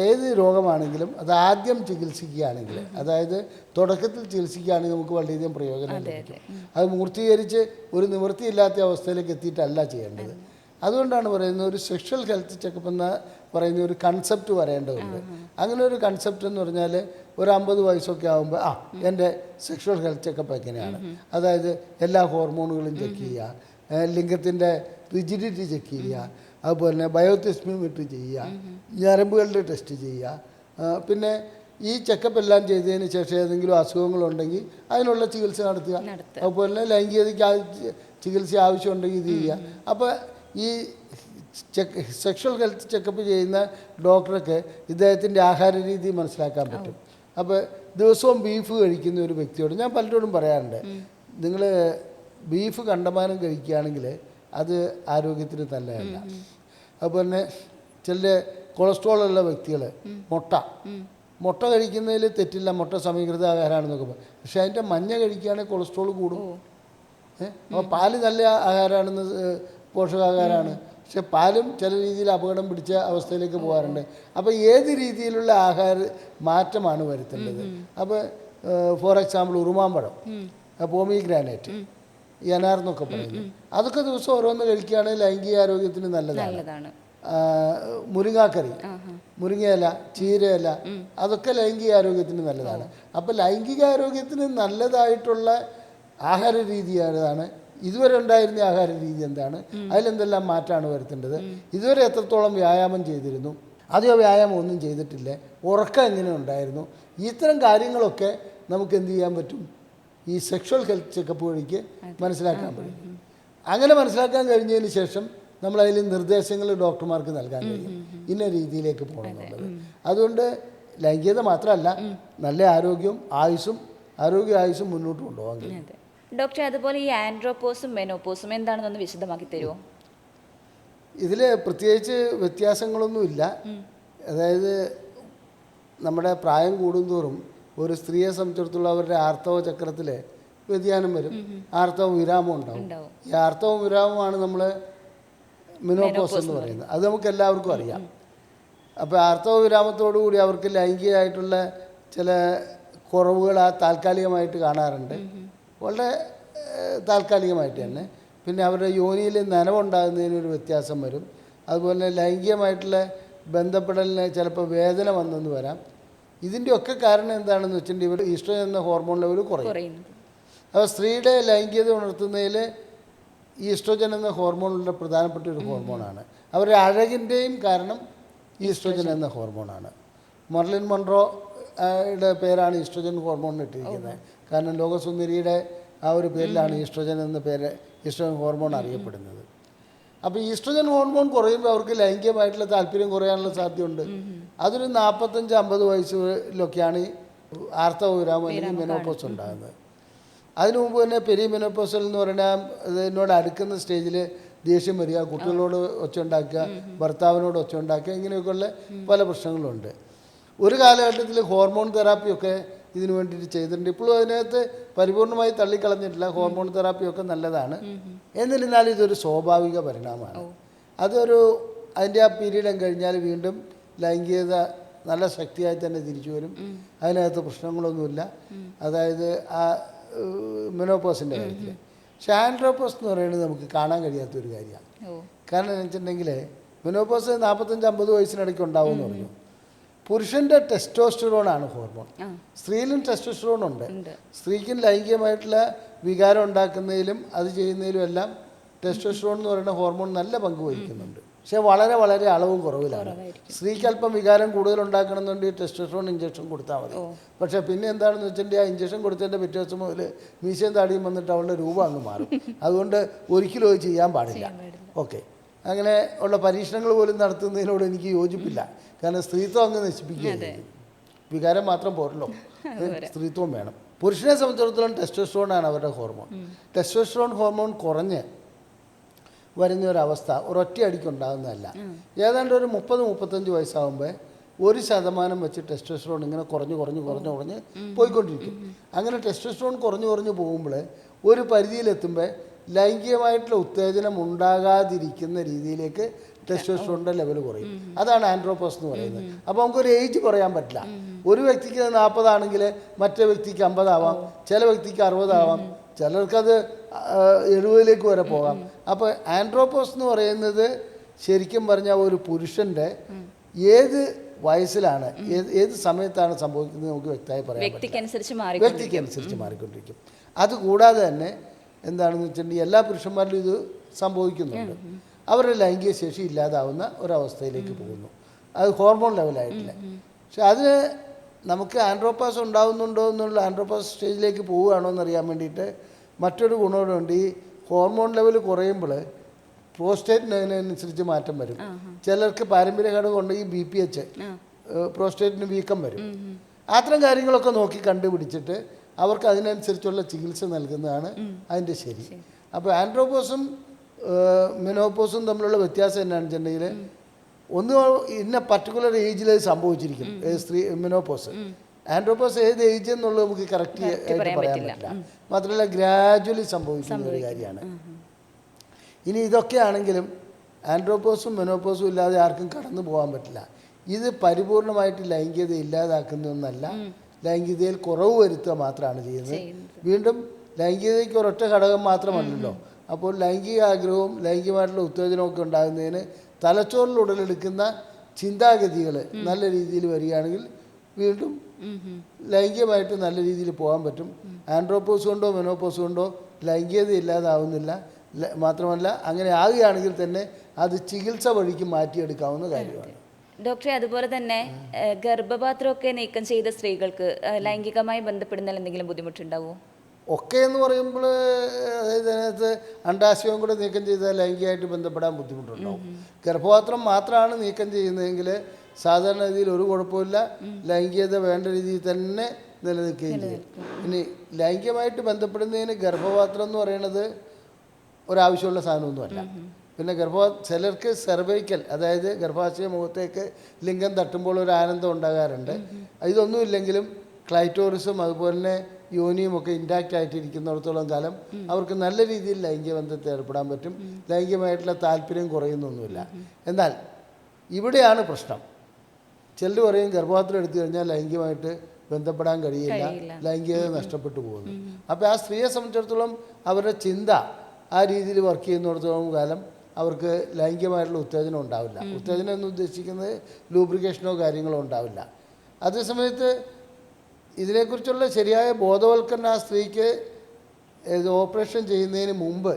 ഏത് രോഗമാണെങ്കിലും അത് ആദ്യം ചികിത്സിക്കുകയാണെങ്കിൽ, അതായത് തുടക്കത്തിൽ ചികിത്സിക്കുകയാണെങ്കിൽ നമുക്ക് വളരെയധികം പ്രയോജനം ലഭിക്കും. അത് മൂർത്തീകരിച്ച് ഒരു നിവൃത്തിയില്ലാത്ത അവസ്ഥയിലേക്ക് എത്തിയിട്ടല്ല ചെയ്യേണ്ടത്. അതുകൊണ്ടാണ് പറയുന്നത് ഒരു സെക്ഷൽ ഹെൽത്ത് ചെക്കപ്പ് എന്ന് പറയുന്ന ഒരു കൺസെപ്റ്റ് വരേണ്ടതുണ്ട്. അങ്ങനെ ഒരു കൺസെപ്റ്റ് എന്ന് പറഞ്ഞാൽ ഒരു 50 വയസ്സൊക്കെ ആകുമ്പോൾ എൻ്റെ സെക്ഷൽ ഹെൽത്ത് ചെക്കപ്പ് എങ്ങനെയാണ്, അതായത് എല്ലാ ഹോർമോണുകളും ചെക്ക് ചെയ്യുക, ലിംഗത്തിൻ്റെ റിജിഡിറ്റി ചെക്ക് ചെയ്യുക, അതുപോലെ തന്നെ ബയോതെസ്മിമെട്രി ചെയ്യുക, ഞരമ്പുകളുടെ ടെസ്റ്റ് ചെയ്യുക. പിന്നെ ഈ ചെക്കപ്പ് എല്ലാം ചെയ്തതിന് ശേഷം ഏതെങ്കിലും അസുഖങ്ങളുണ്ടെങ്കിൽ അതിനുള്ള ചികിത്സ നടത്തുക. അതുപോലെ തന്നെ ലൈംഗികതയ്ക്ക് ചികിത്സ ആവശ്യമുണ്ടെങ്കിൽ ഇത് ചെയ്യുക. അപ്പോൾ ഈ സെക്ഷൽ ഹെൽത്ത് ചെക്കപ്പ് ചെയ്യുന്ന ഡോക്ടർക്ക് ഇദ്ദേഹത്തിൻ്റെ ആഹാര രീതി മനസ്സിലാക്കാൻ പറ്റും. അപ്പോൾ ദിവസവും ബീഫ് കഴിക്കുന്ന ഒരു വ്യക്തിയോട് ഞാൻ പലരോടും പറയാറുണ്ട്, നിങ്ങൾ ബീഫ് കണ്ടമാനം കഴിക്കുകയാണെങ്കിൽ അത് ആരോഗ്യത്തിന് നല്ലതല്ല. അതുപോലെ തന്നെ ചില കൊളസ്ട്രോൾ ഉള്ള വ്യക്തികൾ മുട്ട കഴിക്കുന്നതിൽ തെറ്റില്ല, മുട്ട സമീകൃത ആഹാരമാണെന്നൊക്കെ പറയും. പക്ഷേ അതിൻ്റെ മഞ്ഞ കഴിക്കുകയാണെങ്കിൽ കൊളസ്ട്രോൾ കൂടും. അപ്പോൾ പാല് നല്ല ആഹാരമാണെന്ന്, പോഷകാഹാരമാണ്, പക്ഷെ പാലും ചില രീതിയിൽ അപകടം പിടിച്ച അവസ്ഥയിലേക്ക് പോകാറുണ്ട്. അപ്പോൾ ഏത് രീതിയിലുള്ള ആഹാര മാറ്റമാണ് വരുത്തേണ്ടത്? അപ്പോൾ ഫോർ എക്സാമ്പിൾ ഉറുമാമ്പഴം, പോമിഗ്രാനൈറ്റ്, എന്നൊക്കെ പറയുന്നു, അതൊക്കെ ദിവസം ഓരോന്ന് കഴിക്കുകയാണെങ്കിൽ ലൈംഗിക ആരോഗ്യത്തിന് നല്ലതാണ്. മുരിങ്ങാക്കറി, മുരിങ്ങയില, ചീരയില, അതൊക്കെ ലൈംഗിക ആരോഗ്യത്തിന് നല്ലതാണ്. അപ്പോൾ ലൈംഗിക ആരോഗ്യത്തിന് നല്ലതായിട്ടുള്ള ആഹാര രീതി ഏതാണ്, ഇതുവരെ ഉണ്ടായിരുന്ന ആഹാര രീതി എന്താണ്, അതിലെന്തെല്ലാം മാറ്റമാണ് വരുത്തേണ്ടത്, ഇതുവരെ എത്രത്തോളം വ്യായാമം ചെയ്തിരുന്നു, അധികം വ്യായാമം ഒന്നും ചെയ്തിട്ടില്ല, ഉറക്കം എങ്ങനെ ഉണ്ടായിരുന്നു, ഇത്തരം കാര്യങ്ങളൊക്കെ നമുക്ക് എന്ത് ചെയ്യാൻ പറ്റും, ഈ സെക്ഷൽ ഹെൽത്ത് ചെക്കപ്പ് വഴിക്ക് മനസ്സിലാക്കാൻ പറ്റും. അങ്ങനെ മനസ്സിലാക്കാൻ കഴിഞ്ഞതിന് ശേഷം നമ്മളതിൽ നിർദ്ദേശങ്ങൾ ഡോക്ടർമാർക്ക് നൽകാൻ കഴിയും, ഇന്ന രീതിയിലേക്ക് പോകണം എന്നുള്ളത്. അതുകൊണ്ട് ലൈംഗികത മാത്രമല്ല, നല്ല ആരോഗ്യവും ആയുസ്സും മുന്നോട്ട് കൊണ്ടുപോകാൻ കഴിയും. ഡോക്ടർ, അതുപോലെ ഈ ആൻഡ്രോപോസും മെനോപോസും എന്താണെന്നൊന്ന് വിശദമാക്കി തരുമോ? ഇതിൽ പ്രത്യേകിച്ച് വ്യത്യാസങ്ങളൊന്നുമില്ല. അതായത് നമ്മുടെ പ്രായം കൂടുന്തോറും ഒരു സ്ത്രീയെ സംബന്ധിച്ചിടത്തോളം അവരുടെ ആർത്തവ ചക്രത്തിൽ വ്യതിയാനം വരും, ആർത്തവ വിരാമം ഉണ്ടാവും. ഈ ആർത്തവ വിരാമമാണ് നമ്മൾ മെനോപോസ് എന്ന് പറയുന്നത്. അത് നമുക്ക് എല്ലാവർക്കും അറിയാം. അപ്പോൾ ആർത്തവ വിരാമത്തോടു കൂടി അവർക്ക് ലൈംഗികമായിട്ടുള്ള ചില കുറവുകൾ താൽക്കാലികമായിട്ട് കാണാറുണ്ട്, വളരെ താൽക്കാലികമായിട്ട് തന്നെ. പിന്നെ അവരുടെ യോനിയിൽ നനവുണ്ടാകുന്നതിനൊരു വ്യത്യാസം വരും. അതുപോലെ ലൈംഗികമായിട്ടുള്ള ബന്ധപ്പെടലിന് ചിലപ്പോൾ വേദന വന്നെന്ന് വരാം. ഇതിൻ്റെയൊക്കെ കാരണം എന്താണെന്ന് വെച്ചിട്ടുണ്ടെങ്കിൽ ഇവർ ഈസ്ട്രോജൻ എന്ന ഹോർമോൺ ലെവൽ കുറയും. അപ്പോൾ സ്ത്രീയുടെ ലൈംഗികത ഉണർത്തുന്നതിൽ ഈസ്ട്രോജൻ എന്ന ഹോർമോണുള്ള പ്രധാനപ്പെട്ട ഒരു ഹോർമോണാണ്. അവരുടെ അഴകിൻ്റെയും കാരണം ഈസ്ട്രോജൻ എന്ന ഹോർമോണാണ്. മർലിൻ മൺറോയുടെ പേരാണ് ഈസ്ട്രോജൻ ഹോർമോൺ ഇട്ടിരിക്കുന്നത്. കാരണം ലോകസുന്ദരിയുടെ ആ ഒരു പേരിലാണ് ഈസ്ട്രോജൻ എന്ന പേര്, ഈസ്ട്രോജൻ ഹോർമോൺ അറിയപ്പെടുന്നത്. അപ്പോൾ ഈസ്ട്രോജൻ ഹോർമോൺ കുറയുമ്പോൾ അവർക്ക് ലൈംഗികമായിട്ടുള്ള താല്പര്യം കുറയാനുള്ള സാധ്യതയുണ്ട്. അതൊരു 45-50 വയസ്സിലൊക്കെയാണ് ആർത്തവ വിരാമം അല്ലെങ്കിൽ മെനോപോസ് ഉണ്ടാകുന്നത്. അതിനു മുമ്പ് തന്നെ പെരി മെനോപോസൽ എന്ന് പറഞ്ഞാൽ അതിനോട് അടുക്കുന്ന സ്റ്റേജിൽ ദേഷ്യം വരിക, കുട്ടികളോട് ഒച്ച ഉണ്ടാക്കുക, ഭർത്താവിനോട് ഒച്ച ഉണ്ടാക്കുക, ഇങ്ങനെയൊക്കെയുള്ള പല പ്രശ്നങ്ങളുണ്ട്. ഒരു കാലഘട്ടത്തിൽ ഹോർമോൺ തെറാപ്പിയൊക്കെ ഇതിനു വേണ്ടിയിട്ട് ചെയ്തിട്ടുണ്ട്. ഇപ്പോഴും അതിനകത്ത് പരിപൂർണമായി തള്ളിക്കളഞ്ഞിട്ടില്ല. ഹോർമോൺ തെറാപ്പിയൊക്കെ നല്ലതാണ്. എന്നിരുന്നാലും ഇതൊരു സ്വാഭാവിക പരിണാമമാണ്. അതിൻ്റെ ആ പീരീഡ് കഴിഞ്ഞാൽ വീണ്ടും ലൈംഗികത നല്ല ശക്തിയായി തന്നെ തിരിച്ചു വരും. അതിനകത്ത് പ്രശ്നങ്ങളൊന്നുമില്ല. അതായത് ആ മെനോപോസിൻ്റെ കാര്യത്തിൽ. പക്ഷേ ആൻഡ്രോപോസ് എന്ന് പറയുന്നത് നമുക്ക് കാണാൻ കഴിയാത്തൊരു കാര്യമാണ്. കാരണം എന്ന് വെച്ചിട്ടുണ്ടെങ്കിൽ മെനോപോസ് 45-50 വയസ്സിനിടയ്ക്ക് ഉണ്ടാവുമെന്ന് പറഞ്ഞു. പുരുഷൻ്റെ ടെസ്റ്റോസ്റ്ററോണാണ് ഹോർമോൺ. സ്ത്രീയിലും ടെസ്റ്റോസ്റ്ററോൺ ഉണ്ട്. സ്ത്രീക്കും ലൈംഗികമായിട്ടുള്ള വികാരം ഉണ്ടാക്കുന്നതിലും അത് ചെയ്യുന്നതിലും എല്ലാം ടെസ്റ്റോസ്റ്ററോൺ എന്ന് പറയുന്ന ഹോർമോൺ നല്ല പങ്ക് വഹിക്കുന്നുണ്ട്. പക്ഷേ വളരെ വളരെ അളവും കുറവിലാണ്. സ്ത്രീക്ക് അല്പം വികാരം കൂടുതൽ ഉണ്ടാക്കണമെന്നുണ്ടെങ്കിൽ ടെസ്റ്റോസ്റ്ററോൺ ഇഞ്ചക്ഷൻ കൊടുത്താൽ മതി. പക്ഷേ പിന്നെ എന്താണെന്ന് വെച്ചിട്ടുണ്ടെങ്കിൽ ആ ഇഞ്ചക്ഷൻ കൊടുത്തതിൻ്റെ പിറ്റേ ദിവസം മുതൽ മീശയും താടിയും വന്നിട്ട് അവളുടെ രൂപം അങ്ങ് മാറും. അതുകൊണ്ട് ഒരിക്കലും അത് ചെയ്യാൻ പാടില്ല. ഓക്കെ, അങ്ങനെ ഉള്ള പരീക്ഷണങ്ങൾ പോലും നടത്തുന്നതിനോട് എനിക്ക് യോജിപ്പില്ല. കാരണം സ്ത്രീത്വം അങ്ങ് നശിപ്പിക്കുകയാണ്. വികാരം മാത്രം പോരല്ലോ, സ്ത്രീത്വം വേണം. പുരുഷനെ സംബന്ധിച്ചിടത്തോളം ടെസ്റ്റോസ്റ്ററോണാണ് അവരുടെ ഹോർമോൺ. ടെസ്റ്റോസ്റ്ററോൺ ഹോർമോൺ കുറഞ്ഞ് വരുന്ന ഒരവസ്ഥ ഒരൊറ്റ അടിക്കുണ്ടാകുന്നതല്ല. ഏതാണ്ട് ഒരു 30-35 വയസ്സാകുമ്പോൾ 1% വെച്ച് ടെസ്റ്റോസ്റ്ററോൺ ഇങ്ങനെ കുറഞ്ഞ് പോയിക്കൊണ്ടിരിക്കും. അങ്ങനെ ടെസ്റ്റോസ്റ്ററോൺ കുറഞ്ഞു പോകുമ്പോൾ ഒരു പരിധിയിലെത്തുമ്പോൾ ലൈംഗികമായിട്ടുള്ള ഉത്തേജനം ഉണ്ടാകാതിരിക്കുന്ന രീതിയിലേക്ക് ടെസ്റ്റോസ്റ്ററോണിൻ്റെ ലെവൽ കുറയും. അതാണ് ആൻഡ്രോപോസ് എന്ന് പറയുന്നത്. അപ്പോൾ നമുക്കൊരു ഏജ് പറയാൻ പറ്റില്ല. ഒരു വ്യക്തിക്ക് 40 ആണെങ്കിൽ മറ്റേ വ്യക്തിക്ക് 50 ആവാം, ചില വ്യക്തിക്ക് 60 ആവാം, ചിലർക്കത് 70 വരെ പോകാം. അപ്പോൾ ആൻഡ്രോപോസ് എന്ന് പറയുന്നത് ശരിക്കും പറഞ്ഞാൽ ഒരു പുരുഷൻ്റെ ഏത് വയസ്സിലാണ് ഏത് സമയത്താണ് സംഭവിക്കുന്നത് നമുക്ക് വ്യക്തമായി പറയാൻ പറ്റില്ല. വ്യക്തിക്കനുസരിച്ച് മാറിക്കൊണ്ടിരിക്കും. അതുകൂടാതെ തന്നെ എന്താണെന്ന് വെച്ചിട്ടുണ്ടെങ്കിൽ എല്ലാ പുരുഷന്മാരിലും ഇത് സംഭവിക്കുന്നുണ്ട്. അവരുടെ ലൈംഗിക ശേഷി ഇല്ലാതാവുന്ന ഒരവസ്ഥയിലേക്ക് പോകുന്നു. അത് ഹോർമോൺ ലെവലായിട്ടില്ല. പക്ഷെ അതിന് നമുക്ക് ആൻഡ്രോപോസ് ഉണ്ടാകുന്നുണ്ടോ എന്നുള്ള ആൻഡ്രോപോസ് സ്റ്റേജിലേക്ക് പോവുകയാണോ എന്നറിയാൻ വേണ്ടിയിട്ട് മറ്റൊരു ഗുണമുണ്ട്. ഈ ഹോർമോൺ ലെവൽ കുറയുമ്പോൾ പ്രോസ്റ്റേറ്റിനനുസരിച്ച് മാറ്റം വരും. ചിലർക്ക് പാരമ്പര്യ ഘടകം ഉണ്ടെങ്കിൽ BPH, പ്രോസ്റ്റേറ്റിന് വീക്കം വരും. അത്തരം കാര്യങ്ങളൊക്കെ നോക്കി കണ്ടുപിടിച്ചിട്ട് അവർക്ക് അതിനനുസരിച്ചുള്ള ചികിത്സ നൽകുന്നതാണ് അതിൻ്റെ ശരി. അപ്പോൾ ആൻഡ്രോപോസും മെനോപോസും തമ്മിലുള്ള വ്യത്യാസം എന്നാണെന്ന് വെച്ചിട്ടുണ്ടെങ്കിൽ ഒന്ന് ഇന്ന പർട്ടിക്കുലർ ഏജിൽ സംഭവിച്ചിരിക്കും സ്ത്രീ മെനോപോസ്. ആൻഡ്രോപോസ് ഏത് ഏജ് എന്നുള്ളത് നമുക്ക് കറക്റ്റ് ആയിട്ട് പറയാൻ പറ്റില്ല. മാത്രമല്ല ഗ്രാജുവലി സംഭവിക്കുന്ന ഒരു കാര്യമാണ്. ഇനി ഇതൊക്കെ ആണെങ്കിലും ആൻഡ്രോപോസും മെനോപോസും ഇല്ലാതെ ആർക്കും കടന്നു പോകാൻ പറ്റില്ല. ഇത് പരിപൂർണമായിട്ട് ലൈംഗികത ഇല്ലാതാക്കുന്നതൊന്നല്ല, ലൈംഗികതയിൽ കുറവ് വരുത്തുക മാത്രമാണ് ചെയ്യുന്നത്. വീണ്ടും ലൈംഗികതയ്ക്ക് ഒരൊറ്റ ഘടകം മാത്രമല്ലല്ലോ. അപ്പോൾ ലൈംഗിക ആഗ്രഹവും ലൈംഗികമായിട്ടുള്ള ഉത്തേജനമൊക്കെ ഉണ്ടാകുന്നതിന് തലച്ചോറിൽ ഉടലെടുക്കുന്ന ചിന്താഗതികൾ നല്ല രീതിയിൽ വരികയാണെങ്കിൽ വീണ്ടും ലൈംഗികമായിട്ട് നല്ല രീതിയിൽ പോകാൻ പറ്റും. ആൻഡ്രോപോസ് കൊണ്ടോ മെനോപോസ് കൊണ്ടോ ലൈംഗികത ഇല്ലാതാവുന്നില്ല. മാത്രമല്ല അങ്ങനെ ആകുകയാണെങ്കിൽ തന്നെ അത് ചികിത്സ വഴിക്ക് മാറ്റിയെടുക്കാവുന്ന കാര്യമാണ്. ഡോക്ടറെ, അതുപോലെ തന്നെ ഗർഭപാത്രമൊക്കെ നീക്കം ചെയ്ത സ്ത്രീകൾക്ക് ലൈംഗികമായി ബന്ധപ്പെടുന്നതിൽ എന്തെങ്കിലും ബുദ്ധിമുട്ടുണ്ടാവുമോ? ഒക്കെ എന്ന് പറയുമ്പോൾ അതായത് അതിനകത്ത് അണ്ടാശയവും കൂടെ നീക്കം ചെയ്താൽ ലൈംഗികമായിട്ട് ബന്ധപ്പെടാൻ ബുദ്ധിമുട്ടുണ്ടാവും. ഗർഭപാത്രം മാത്രമാണ് നീക്കം ചെയ്യുന്നതെങ്കിൽ സാധാരണ രീതിയിൽ ഒരു കുഴപ്പമില്ല, ലൈംഗികത വേണ്ട രീതിയിൽ തന്നെ നിലനിൽക്കുകയും ചെയ്യും. ഇനി ലൈംഗികമായിട്ട് ബന്ധപ്പെടുന്നതിന് ഗർഭപാത്രം എന്ന് പറയുന്നത് ഒരാവശ്യമുള്ള സാധനമൊന്നുമല്ല. പിന്നെ ചിലർക്ക് സെർവൈക്കൽ, അതായത് ഗർഭാശയ മുഖത്തേക്ക് ലിംഗം തട്ടുമ്പോൾ ഒരു ആനന്ദം ഉണ്ടാകാറുണ്ട്. ഇതൊന്നുമില്ലെങ്കിലും ക്ലൈറ്റോറിസും അതുപോലെ തന്നെ യോനിയും ഒക്കെ ഇൻടാക്റ്റ് ആയിട്ടിരിക്കുന്നിടത്തോളം കാലം അവർക്ക് നല്ല രീതിയിൽ ലൈംഗിക ബന്ധത്തിൽ ഏർപ്പെടാൻ പറ്റും. ലൈംഗികമായിട്ടുള്ള താല്പര്യം കുറയുന്നൊന്നുമില്ല. എന്നാൽ ഇവിടെയാണ് പ്രശ്നം. ചിലർ പറയും ഗർഭപാത്രം എടുത്തു കഴിഞ്ഞാൽ ലൈംഗികമായിട്ട് ബന്ധപ്പെടാൻ കഴിയില്ല, ലൈംഗികത നഷ്ടപ്പെട്ടു പോകുന്നു. അപ്പോൾ ആ സ്ത്രീയെ സംബന്ധിച്ചിടത്തോളം അവരുടെ ചിന്ത ആ രീതിയിൽ വർക്ക് ചെയ്യുന്നിടത്തോളം കാലം അവർക്ക് ലൈംഗികമായിട്ടുള്ള ഉത്തേജനം ഉണ്ടാവില്ല. ഉത്തേജനം എന്ന് ഉദ്ദേശിക്കുന്നത് ലൂബ്രിക്കേഷനോ കാര്യങ്ങളോ ഉണ്ടാവില്ല. അതേസമയത്ത് ഇതിനെക്കുറിച്ചുള്ള ശരിയായ ബോധവൽക്കരണം ആ സ്ത്രീക്ക് ഓപ്പറേഷൻ ചെയ്യുന്നതിന് മുമ്പ്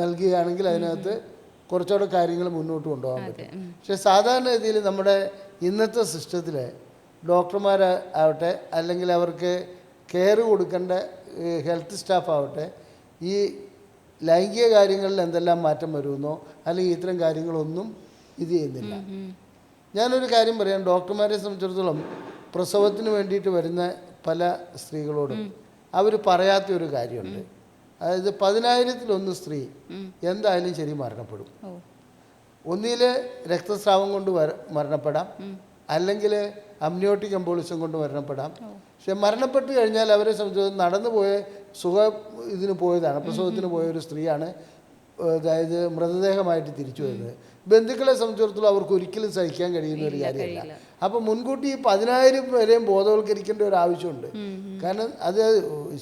നൽകുകയാണെങ്കിൽ അതിനകത്ത് കുറച്ചുകൂടെ കാര്യങ്ങൾ മുന്നോട്ട് കൊണ്ടുപോകാൻ പറ്റും. പക്ഷേ സാധാരണ രീതിയിൽ നമ്മുടെ ഇന്നത്തെ സിസ്റ്റത്തിൽ ഡോക്ടർമാരാവട്ടെ അല്ലെങ്കിൽ അവർക്ക് കെയർ കൊടുക്കേണ്ട ഹെൽത്ത് സ്റ്റാഫ് ആവട്ടെ ഈ ലൈംഗിക കാര്യങ്ങളിൽ എന്തെല്ലാം മാറ്റം വരുമെന്നോ അല്ലെങ്കിൽ ഇത്തരം കാര്യങ്ങളൊന്നും ഇത് ചെയ്യുന്നില്ല. ഞാനൊരു കാര്യം പറയാം. ഡോക്ടർമാരെ സംബന്ധിച്ചിടത്തോളം പ്രസവത്തിന് വേണ്ടിയിട്ട് വരുന്ന പല സ്ത്രീകളോടും അവർ പറയാത്തൊരു കാര്യമുണ്ട്. അതായത് 10,000-1 സ്ത്രീ എന്തായാലും ശരി മരണപ്പെടും. ഒന്നിൽ രക്തസ്രാവം കൊണ്ട് മരണപ്പെടാം, അല്ലെങ്കിൽ അമ്നിയോട്ടിക് എംബോളിസം കൊണ്ട് മരണപ്പെടാം. പക്ഷെ മരണപ്പെട്ട് കഴിഞ്ഞാൽ അവരെ സംബന്ധിച്ച് നടന്നു പോയ ഇതിന് പോയതാണ്, പ്രസവത്തിന് പോയ ഒരു സ്ത്രീയാണ് അതായത് മൃതദേഹമായിട്ട് തിരിച്ചു വരുന്നത്. ബന്ധുക്കളെ സംബന്ധിച്ചിടത്തോളം അവർക്ക് ഒരിക്കലും സഹിക്കാൻ കഴിയുന്ന ഒരു കാര്യമല്ല. അപ്പോൾ മുൻകൂട്ടി ഈ 10,000 പേരെയും ബോധവൽക്കരിക്കേണ്ട ഒരു ആവശ്യമുണ്ട്. കാരണം അത്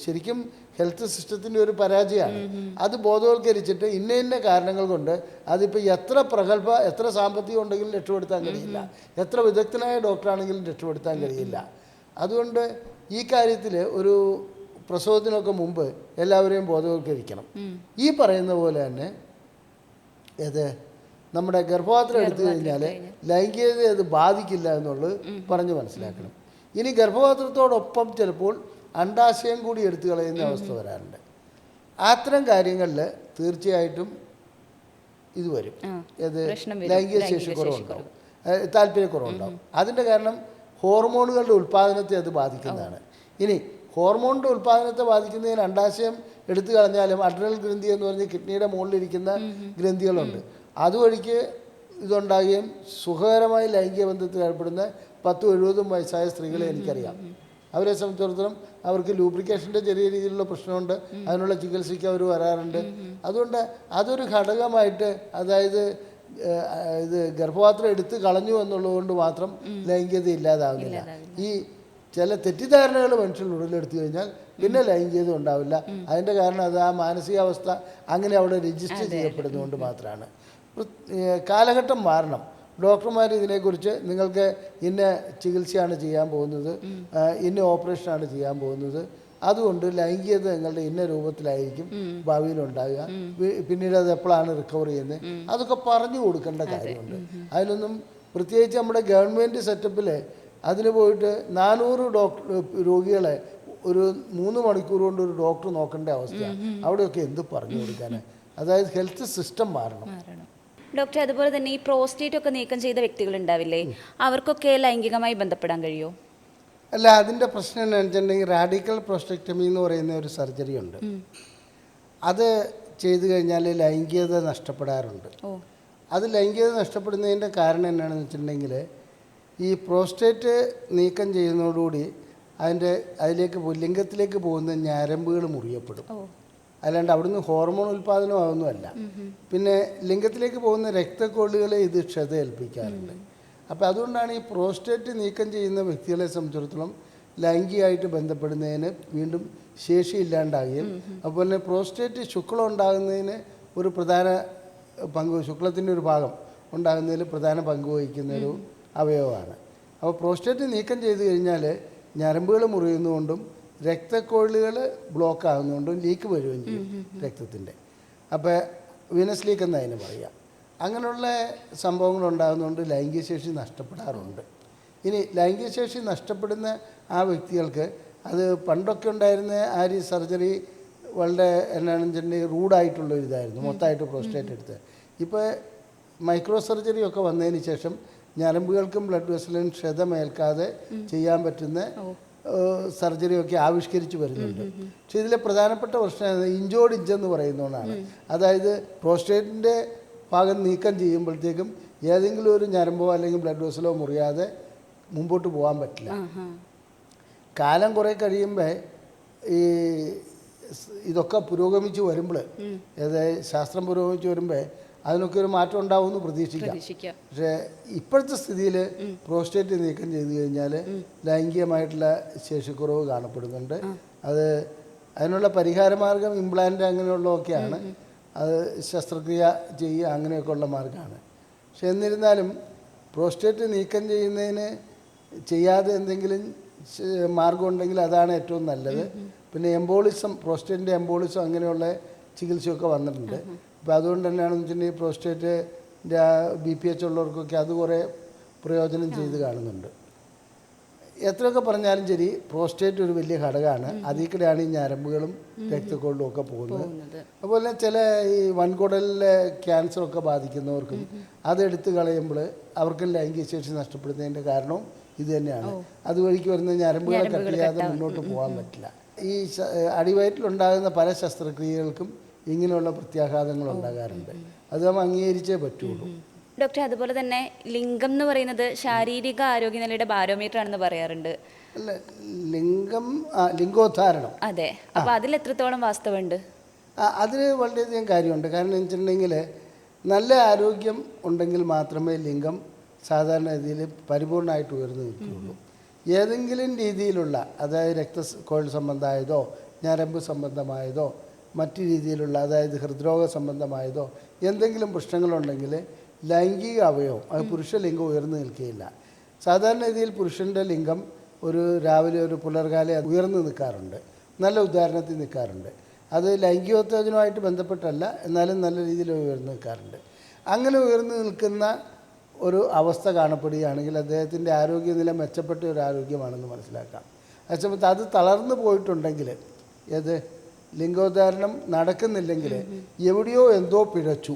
ശരിക്കും ഹെൽത്ത് സിസ്റ്റത്തിൻ്റെ ഒരു പരാജയമാണ്. അത് ബോധവൽക്കരിച്ചിട്ട് ഇന്ന കാരണങ്ങൾ കൊണ്ട് അതിപ്പോൾ എത്ര സാമ്പത്തികം ഉണ്ടെങ്കിലും രക്ഷപ്പെടുത്താൻ കഴിയില്ല, എത്ര വിദഗ്ധനായ ഡോക്ടറാണെങ്കിലും രക്ഷപ്പെടുത്താൻ കഴിയില്ല. അതുകൊണ്ട് ഈ കാര്യത്തിൽ ഒരു പ്രസവത്തിനൊക്കെ മുമ്പ് എല്ലാവരെയും ബോധവൽക്കരിക്കണം. ഈ പറയുന്ന പോലെ തന്നെ നമ്മുടെ ഗർഭപാത്രം എടുത്തു കഴിഞ്ഞാൽ ലൈംഗികത അത് ബാധിക്കില്ല എന്നുള്ളത് പറഞ്ഞ് മനസ്സിലാക്കണം. ഇനി ഗർഭപാത്രത്തോടൊപ്പം ചിലപ്പോൾ അണ്ടാശയം കൂടി എടുത്തു കളയുന്ന അവസ്ഥ വരാറുണ്ട്. അത്തരം കാര്യങ്ങളിൽ തീർച്ചയായിട്ടും ഇത് വരും. ലൈംഗിക ശേഷി കുറവുണ്ടാവും, താല്പര്യക്കുറവുണ്ടാവും. അതിൻ്റെ കാരണം ഹോർമോണുകളുടെ ഉൽപ്പാദനത്തെ അത് ബാധിക്കുന്നതാണ്. ഇനി ഹോർമോണിൻ്റെ ഉൽപ്പാദനത്തെ ബാധിക്കുന്നതിന് അണ്ടാശയം എടുത്തു കളഞ്ഞാലും അഡ്രിനൽ ഗ്രന്ഥി എന്ന് പറഞ്ഞ് കിഡ്നിയുടെ മുകളിലിരിക്കുന്ന ഗ്രന്ഥികളുണ്ട്. അതുവഴിക്ക് ഇതുണ്ടാകുകയും സുഖകരമായി ലൈംഗിക ബന്ധത്തിൽ ഏർപ്പെടുന്ന 10-70 വയസ്സായ സ്ത്രീകളെ എനിക്കറിയാം. അവരെ സംബന്ധിച്ചിടത്തോളം അവർക്ക് ലൂബ്രിക്കേഷൻ്റെ ചെറിയ രീതിയിലുള്ള പ്രശ്നമുണ്ട്, അതിനുള്ള ചികിത്സയ്ക്ക് അവർ വരാറുണ്ട്. അതുകൊണ്ട് അതൊരു ഘടകമായിട്ട്, അതായത് ഇത് ഗർഭപാത്രം എടുത്ത് കളഞ്ഞു എന്നുള്ളത് കൊണ്ട് മാത്രം ലൈംഗികത ഇല്ലാതാവുന്നില്ല. ഈ ചില തെറ്റിദ്ധാരണകൾ മനുഷ്യൻ ഉടലെടുത്തു കഴിഞ്ഞാൽ പിന്നെ ലൈംഗികത ഉണ്ടാവില്ല. അതിൻ്റെ കാരണം അത് ആ മാനസികാവസ്ഥ അങ്ങനെ അവിടെ രജിസ്റ്റർ ചെയ്യപ്പെടുന്നതുകൊണ്ട് മാത്രമാണ്. കാലഘട്ടം മാറണം. ഡോക്ടർമാർ ഇതിനെക്കുറിച്ച് നിങ്ങൾക്ക് ഇന്ന ചികിത്സയാണ് ചെയ്യാൻ പോകുന്നത്, ഇന്ന ഓപ്പറേഷനാണ് ചെയ്യാൻ പോകുന്നത്, അതുകൊണ്ട് ലൈംഗികത നിങ്ങളുടെ ഇന്ന രൂപത്തിലായിരിക്കും ഭാവിയിലുണ്ടാകുക, പിന്നീട് അത് എപ്പോഴാണ് റിക്കവർ ചെയ്യുന്നത്, അതൊക്കെ പറഞ്ഞു കൊടുക്കേണ്ട കാര്യമുണ്ട്. അതിനൊന്നും പ്രത്യേകിച്ച് നമ്മുടെ ഗവൺമെൻറ് സെറ്റപ്പിൽ അതിന് പോയിട്ട് 400 രോഗികളെ ഒരു 3 മണിക്കൂർ കൊണ്ട് ഒരു ഡോക്ടർ നോക്കേണ്ട അവസ്ഥയാണ്. അവിടെയൊക്കെ എന്ത് പറഞ്ഞു കൊടുക്കാൻ? അതായത് ഹെൽത്ത് സിസ്റ്റം മാറണം. ഡോക്ടർ, അതുപോലെ തന്നെ ഈ പ്രോസ്റ്റേറ്റ് ഒക്കെ നീക്കം ചെയ്ത വ്യക്തികളുണ്ടാവില്ലേ, അവർക്കൊക്കെ ലൈംഗികമായി ബന്ധപ്പെടാൻ കഴിയുമോ? അല്ല, അതിൻ്റെ പ്രശ്നം എന്താണെന്ന് വെച്ചിട്ടുണ്ടെങ്കിൽ റാഡിക്കൽ പ്രോസ്റ്റക്ടമി എന്ന് പറയുന്ന ഒരു സർജറി ഉണ്ട്. അത് ചെയ്തു കഴിഞ്ഞാൽ ലൈംഗികത നഷ്ടപ്പെടാറുണ്ട്. അത് ലൈംഗികത നഷ്ടപ്പെടുന്നതിൻ്റെ കാരണം എന്നാണെന്ന് വെച്ചിട്ടുണ്ടെങ്കിൽ ഈ പ്രോസ്റ്റേറ്റ് നീക്കം ചെയ്യുന്നതോടുകൂടി അതിലേക്ക് ലിംഗത്തിലേക്ക് പോകുന്ന ഞരമ്പുകൾ മുറിയപ്പെടും. അല്ലാണ്ട് അവിടുന്ന് ഹോർമോൺ ഉൽപ്പാദനമാകുന്നതല്ല. പിന്നെ ലിംഗത്തിലേക്ക് പോകുന്ന രക്തക്കൊള്ളുകളെ ഇത് ക്ഷത ഏൽപ്പിക്കാറുണ്ട്. അപ്പോൾ അതുകൊണ്ടാണ് ഈ പ്രോസ്റ്റേറ്റ് നീക്കം ചെയ്യുന്ന വ്യക്തികളെ സംബന്ധിച്ചിടത്തോളം ലൈംഗികമായിട്ട് ബന്ധപ്പെടുന്നതിന് വീണ്ടും ശേഷിയില്ലാണ്ടാകുകയും അതുപോലെ തന്നെ പ്രോസ്റ്റേറ്റ് ശുക്ലം ഉണ്ടാകുന്നതിന് ഒരു പ്രധാന ശുക്ലത്തിൻ്റെ ഒരു ഭാഗം ഉണ്ടാകുന്നതിൽ പ്രധാന പങ്ക് വഹിക്കുന്നൊരു അവയവമാണ്. അപ്പോൾ പ്രോസ്റ്റേറ്റ് നീക്കം ചെയ്ത് കഴിഞ്ഞാൽ ഞരമ്പുകൾ മുറിയുന്നതുകൊണ്ടും രക്തക്കൊള്ളുകൾ ബ്ലോക്ക് ആകുന്നതുകൊണ്ടും ലീക്ക് വരികയും ചെയ്യും രക്തത്തിൻ്റെ. അപ്പോൾ വീനസ് ലീക്ക് എന്നതിന് പറയുക. അങ്ങനെയുള്ള സംഭവങ്ങൾ ഉണ്ടാകുന്നതുകൊണ്ട് ലൈംഗിക ശേഷി നഷ്ടപ്പെടാറുണ്ട്. ഇനി ലൈംഗിക ശേഷി നഷ്ടപ്പെടുന്ന ആ വ്യക്തികൾക്ക് അത് പണ്ടൊക്കെ ഉണ്ടായിരുന്ന ആര്യ സർജറി വളരെ എന്നാണെന്ന് വെച്ചിട്ടുണ്ടെങ്കിൽ റൂഡായിട്ടുള്ള ഇതായിരുന്നു, മൊത്തമായിട്ട് പ്രോസ്റ്റേറ്റ് എടുത്ത്. ഇപ്പോൾ മൈക്രോ സർജറി ഒക്കെ വന്നതിന് ശേഷം ഞരമ്പുകൾക്കും ബ്ലഡ് വെസലിനും ക്ഷതമേൽക്കാതെ ചെയ്യാൻ പറ്റുന്ന സർജറിയൊക്കെ ആവിഷ്കരിച്ച് വരുന്നുണ്ട്. പക്ഷേ ഇതിലെ പ്രധാനപ്പെട്ട പ്രശ്നം ഇഞ്ചോട് ഇഞ്ചെന്ന് പറയുന്നതാണ്. അതായത് പ്രോസ്റ്റേറ്റിൻ്റെ ഭാഗം നീക്കം ചെയ്യുമ്പോഴത്തേക്കും ഏതെങ്കിലും ഒരു ഞരമ്പോ അല്ലെങ്കിൽ ബ്ലഡ് വെസലോ മുറിയാതെ മുമ്പോട്ട് പോകാൻ പറ്റില്ല. കാലം കുറേ കഴിയുമ്പോൾ ഈ ഇതൊക്കെ പുരോഗമിച്ച് വരുമ്പോൾ, അതായത് ശാസ്ത്രം പുരോഗമിച്ച് വരുമ്പോൾ അതിനൊക്കെ ഒരു മാറ്റം ഉണ്ടാവുമെന്ന് പ്രതീക്ഷിക്കാം. പക്ഷേ ഇപ്പോഴത്തെ സ്ഥിതിയിൽ പ്രോസ്റ്റേറ്റ് നീക്കം ചെയ്ത് കഴിഞ്ഞാൽ ലൈംഗികമായിട്ടുള്ള ശേഷിക്കുറവ് കാണപ്പെടുന്നുണ്ട്. അതിനുള്ള പരിഹാരമാർഗം ഇംപ്ലാന്റ് അങ്ങനെയുള്ളതൊക്കെയാണ്. അത് ശസ്ത്രക്രിയ ചെയ്യുക അങ്ങനെയൊക്കെയുള്ള മാർഗ്ഗമാണ്. പക്ഷെ എന്നിരുന്നാലും പ്രോസ്റ്റേറ്റ് നീക്കം ചെയ്യുന്നതിന് ചെയ്യാതെ എന്തെങ്കിലും മാർഗം ഉണ്ടെങ്കിൽ അതാണ് ഏറ്റവും നല്ലത്. പിന്നെ എംബോളിസം, പ്രോസ്റ്റേറ്റിൻ്റെ എംബോളിസം അങ്ങനെയുള്ള ചികിത്സയൊക്കെ വന്നിട്ടുണ്ട്. അപ്പോൾ അതുകൊണ്ട് തന്നെയാണെന്ന് വെച്ചിട്ടുണ്ടെങ്കിൽ പ്രോസ്റ്റേറ്റിൻ്റെ BPH ഉള്ളവർക്കൊക്കെ അത് കുറേ പ്രയോജനം ചെയ്ത് കാണുന്നുണ്ട്. എത്രയൊക്കെ പറഞ്ഞാലും ശരി, പ്രോസ്റ്റേറ്റ് ഒരു വലിയ ഘടകമാണ്. അതിൽ കൂടെയാണ് ഈ ഞരമ്പുകളും രക്തക്കൊള്ളും ഒക്കെ പോകുന്നത്. അതുപോലെ ചില ഈ വൻകുടലിലെ ക്യാൻസറൊക്കെ ബാധിക്കുന്നവർക്കും അതെടുത്ത് കളയുമ്പോൾ അവർക്കും ലൈംഗിക ശേഷി നഷ്ടപ്പെടുന്നതിൻ്റെ കാരണവും ഇത് തന്നെയാണ്. അതുവഴിക്ക് വരുന്ന ഞരമ്പുകളെ കട്ട് ചെയ്യാതെ മുന്നോട്ട് പോകാൻ പറ്റില്ല. ഈ അടിവയറ്റിലുണ്ടാകുന്ന പല ശസ്ത്രക്രിയകൾക്കും ഇങ്ങനെയുള്ള പ്രത്യാഘാതങ്ങൾ ഉണ്ടാകാറുണ്ട്. അത് നമ്മൾ അംഗീകരിച്ചേ പറ്റുള്ളൂ. ഡോക്ടർ, അതുപോലെ തന്നെ ലിംഗം എന്ന് പറയുന്നത് ശാരീരിക ആരോഗ്യനിലയുടെ ബാരോമീറ്റർ ആണെന്ന് പറയാറുണ്ട്. അല്ല, ലിംഗോദ്ധാരണം. അതെ, അപ്പോൾ അതിൽ എത്രത്തോളം വാസ്തവമുണ്ട്? അതിൽ വളരെയധികം കാര്യമുണ്ട്. കാരണം എന്ന് വെച്ചിട്ടുണ്ടെങ്കിൽ നല്ല ആരോഗ്യം ഉണ്ടെങ്കിൽ മാത്രമേ ലിംഗം സാധാരണ രീതിയിൽ പരിപൂർണമായിട്ട് ഉയർന്നു നിൽക്കുകയുള്ളൂ. ഏതെങ്കിലും രീതിയിലുള്ള, അതായത് രക്തക്കൊഴൽ സംബന്ധമായതോ ഞരമ്പ് സംബന്ധമായതോ മറ്റു രീതിയിലുള്ള, അതായത് ഹൃദ്രോഗ സംബന്ധമായതോ എന്തെങ്കിലും പ്രശ്നങ്ങളുണ്ടെങ്കിൽ ലൈംഗിക അവയവം, അത് പുരുഷ ലിംഗം ഉയർന്നു നിൽക്കുകയില്ല. സാധാരണ രീതിയിൽ പുരുഷൻ്റെ ലിംഗം രാവിലെ ഒരു പുലർകാലം ഉയർന്നു നിൽക്കാറുണ്ട്, നല്ല ഉദാഹരണത്തിൽ നിൽക്കാറുണ്ട്. അത് ലൈംഗികോത്തേജനവുമായിട്ട് ബന്ധപ്പെട്ടല്ല, എന്നാലും നല്ല രീതിയിൽ ഉയർന്നു നിൽക്കാറുണ്ട്. അങ്ങനെ ഉയർന്നു നിൽക്കുന്ന ഒരു അവസ്ഥ കാണപ്പെടുകയാണെങ്കിൽ അദ്ദേഹത്തിൻ്റെ ആരോഗ്യനില മെച്ചപ്പെട്ട ഒരു ആരോഗ്യമാണെന്ന് മനസ്സിലാക്കാം. അതേസമയത്ത് അത് തളർന്നു പോയിട്ടുണ്ടെങ്കിൽ, ലിംഗോദ്ധാരണം നടക്കുന്നില്ലെങ്കിൽ എവിടെയോ എന്തോ പിഴച്ചു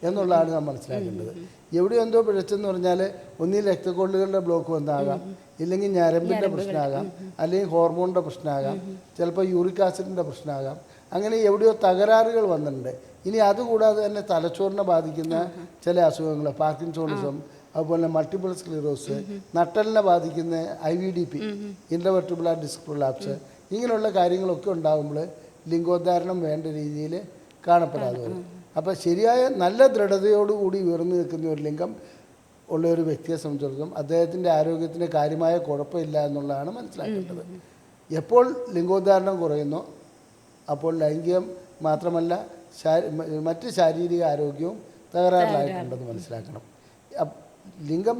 എന്നുള്ളതാണ് നാം മനസ്സിലാക്കേണ്ടത്. എവിടെയോ എന്തോ പിഴച്ചെന്ന് പറഞ്ഞാൽ ഒന്നിൽ രക്തക്കൊള്ളുകളുടെ ബ്ലോക്ക് വന്നാകാം, ഇല്ലെങ്കിൽ ഞരമ്പിൻ്റെ പ്രശ്നമാകാം, അല്ലെങ്കിൽ ഹോർമോണിൻ്റെ പ്രശ്നമാകാം, ചിലപ്പോൾ യൂറിക് ആസിഡിൻ്റെ പ്രശ്നമാകാം. അങ്ങനെ എവിടെയോ തകരാറുകൾ വന്നിട്ടുണ്ട്. ഇനി അതുകൂടാതെ തന്നെ തലച്ചോറിനെ ബാധിക്കുന്ന ചില അസുഖങ്ങൾ, പാർക്കിൻസോണിസം, അതുപോലെ മൾട്ടിപ്പിൾ സ്ക്ലിറോസ്, നട്ടലിനെ ബാധിക്കുന്ന IVDP, ഇൻട്രവെർട്ടിബുലാർ ഡിസ്ക് പ്രൊലാപ്സ്, ഇങ്ങനെയുള്ള കാര്യങ്ങളൊക്കെ ഉണ്ടാകുമ്പോൾ ലിംഗോദ്ധാരണം വേണ്ട രീതിയിൽ കാണപ്പെടാതെ വരും. അപ്പോൾ ശരിയായ നല്ല ദൃഢതയോടുകൂടി ഉയർന്നു നിൽക്കുന്ന ഒരു ലിംഗം ഉള്ള ഒരു വ്യക്തിയെ സംബന്ധിച്ചിടത്തോളം അദ്ദേഹത്തിൻ്റെ ആരോഗ്യത്തിന് കാര്യമായ കുഴപ്പമില്ല എന്നുള്ളതാണ് മനസ്സിലാക്കേണ്ടത്. എപ്പോൾ ലിംഗോദ്ധാരണം കുറയുന്നോ അപ്പോൾ ലൈംഗികം മാത്രമല്ല മറ്റ് ശാരീരിക ആരോഗ്യവും തകരാറിലായിട്ടുണ്ടെന്ന് മനസ്സിലാക്കണം. ലിംഗം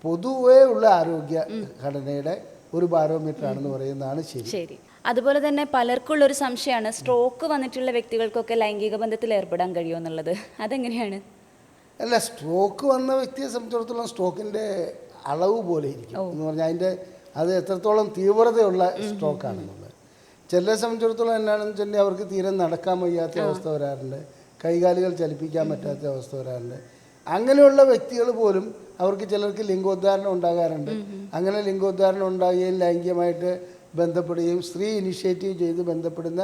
പൊതുവേ ഉള്ള ആരോഗ്യ ഘടനയുടെ ഒരു ബാരോമീറ്റർ ആണെന്ന് പറയുന്നതാണ് ശരി. അതുപോലെ തന്നെ പലർക്കുള്ളൊരു സംശയമാണ്, സ്ട്രോക്ക് വന്നിട്ടുള്ള വ്യക്തികൾക്കൊക്കെ ലൈംഗിക ബന്ധത്തിൽ ഏർപ്പെടാൻ കഴിയുമോ എന്നുള്ളത്. അതെങ്ങനെയാണ്? അല്ല, സ്ട്രോക്ക് വന്ന വ്യക്തിയെ സംബന്ധിച്ചിടത്തോളം സ്ട്രോക്കിൻ്റെ അളവ് പോലെ ഇരിക്കും എന്ന് പറഞ്ഞാൽ അത് എത്രത്തോളം തീവ്രതയുള്ള സ്ട്രോക്കാണെന്നുള്ളത്. ചിലരെ സംബന്ധിച്ചിടത്തോളം എന്നാണെന്ന് വെച്ചിട്ടുണ്ടെങ്കിൽ അവർക്ക് തീരെ നടക്കാൻ വയ്യാത്ത അവസ്ഥ വരാറുണ്ട്, കൈകാലുകൾ ചലിപ്പിക്കാൻ പറ്റാത്ത അവസ്ഥ വരാറുണ്ട്. അങ്ങനെയുള്ള വ്യക്തികൾ പോലും അവർക്ക് ചിലർക്ക് ലിംഗോദ്ധാരണം ഉണ്ടാകാറുണ്ട്. അങ്ങനെ ലിംഗോദ്ധാരണം ഉണ്ടാകുകയും ലൈംഗികമായിട്ട് ബന്ധപ്പെടുകയും സ്ത്രീ ഇനിഷ്യേറ്റീവ് ചെയ്ത് ബന്ധപ്പെടുന്ന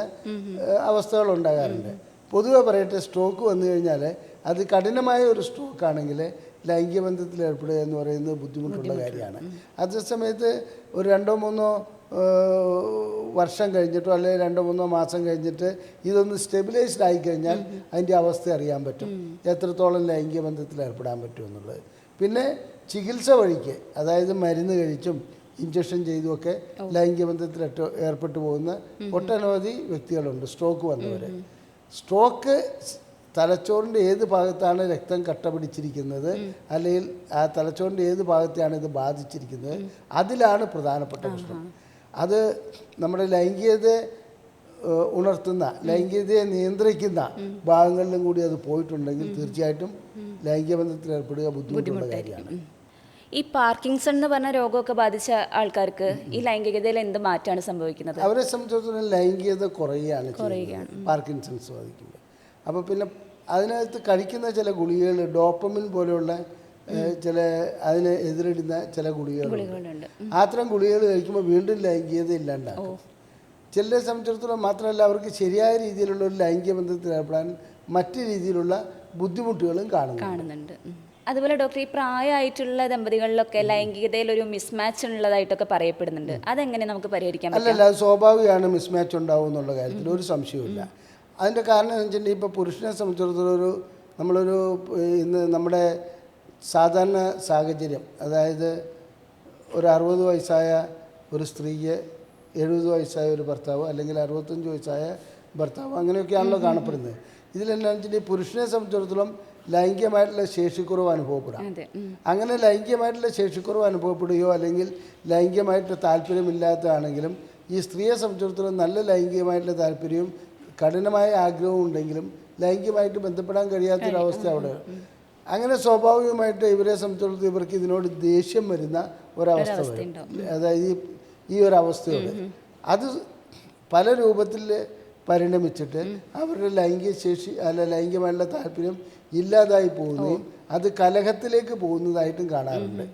അവസ്ഥകൾ ഉണ്ടാകാറുണ്ട്. പൊതുവെ പറയട്ടെ, സ്ട്രോക്ക് വന്നു കഴിഞ്ഞാൽ അത് കഠിനമായ ഒരു സ്ട്രോക്ക് ആണെങ്കിൽ ലൈംഗിക ബന്ധത്തിൽ ഏർപ്പെടുക എന്ന് പറയുന്നത് ബുദ്ധിമുട്ടുള്ള കാര്യമാണ്. അതേസമയത്ത് ഒരു 2-3 വർഷം കഴിഞ്ഞിട്ടോ അല്ലെങ്കിൽ 2-3 മാസം കഴിഞ്ഞിട്ട് ഇതൊന്ന് സ്റ്റെബിലൈസ്ഡ് ആയിക്കഴിഞ്ഞാൽ അതിൻ്റെ അവസ്ഥ അറിയാൻ പറ്റും, എത്രത്തോളം ലൈംഗിക ബന്ധത്തിൽ ഏർപ്പെടാൻ പറ്റും എന്നുള്ളത്. പിന്നെ ചികിത്സ വഴിക്ക്, അതായത് മരുന്ന് കഴിച്ചും ഇഞ്ചക്ഷൻ ചെയ്തുമൊക്കെ ലൈംഗിക ബന്ധത്തിൽ ഏർപ്പെട്ടു പോകുന്ന ഒട്ടനവധി വ്യക്തികളുണ്ട് സ്ട്രോക്ക് വന്നവർ. സ്ട്രോക്ക് തലച്ചോറിൻ്റെ ഏത് ഭാഗത്താണ് രക്തം കട്ട പിടിച്ചിരിക്കുന്നത്, അല്ലെങ്കിൽ ആ തലച്ചോറിൻ്റെ ഏത് ഭാഗത്തെയാണ് ഇത് ബാധിച്ചിരിക്കുന്നത്, അതിലാണ് പ്രധാനപ്പെട്ട പ്രശ്നം. അത് നമ്മുടെ ലൈംഗികത ഉണർത്തുന്ന ലൈംഗികതയെ നിയന്ത്രിക്കുന്ന ഭാഗങ്ങളിലും കൂടി അത് പോയിട്ടുണ്ടെങ്കിൽ തീർച്ചയായിട്ടും ലൈംഗിക ബന്ധത്തിൽ ഏർപ്പെടുക ബുദ്ധിമുട്ടുള്ള കാര്യമാണ്. ഈ പാർക്കിൻസൺ എന്ന് പറഞ്ഞ രോഗമൊക്കെ ബാധിച്ച ആൾക്കാർക്ക് ഈ ലൈംഗികതയിൽ എന്ത് മാറ്റമാണ് സംഭവിക്കുന്നത്? അവരെ സംബന്ധിച്ചിടത്തോളം ലൈംഗികത കുറയുകയാണ് പാർക്കിൻസൺസ് ബാധിക്കുമ്പോൾ. അപ്പോൾ പിന്നെ അതിനകത്ത് കഴിക്കുന്ന ചില ഗുളികകൾ, ഡോപ്പമിൻ പോലെയുള്ള ചില അതിനെ എതിരിടുന്ന ചില ഗുളികകളുണ്ട്. അത്തരം ഗുളികകൾ കഴിക്കുമ്പോൾ വീണ്ടും ലൈംഗികത ഇല്ലാണ്ടാക്കും. ചിലരെ സംബന്ധിച്ചിടത്തോളം മാത്രമല്ല, അവർക്ക് ശരിയായ രീതിയിലുള്ള ഒരു ലൈംഗിക ബന്ധത്തിൽ ഏർപ്പെടാൻ മറ്റു രീതിയിലുള്ള ബുദ്ധിമുട്ടുകളും കാണുന്നുണ്ട്. അതുപോലെ ഡോക്ടർ, ഈ പ്രായമായിട്ടുള്ള ദമ്പതികളിലൊക്കെ ലൈംഗികതയിൽ ഒരു മിസ്മാച്ച് ഉള്ളതായിട്ടൊക്കെ പറയപ്പെടുന്നുണ്ട്. അതെങ്ങനെ നമുക്ക് പരിഹരിക്കാൻ പറ്റും? അല്ലല്ല, അത് സ്വാഭാവികമാണ് മിസ്മാച്ച് ഉണ്ടാവും എന്നുള്ള കാര്യത്തിൽ ഒരു സംശയവുമില്ല. അതിൻ്റെ കാരണം എന്ന് വെച്ചിട്ടുണ്ടെങ്കിൽ ഇപ്പോൾ പുരുഷനെ സംബന്ധിച്ചിടത്തോളം നമ്മളൊരു ഇന്ന് നമ്മുടെ സാധാരണ സാഹചര്യം, അതായത് ഒരു 60 വയസ്സായ ഒരു സ്ത്രീക്ക് 70 വയസ്സായ ഒരു ഭർത്താവ്, അല്ലെങ്കിൽ 65 വയസ്സായ ഭർത്താവ്, അങ്ങനെയൊക്കെയാണല്ലോ കാണപ്പെടുന്നത്. ഇതിലെന്താണെന്ന് വെച്ചിട്ടുണ്ടെങ്കിൽ പുരുഷനെ സംബന്ധിച്ചിടത്തോളം ലൈംഗികമായിട്ടുള്ള ശേഷിക്കുറവ് അനുഭവപ്പെടാം. അങ്ങനെ ലൈംഗികമായിട്ടുള്ള ശേഷിക്കുറവ് അനുഭവപ്പെടുകയോ അല്ലെങ്കിൽ ലൈംഗികമായിട്ട് താല്പര്യമില്ലാത്തതാണെങ്കിലും ഈ സ്ത്രീയെ സംബന്ധിച്ചിടത്തോളം നല്ല ലൈംഗികമായിട്ടുള്ള താല്പര്യവും കഠിനമായ ആഗ്രഹവും ഉണ്ടെങ്കിലും ലൈംഗികമായിട്ട് ബന്ധപ്പെടാൻ കഴിയാത്തൊരവസ്ഥ അവിടെ. അങ്ങനെ സ്വാഭാവികമായിട്ട് ഇവരെ സംബന്ധിച്ചിടത്തോളം ഇവർക്ക് ഇതിനോട് ദേഷ്യം വരുന്ന ഒരവസ്ഥ വരും. അതായത് ഈ ഒരവസ്ഥയോട് അത് പല രൂപത്തിൽ പരിണമിച്ചിട്ട് അവരുടെ ലൈംഗിക ശേഷി ലൈംഗികമായിട്ടുള്ള താല്പര്യം ഇല്ലാതായി പോകുന്നതും അത് കലഹത്തിലേക്ക് പോകുന്നതായിട്ടും കാണാറുണ്ട്.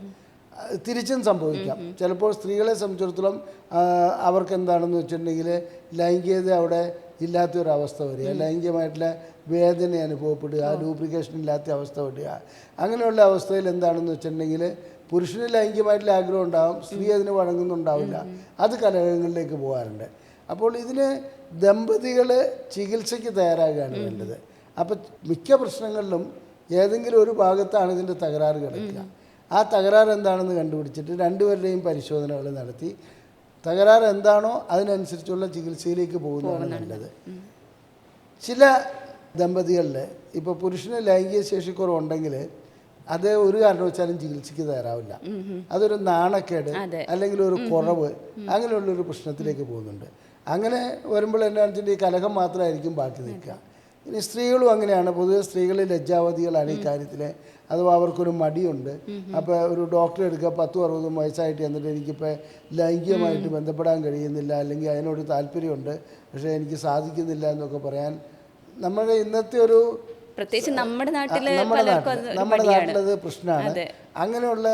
തിരിച്ചും സംഭവിക്കാം. ചിലപ്പോൾ സ്ത്രീകളെ സംബന്ധിച്ചിടത്തോളം അവർക്ക് എന്താണെന്ന് വെച്ചിട്ടുണ്ടെങ്കിൽ ലൈംഗികത അവിടെ ഇല്ലാത്തൊരവസ്ഥ വരിക, ലൈംഗികമായിട്ടുള്ള വേദന അനുഭവപ്പെടുക, ലൂബ്രിക്കേഷൻ ഇല്ലാത്ത അവസ്ഥ വരിക. അങ്ങനെയുള്ള അവസ്ഥയിൽ എന്താണെന്ന് വെച്ചിട്ടുണ്ടെങ്കിൽ പുരുഷന് ലൈംഗികമായിട്ടുള്ള ആഗ്രഹം ഉണ്ടാകും, സ്ത്രീ അതിന് വഴങ്ങുന്നുണ്ടാവില്ല, അത് കലഹങ്ങളിലേക്ക് പോകാറുണ്ട്. അപ്പോൾ ഇതിന് ദമ്പതികൾ ചികിത്സയ്ക്ക് തയ്യാറാകുകയാണ് വേണ്ടത്. അപ്പം മിക്ക പ്രശ്നങ്ങളിലും ഏതെങ്കിലും ഒരു ഭാഗത്താണ് ഇതിൻ്റെ തകരാറ് കിടക്കുക. ആ തകരാറ് എന്താണെന്ന് കണ്ടുപിടിച്ചിട്ട് രണ്ടുപേരുടെയും പരിശോധനകൾ നടത്തി തകരാറ് എന്താണോ അതിനനുസരിച്ചുള്ള ചികിത്സയിലേക്ക് പോകുന്നതാണ് നല്ലത്. ചില ദമ്പതികളിൽ ഇപ്പോൾ പുരുഷന് ലൈംഗിക ശേഷിക്കുറവുണ്ടെങ്കിൽ അത് ഒരു കാരണവശാലും ചികിത്സയ്ക്ക് തയ്യാറാവില്ല. അതൊരു നാണക്കേട് അല്ലെങ്കിൽ ഒരു കുറവ് അങ്ങനെയുള്ളൊരു പ്രശ്നത്തിലേക്ക് പോകുന്നുണ്ട്. അങ്ങനെ വരുമ്പോൾ എന്താണെന്ന് വെച്ചിട്ടുണ്ടെങ്കിൽ ഈ കലഹം മാത്രമായിരിക്കും ബാക്കി നിൽക്കുക. ഇനി സ്ത്രീകളും അങ്ങനെയാണ്. പൊതുവെ സ്ത്രീകൾ ലജ്ജാവതികളാണ് ഈ കാര്യത്തിൽ. അഥവാ അവർക്കൊരു മടിയുണ്ട്. അപ്പോൾ ഒരു ഡോക്ടറെ എടുക്കുക, 10-60 വയസ്സായിട്ട് എന്നിട്ട് എനിക്കിപ്പോൾ ലൈംഗികമായിട്ട് ബന്ധപ്പെടാൻ കഴിയുന്നില്ല, അല്ലെങ്കിൽ അതിനോട് താല്പര്യമുണ്ട് പക്ഷേ എനിക്ക് സാധിക്കുന്നില്ല എന്നൊക്കെ പറയാൻ നമ്മുടെ ഇന്നത്തെ ഒരു പ്രത്യേകിച്ച് നമ്മുടെ നാട്ടിലത് പ്രശ്നമാണ്. അങ്ങനെയുള്ള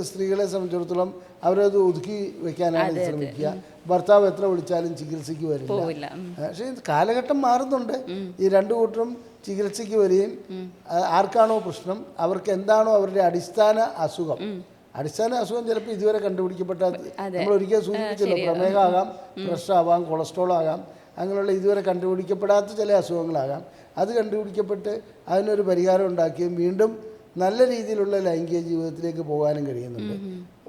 സ്ത്രീകളെ സംബന്ധിച്ചിടത്തോളം അവരത് ഒതുക്കി വെക്കാനാണ് ശ്രമിക്കുക. ഭർത്താവ് എത്ര വിളിച്ചാലും ചികിത്സയ്ക്ക് വരില്ല. പക്ഷേ കാലഘട്ടം മാറുന്നുണ്ട്. ഈ രണ്ടു കൂട്ടരും ചികിത്സയ്ക്ക് വരികയും ആർക്കാണോ പ്രശ്നം അവർക്ക് എന്താണോ അവരുടെ അടിസ്ഥാന അസുഖം ചിലപ്പോൾ ഇതുവരെ കണ്ടുപിടിക്കപ്പെട്ട, നമ്മൾ ഒരിക്കൽ സൂചിപ്പിച്ചല്ലോ, പ്രമേഹമാകാം, പ്രഷറാവാം, കൊളസ്ട്രോൾ ആകാം, അങ്ങനെയുള്ള ഇതുവരെ കണ്ടുപിടിക്കപ്പെടാത്ത ചില അസുഖങ്ങളാകാം. അത് കണ്ടുപിടിക്കപ്പെട്ട് അതിനൊരു പരിഹാരം ഉണ്ടാക്കുകയും വീണ്ടും നല്ല രീതിയിലുള്ള ലൈംഗിക ജീവിതത്തിലേക്ക് പോകാനും കഴിയുന്നുണ്ട്.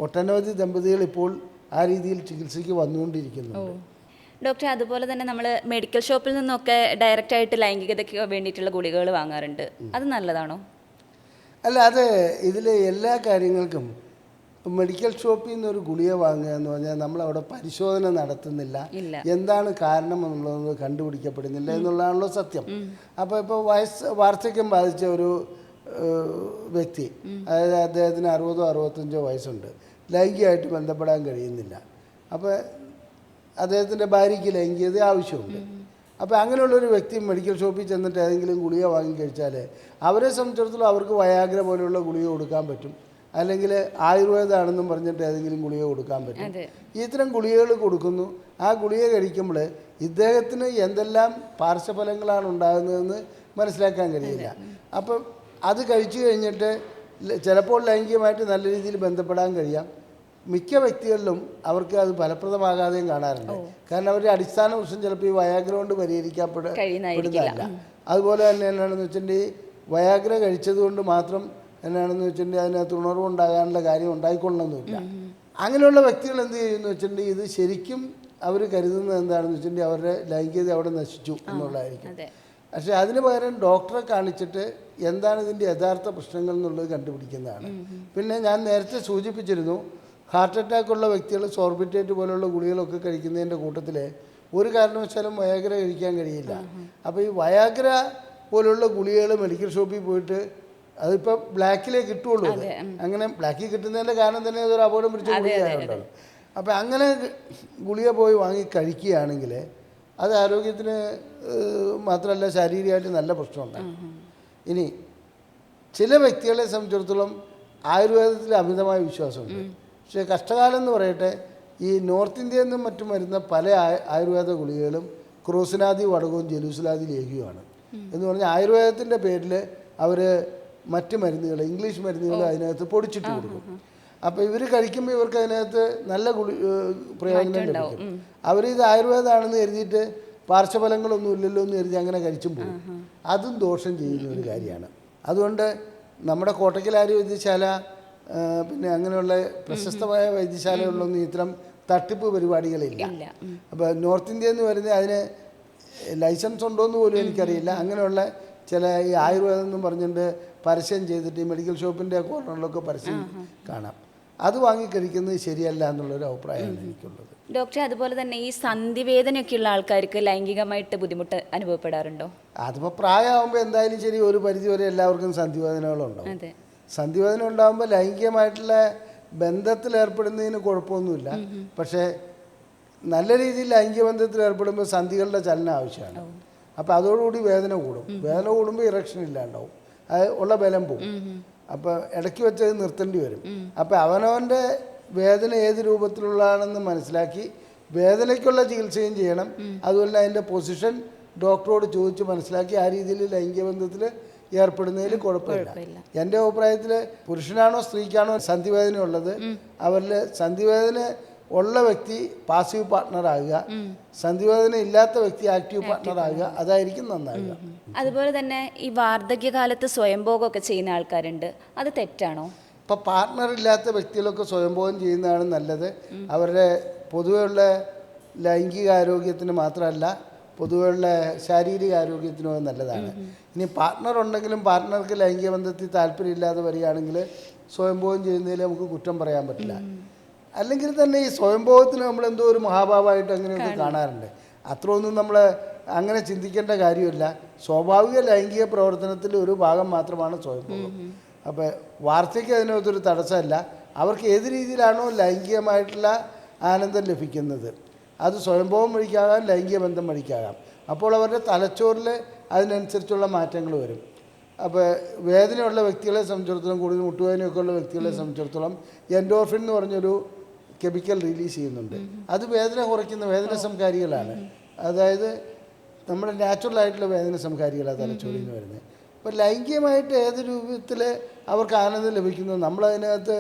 ഒട്ടനവധി ദമ്പതികൾ ഇപ്പോൾ ആ രീതിയിൽ ചികിത്സയ്ക്ക് വന്നുകൊണ്ടിരിക്കുന്നുണ്ട്. ഡോക്ടർ, അതുപോലെ തന്നെ നമ്മൾ മെഡിക്കൽ ഷോപ്പിൽ നിന്നൊക്കെ ഡയറക്റ്റായിട്ട് ലൈംഗികതയ്ക്ക് വേണ്ടിയിട്ടുള്ള ഗുളികകൾ വാങ്ങാറുണ്ട്. അത് നല്ലതാണോ? അല്ല, അത് ഇതിൽ എല്ലാ കാര്യങ്ങൾക്കും മെഡിക്കൽ ഷോപ്പിൽ നിന്നൊരു ഗുളിക വാങ്ങുക എന്ന് പറഞ്ഞാൽ നമ്മളവിടെ പരിശോധന നടത്തുന്നില്ല, എന്താണ് കാരണം എന്നുള്ളത് കണ്ടുപിടിക്കപ്പെടുന്നില്ല എന്നുള്ളതാണല്ലോ സത്യം. അപ്പോൾ ഇപ്പോൾ വാർദ്ധക്യം ബാധിച്ച ഒരു വ്യക്തി, അതായത് അദ്ദേഹത്തിന് 60-65 വയസ്സുണ്ട്, ലൈംഗികമായിട്ട് ബന്ധപ്പെടാൻ കഴിയുന്നില്ല. അപ്പോൾ അദ്ദേഹത്തിൻ്റെ ഭാര്യയ്ക്ക് ലൈംഗികത ആവശ്യമുണ്ട്. അപ്പോൾ അങ്ങനെയുള്ളൊരു വ്യക്തി മെഡിക്കൽ ഷോപ്പിൽ ചെന്നിട്ട് ഏതെങ്കിലും ഗുളിക വാങ്ങിക്കഴിച്ചാൽ അവരെ സംബന്ധിച്ചിടത്തോളം അവർക്ക് വയാഗ്ര പോലെയുള്ള ഗുളിക കൊടുക്കാൻ പറ്റും, അല്ലെങ്കിൽ ആയുർവേദമാണെന്നും പറഞ്ഞിട്ട് ഏതെങ്കിലും ഗുളിക കൊടുക്കാൻ പറ്റും. ഇത്തരം ഗുളികകൾ കൊടുക്കുന്നു. ആ ഗുളിക കഴിക്കുമ്പോൾ ഇദ്ദേഹത്തിന് എന്തെല്ലാം പാർശ്വഫലങ്ങളാണ് ഉണ്ടാകുന്നതെന്ന് മനസ്സിലാക്കാൻ കഴിയില്ല. അപ്പം അത് കഴിച്ചു കഴിഞ്ഞിട്ട് ചിലപ്പോൾ ലൈംഗികമായിട്ട് നല്ല രീതിയിൽ ബന്ധപ്പെടാൻ കഴിയാം. മിക്ക വ്യക്തികളിലും അവർക്ക് അത് ഫലപ്രദമാകാതെയും കാണാറുണ്ട്. കാരണം അവരുടെ അടിസ്ഥാന പ്രശ്നം ചിലപ്പോൾ ഈ വയാഗ്ര കൊണ്ട് പരിഹരിക്കപ്പെടുന്നതല്ല. അതുപോലെ തന്നെ എന്നാണെന്ന് വെച്ചിട്ടുണ്ടെങ്കിൽ വയാഗ്ര കഴിച്ചതുകൊണ്ട് മാത്രം എന്നാണെന്ന് വെച്ചിട്ടുണ്ടെങ്കിൽ അതിനകത്ത് ഉണർവുണ്ടാകാനുള്ള കാര്യം ഉണ്ടായിക്കൊള്ളണമെന്നില്ല. അങ്ങനെയുള്ള വ്യക്തികൾ എന്ത് ചെയ്യുമെന്ന് വെച്ചിട്ടുണ്ടെങ്കിൽ ഇത് ശരിക്കും അവർ കരുതുന്നത് എന്താണെന്ന് വെച്ചിട്ടുണ്ടെങ്കിൽ അവരുടെ ലൈംഗികത അവിടെ നശിച്ചു എന്നുള്ളതായിരിക്കും. പക്ഷേ അതിന് പകരം ഡോക്ടറെ കാണിച്ചിട്ട് എന്താണ് ഇതിൻ്റെ യഥാർത്ഥ പ്രശ്നങ്ങൾ എന്നുള്ളത് കണ്ടുപിടിക്കുന്നതാണ്. പിന്നെ ഞാൻ നേരത്തെ സൂചിപ്പിച്ചിരുന്നു, ഹാർട്ട് അറ്റാക്ക് ഉള്ള വ്യക്തികൾ സോർബിറ്റേറ്റ് പോലുള്ള ഗുളികളൊക്കെ കഴിക്കുന്നതിൻ്റെ കൂട്ടത്തിൽ ഒരു കാരണവശാലും വയാഗ്ര കഴിക്കാൻ കഴിയില്ല. അപ്പോൾ ഈ വയാഗ്ര പോലുള്ള ഗുളികകൾ മെഡിക്കൽ ഷോപ്പിൽ പോയിട്ട് അതിപ്പോൾ ബ്ലാക്കിലേ കിട്ടുള്ളൂ. അത് അങ്ങനെ ബ്ലാക്കിൽ കിട്ടുന്നതിൻ്റെ കാരണം തന്നെ അതൊരു അപകടം പിടിച്ച ഗുളികയാണല്ലോ. അപ്പോൾ അങ്ങനെ ഗുളിക പോയി വാങ്ങി കഴിക്കുകയാണെങ്കിൽ അത് ആരോഗ്യത്തിന് മാത്രമല്ല ശാരീരികമായിട്ട് നല്ല പ്രശ്നമുണ്ടാകും. ഇനി ചില വ്യക്തികളെ സംബന്ധിച്ചിടത്തോളം ആയുർവേദത്തിൽ അമിതമായ വിശ്വാസമുണ്ട്. പക്ഷേ കഷ്ടകാലം എന്ന് പറയട്ടെ, ഈ നോർത്ത് ഇന്ത്യയിൽ നിന്നും മറ്റും വരുന്ന പല ആയുർവേദ ഗുളികകളും ക്രോസിനാദി വടകവും ജലൂസിലാദി ലേഹ്യവുമാണ്. എന്ന് പറഞ്ഞാൽ ആയുർവേദത്തിൻ്റെ പേരിൽ അവർ മറ്റ് മരുന്നുകൾ, ഇംഗ്ലീഷ് മരുന്നുകൾ അതിനകത്ത് പൊടിച്ചിട്ട് കൊടുക്കും. അപ്പോൾ ഇവർ കഴിക്കുമ്പോൾ ഇവർക്ക് അതിനകത്ത് നല്ല പ്രയോജനം ലഭിക്കും. അവരിത് ആയുർവേദമാണെന്ന് കരുതിയിട്ട് പാർശ്വഫലങ്ങളൊന്നും ഇല്ലല്ലോ എന്ന് കരുതി അങ്ങനെ കഴിച്ചും പോകും. അതും ദോഷം ചെയ്യുന്ന ഒരു കാര്യമാണ്. അതുകൊണ്ട് നമ്മുടെ കോട്ടക്കൽ ആര്യ വൈദ്യശാല പിന്നെ അങ്ങനെയുള്ള പ്രശസ്തമായ വൈദ്യശാലകളിലൊന്നും ഇത്തരം തട്ടിപ്പ് പരിപാടികളില്ല. അപ്പോൾ നോർത്ത് ഇന്ത്യയിൽ നിന്ന് വരുന്ന അതിന് ലൈസൻസ് ഉണ്ടോയെന്ന് പോലും എനിക്കറിയില്ല. അങ്ങനെയുള്ള ചില ഈ ആയുർവേദം എന്നും പറഞ്ഞിട്ട് പരസ്യം ചെയ്തിട്ട് ഈ മെഡിക്കൽ ഷോപ്പിൻ്റെ കോർണറിലൊക്കെ പരസ്യം കാണാം. അത് വാങ്ങിക്കഴിക്കുന്നത് ശരിയല്ല എന്നുള്ളൊരു അഭിപ്രായമാണ് എനിക്കുള്ളത്. ഡോക്ടറെ, അതുപോലെ തന്നെ ഈ സന്ധിവേദനയൊക്കെയുള്ള ആൾക്കാർക്ക് ലൈംഗികമായിട്ട് ബുദ്ധിമുട്ട് അനുഭവപ്പെടാറുണ്ടോ? അതിപ്പോൾ പ്രായമാകുമ്പോൾ എന്തായാലും ശരി, ഒരു പരിധിവരെ എല്ലാവർക്കും സന്ധിവേദനകളുണ്ടാവും. സന്ധിവേദന ഉണ്ടാകുമ്പോൾ ലൈംഗികമായിട്ടുള്ള ബന്ധത്തിൽ ഏർപ്പെടുന്നതിന് കുഴപ്പമൊന്നുമില്ല. പക്ഷേ നല്ല രീതിയിൽ ലൈംഗിക ബന്ധത്തിൽ ഏർപ്പെടുമ്പോൾ സന്ധികളുടെ ചലനം ആവശ്യമാണ്. അപ്പോൾ അതോടുകൂടി വേദന കൂടും. വേദന കൂടുമ്പോൾ ഇറക്ഷൻ ഇല്ലാണ്ടാവും, അത് ഉള്ള ബലം പോകും. അപ്പോൾ ഇടയ്ക്ക് വെച്ചത് നിർത്തേണ്ടി വരും. അപ്പോൾ അവനവൻ്റെ വേദന ഏത് രൂപത്തിലുള്ളതാണെന്ന് മനസ്സിലാക്കി വേദനയ്ക്കുള്ള ചികിത്സയും ചെയ്യണം. അതുപോലെ അതിൻ്റെ പൊസിഷൻ ഡോക്ടറോട് ചോദിച്ച് മനസ്സിലാക്കി ആ രീതിയിൽ ലൈംഗിക ബന്ധത്തിൽ ഏർപ്പെടുന്നതിൽ കുഴപ്പമില്ല. എൻ്റെ അഭിപ്രായത്തിൽ പുരുഷനാണോ സ്ത്രീക്കാണോ സന്ധിവേദന ഉള്ളത്, അവരിൽ സന്ധിവേദന ഉള്ള വ്യക്തി പാസീവ് പാർട്ട്ണറാകുക, സന്ധിവേദന ഇല്ലാത്ത വ്യക്തി ആക്റ്റീവ് പാർട്ട്ണറാകുക, അതായിരിക്കും നന്നാകുക. അതുപോലെ തന്നെ ഈ വാർദ്ധക്യകാലത്ത് സ്വയംഭോഗമൊക്കെ ചെയ്യുന്ന ആൾക്കാരുണ്ട്, അത് തെറ്റാണോ? ഇപ്പോൾ പാർട്ട്ണർ ഇല്ലാത്ത വ്യക്തികളൊക്കെ സ്വയംഭോഗം ചെയ്യുന്നതാണ് നല്ലത്. അവരുടെ പൊതുവെയുള്ള ലൈംഗികാരോഗ്യത്തിന് മാത്രമല്ല പൊതുവെയുള്ള ശാരീരിക ആരോഗ്യത്തിനും അത് നല്ലതാണ്. ഇനി പാർട്ട്ണർ ഉണ്ടെങ്കിലും പാർട്ട്ണർക്ക് ലൈംഗിക ബന്ധത്തിൽ താല്പര്യമില്ലാതെ വരികയാണെങ്കിൽ സ്വയംഭോഗം ചെയ്യുന്നതിൽ നമുക്ക് കുറ്റം പറയാൻ പറ്റില്ല. അല്ലെങ്കിൽ തന്നെ ഈ സ്വയംഭോഗത്തിന് നമ്മളെന്തോ ഒരു മഹാഭാവമായിട്ട് അങ്ങനെയൊക്കെ കാണാറുണ്ട്. അത്രയൊന്നും നമ്മൾ അങ്ങനെ ചിന്തിക്കേണ്ട കാര്യമില്ല. സ്വാഭാവിക ലൈംഗിക പ്രവർത്തനത്തിൽ ഒരു ഭാഗം മാത്രമാണ് സ്വയംഭോഗം. അപ്പോൾ വാർദ്ധക്യം അതിനകത്തൊരു തടസ്സമല്ല. അവർക്ക് ഏത് രീതിയിലാണോ ലൈംഗികമായിട്ടുള്ള ആനന്ദം ലഭിക്കുന്നത് അത് സ്വയംഭോഗം വഴിക്കാകാം, ലൈംഗിക ബന്ധം വഴിക്കാകാം. അപ്പോൾ അവരുടെ തലച്ചോറിൽ അതിനനുസരിച്ചുള്ള മാറ്റങ്ങൾ വരും. അപ്പോൾ വേദനയുള്ള വ്യക്തികളെ സംബന്ധിച്ചിടത്തോളം, കൂടുതൽ മുട്ടുവേദനയൊക്കെ ഉള്ള വ്യക്തികളെ സംബന്ധിച്ചിടത്തോളം എൻഡോർഫിൻ എന്ന് പറഞ്ഞൊരു കെമിക്കൽ റിലീസ് ചെയ്യുന്നുണ്ട്. അത് വേദന കുറയ്ക്കുന്ന വേദന സംഹാരികളാണ്. അതായത് നമ്മുടെ നാച്ചുറലായിട്ടുള്ള വേദന സംഹാരികളാണ് തലച്ചോറിൽ നിന്ന് വരുന്നത്. അപ്പോൾ ലൈംഗികമായിട്ട് ഏത് രൂപത്തിൽ അവർക്ക് ആനന്ദം ലഭിക്കുന്നു, നമ്മളതിനകത്ത്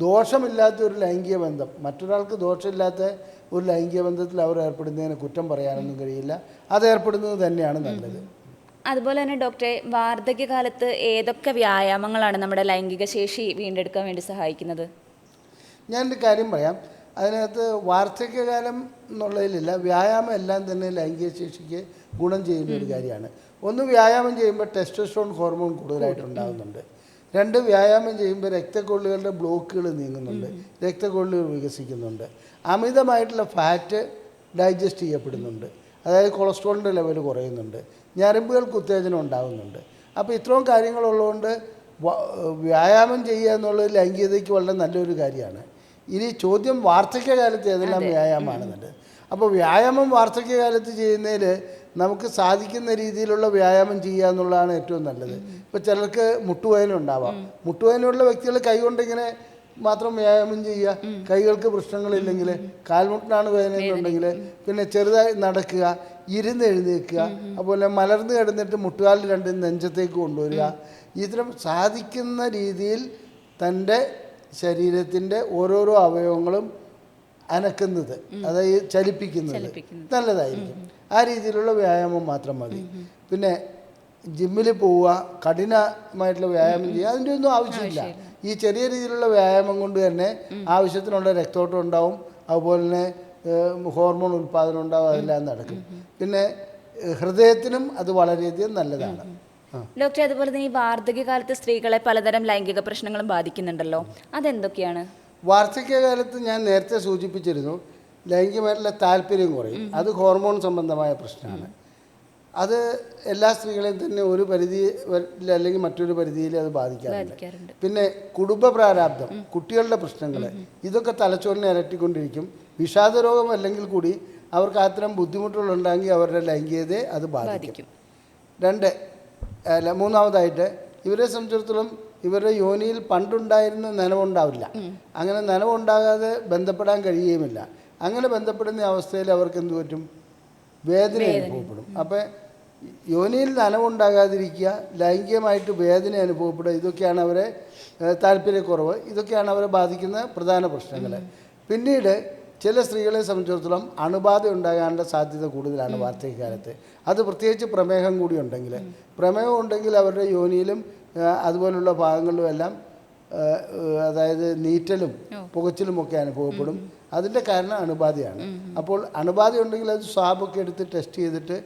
ദോഷമില്ലാത്ത ഒരു ലൈംഗിക ബന്ധം, മറ്റൊരാൾക്ക് ദോഷമില്ലാത്ത ഒരു ലൈംഗിക ബന്ധത്തിൽ അവർ ഏർപ്പെടുന്നതിന് കുറ്റം പറയാനൊന്നും കഴിയില്ല. അത് ഏർപ്പെടുന്നത് തന്നെയാണ് നല്ലത്. അതുപോലെ തന്നെ ഡോക്ടറെ, വാർദ്ധക്യകാലത്ത് ഏതൊക്കെ വ്യായാമങ്ങളാണ് നമ്മുടെ ലൈംഗിക ശേഷി വീണ്ടെടുക്കാൻ വേണ്ടി സഹായിക്കുന്നത്? ഞാനൊരു കാര്യം പറയാം. അതിനകത്ത് വാർദ്ധക്യകാലം എന്നുള്ളതിലില്ല, വ്യായാമം എല്ലാം തന്നെ ലൈംഗിക ശേഷിക്ക് ഗുണം ചെയ്യുന്ന ഒരു കാര്യമാണ്. ഒന്ന്, വ്യായാമം ചെയ്യുമ്പോൾ ടെസ്റ്റോസ്റ്ററോൺ ഹോർമോൺ കൂടുതലായിട്ടുണ്ടാകുന്നുണ്ട്. രണ്ട്, വ്യായാമം ചെയ്യുമ്പോൾ രക്തക്കൊള്ളുകളുടെ ബ്ലോക്കുകൾ നീങ്ങുന്നുണ്ട്, രക്തക്കൊള്ളുകൾ വികസിക്കുന്നുണ്ട്, അമിതമായിട്ടുള്ള ഫാറ്റ് ഡൈജസ്റ്റ് ചെയ്യപ്പെടുന്നുണ്ട്, അതായത് കൊളസ്ട്രോളിൻ്റെ ലെവൽ കുറയുന്നുണ്ട്, ഞരമ്പുകൾക്ക് ഉത്തേജനം ഉണ്ടാകുന്നുണ്ട്. അപ്പോൾ ഇത്രയും കാര്യങ്ങളുള്ളതുകൊണ്ട് വ്യായാമം ചെയ്യുക എന്നുള്ളത് ലൈംഗികതയ്ക്ക് വളരെ നല്ലൊരു കാര്യമാണ്. ഇനി ചോദ്യം വാർദ്ധക്യകാലത്ത് ഏതെല്ലാം വ്യായാമമാണ് നല്ലത്. അപ്പോൾ വ്യായാമം വാർദ്ധക്യകാലത്ത് ചെയ്യുന്നതിൽ നമുക്ക് സാധിക്കുന്ന രീതിയിലുള്ള വ്യായാമം ചെയ്യുക എന്നുള്ളതാണ് ഏറ്റവും നല്ലത്. ഇപ്പോൾ ചിലർക്ക് മുട്ടുവേദന ഉണ്ടാവാം. മുട്ടുവേദനയുള്ള വ്യക്തികൾ കൈകൊണ്ടിങ്ങനെ മാത്രം വ്യായാമം ചെയ്യുക. കൈകൾക്ക് പ്രശ്നങ്ങളില്ലെങ്കിൽ, കാൽമുട്ടിനാണ് വേദന എന്നുണ്ടെങ്കിൽ പിന്നെ ചെറുതായി നടക്കുക, ഇരുന്ന് എഴുന്നേൽക്കുക, അതുപോലെ മലർന്ന് കിടന്നിട്ട് മുട്ടുകാലിൽ രണ്ടും നെഞ്ചത്തേക്ക് കൊണ്ടുവരിക. ഇത്തരം സാധിക്കുന്ന രീതിയിൽ തൻ്റെ ശരീരത്തിൻ്റെ ഓരോരോ അവയവങ്ങളും അനക്കുന്നത്, അതായത് ചലിപ്പിക്കുന്നത് നല്ലതായിരിക്കും. ആ രീതിയിലുള്ള വ്യായാമം മാത്രം മതി. പിന്നെ ജിമ്മിൽ പോവുക, കഠിനമായിട്ടുള്ള വ്യായാമം ചെയ്യുക, അതിൻ്റെ ഒന്നും ആവശ്യമില്ല. ഈ ചെറിയ രീതിയിലുള്ള വ്യായാമം കൊണ്ട് തന്നെ ആവശ്യത്തിനുള്ള രക്തോട്ടം ഉണ്ടാവും, അതുപോലെ തന്നെ ഹോർമോൺ ഉൽപ്പാദനം ഉണ്ടാവും, അതെല്ലാം നടക്കും. പിന്നെ ഹൃദയത്തിനും അത് വളരെയധികം നല്ലതാണ്. ഡോക്ടർ, അതുപോലെ തന്നെ ഈ വാർദ്ധക്യകാലത്ത് സ്ത്രീകളെ പലതരം ലൈംഗിക പ്രശ്നങ്ങളും ബാധിക്കുന്നുണ്ടല്ലോ, അതെന്തൊക്കെയാണ്? വാർദ്ധക്യകാലത്ത് ഞാൻ നേരത്തെ സൂചിപ്പിച്ചിരുന്നു, ലൈംഗികമായിട്ടുള്ള താല്പര്യം കുറയും. അത് ഹോർമോൺ സംബന്ധമായ പ്രശ്നമാണ്. അത് എല്ലാ സ്ത്രീകളെയും തന്നെ ഒരു പരിധി അല്ലെങ്കിൽ മറ്റൊരു പരിധിയിൽ അത് ബാധിക്കാറുണ്ട്. പിന്നെ കുടുംബ പ്രാരാബ്ദം, കുട്ടികളുടെ പ്രശ്നങ്ങൾ, ഇതൊക്കെ തലച്ചോറിനെ അലട്ടിക്കൊണ്ടിരിക്കും. വിഷാദരോഗം അല്ലെങ്കിൽ കൂടി അവർക്ക് അത്തരം ബുദ്ധിമുട്ടുകളുണ്ടെങ്കിൽ അവരുടെ ലൈംഗികതയെ അത് ബാധിക്കും. മൂന്നാമതായിട്ട് ഇവരെ സംബന്ധിച്ചിടത്തോളം ഇവരുടെ യോനിയിൽ പണ്ടുണ്ടായിരുന്ന നനവുണ്ടാവില്ല. അങ്ങനെ നനവുണ്ടാകാതെ ബന്ധപ്പെടാൻ കഴിയുകയുമില്ല. അങ്ങനെ ബന്ധപ്പെടുന്ന അവസ്ഥയിൽ അവർക്ക് എന്ത് പറ്റും? വേദന അനുഭവപ്പെടും. അപ്പോൾ യോനിയിൽ നനവുണ്ടാകാതിരിക്കുക, ലൈംഗികമായിട്ട് വേദന അനുഭവപ്പെടുക, ഇതൊക്കെയാണ് അവരെ താല്പര്യക്കുറവ്, ഇതൊക്കെയാണ് അവരെ ബാധിക്കുന്ന പ്രധാന പ്രശ്നങ്ങൾ. പിന്നീട് ചില സ്ത്രീകളെ സംബന്ധിച്ചിടത്തോളം അണുബാധ ഉണ്ടാകാനുള്ള സാധ്യത കൂടുതലാണ് വാർദ്ധക്യകാലത്ത്. അത് പ്രത്യേകിച്ച് പ്രമേഹം കൂടി ഉണ്ടെങ്കിൽ. പ്രമേഹം ഉണ്ടെങ്കിൽ അവരുടെ യോനിയിലും അതുപോലുള്ള ഭാഗങ്ങളിലും എല്ലാം അതായത് നീറ്റലും പുകച്ചിലുമൊക്കെ അനുഭവപ്പെടും. അതിൻ്റെ കാരണം അണുബാധയാണ്. അപ്പോൾ അണുബാധ ഉണ്ടെങ്കിൽ അത് സ്വാബൊക്കെ എടുത്ത് ടെസ്റ്റ് ചെയ്തിട്ട്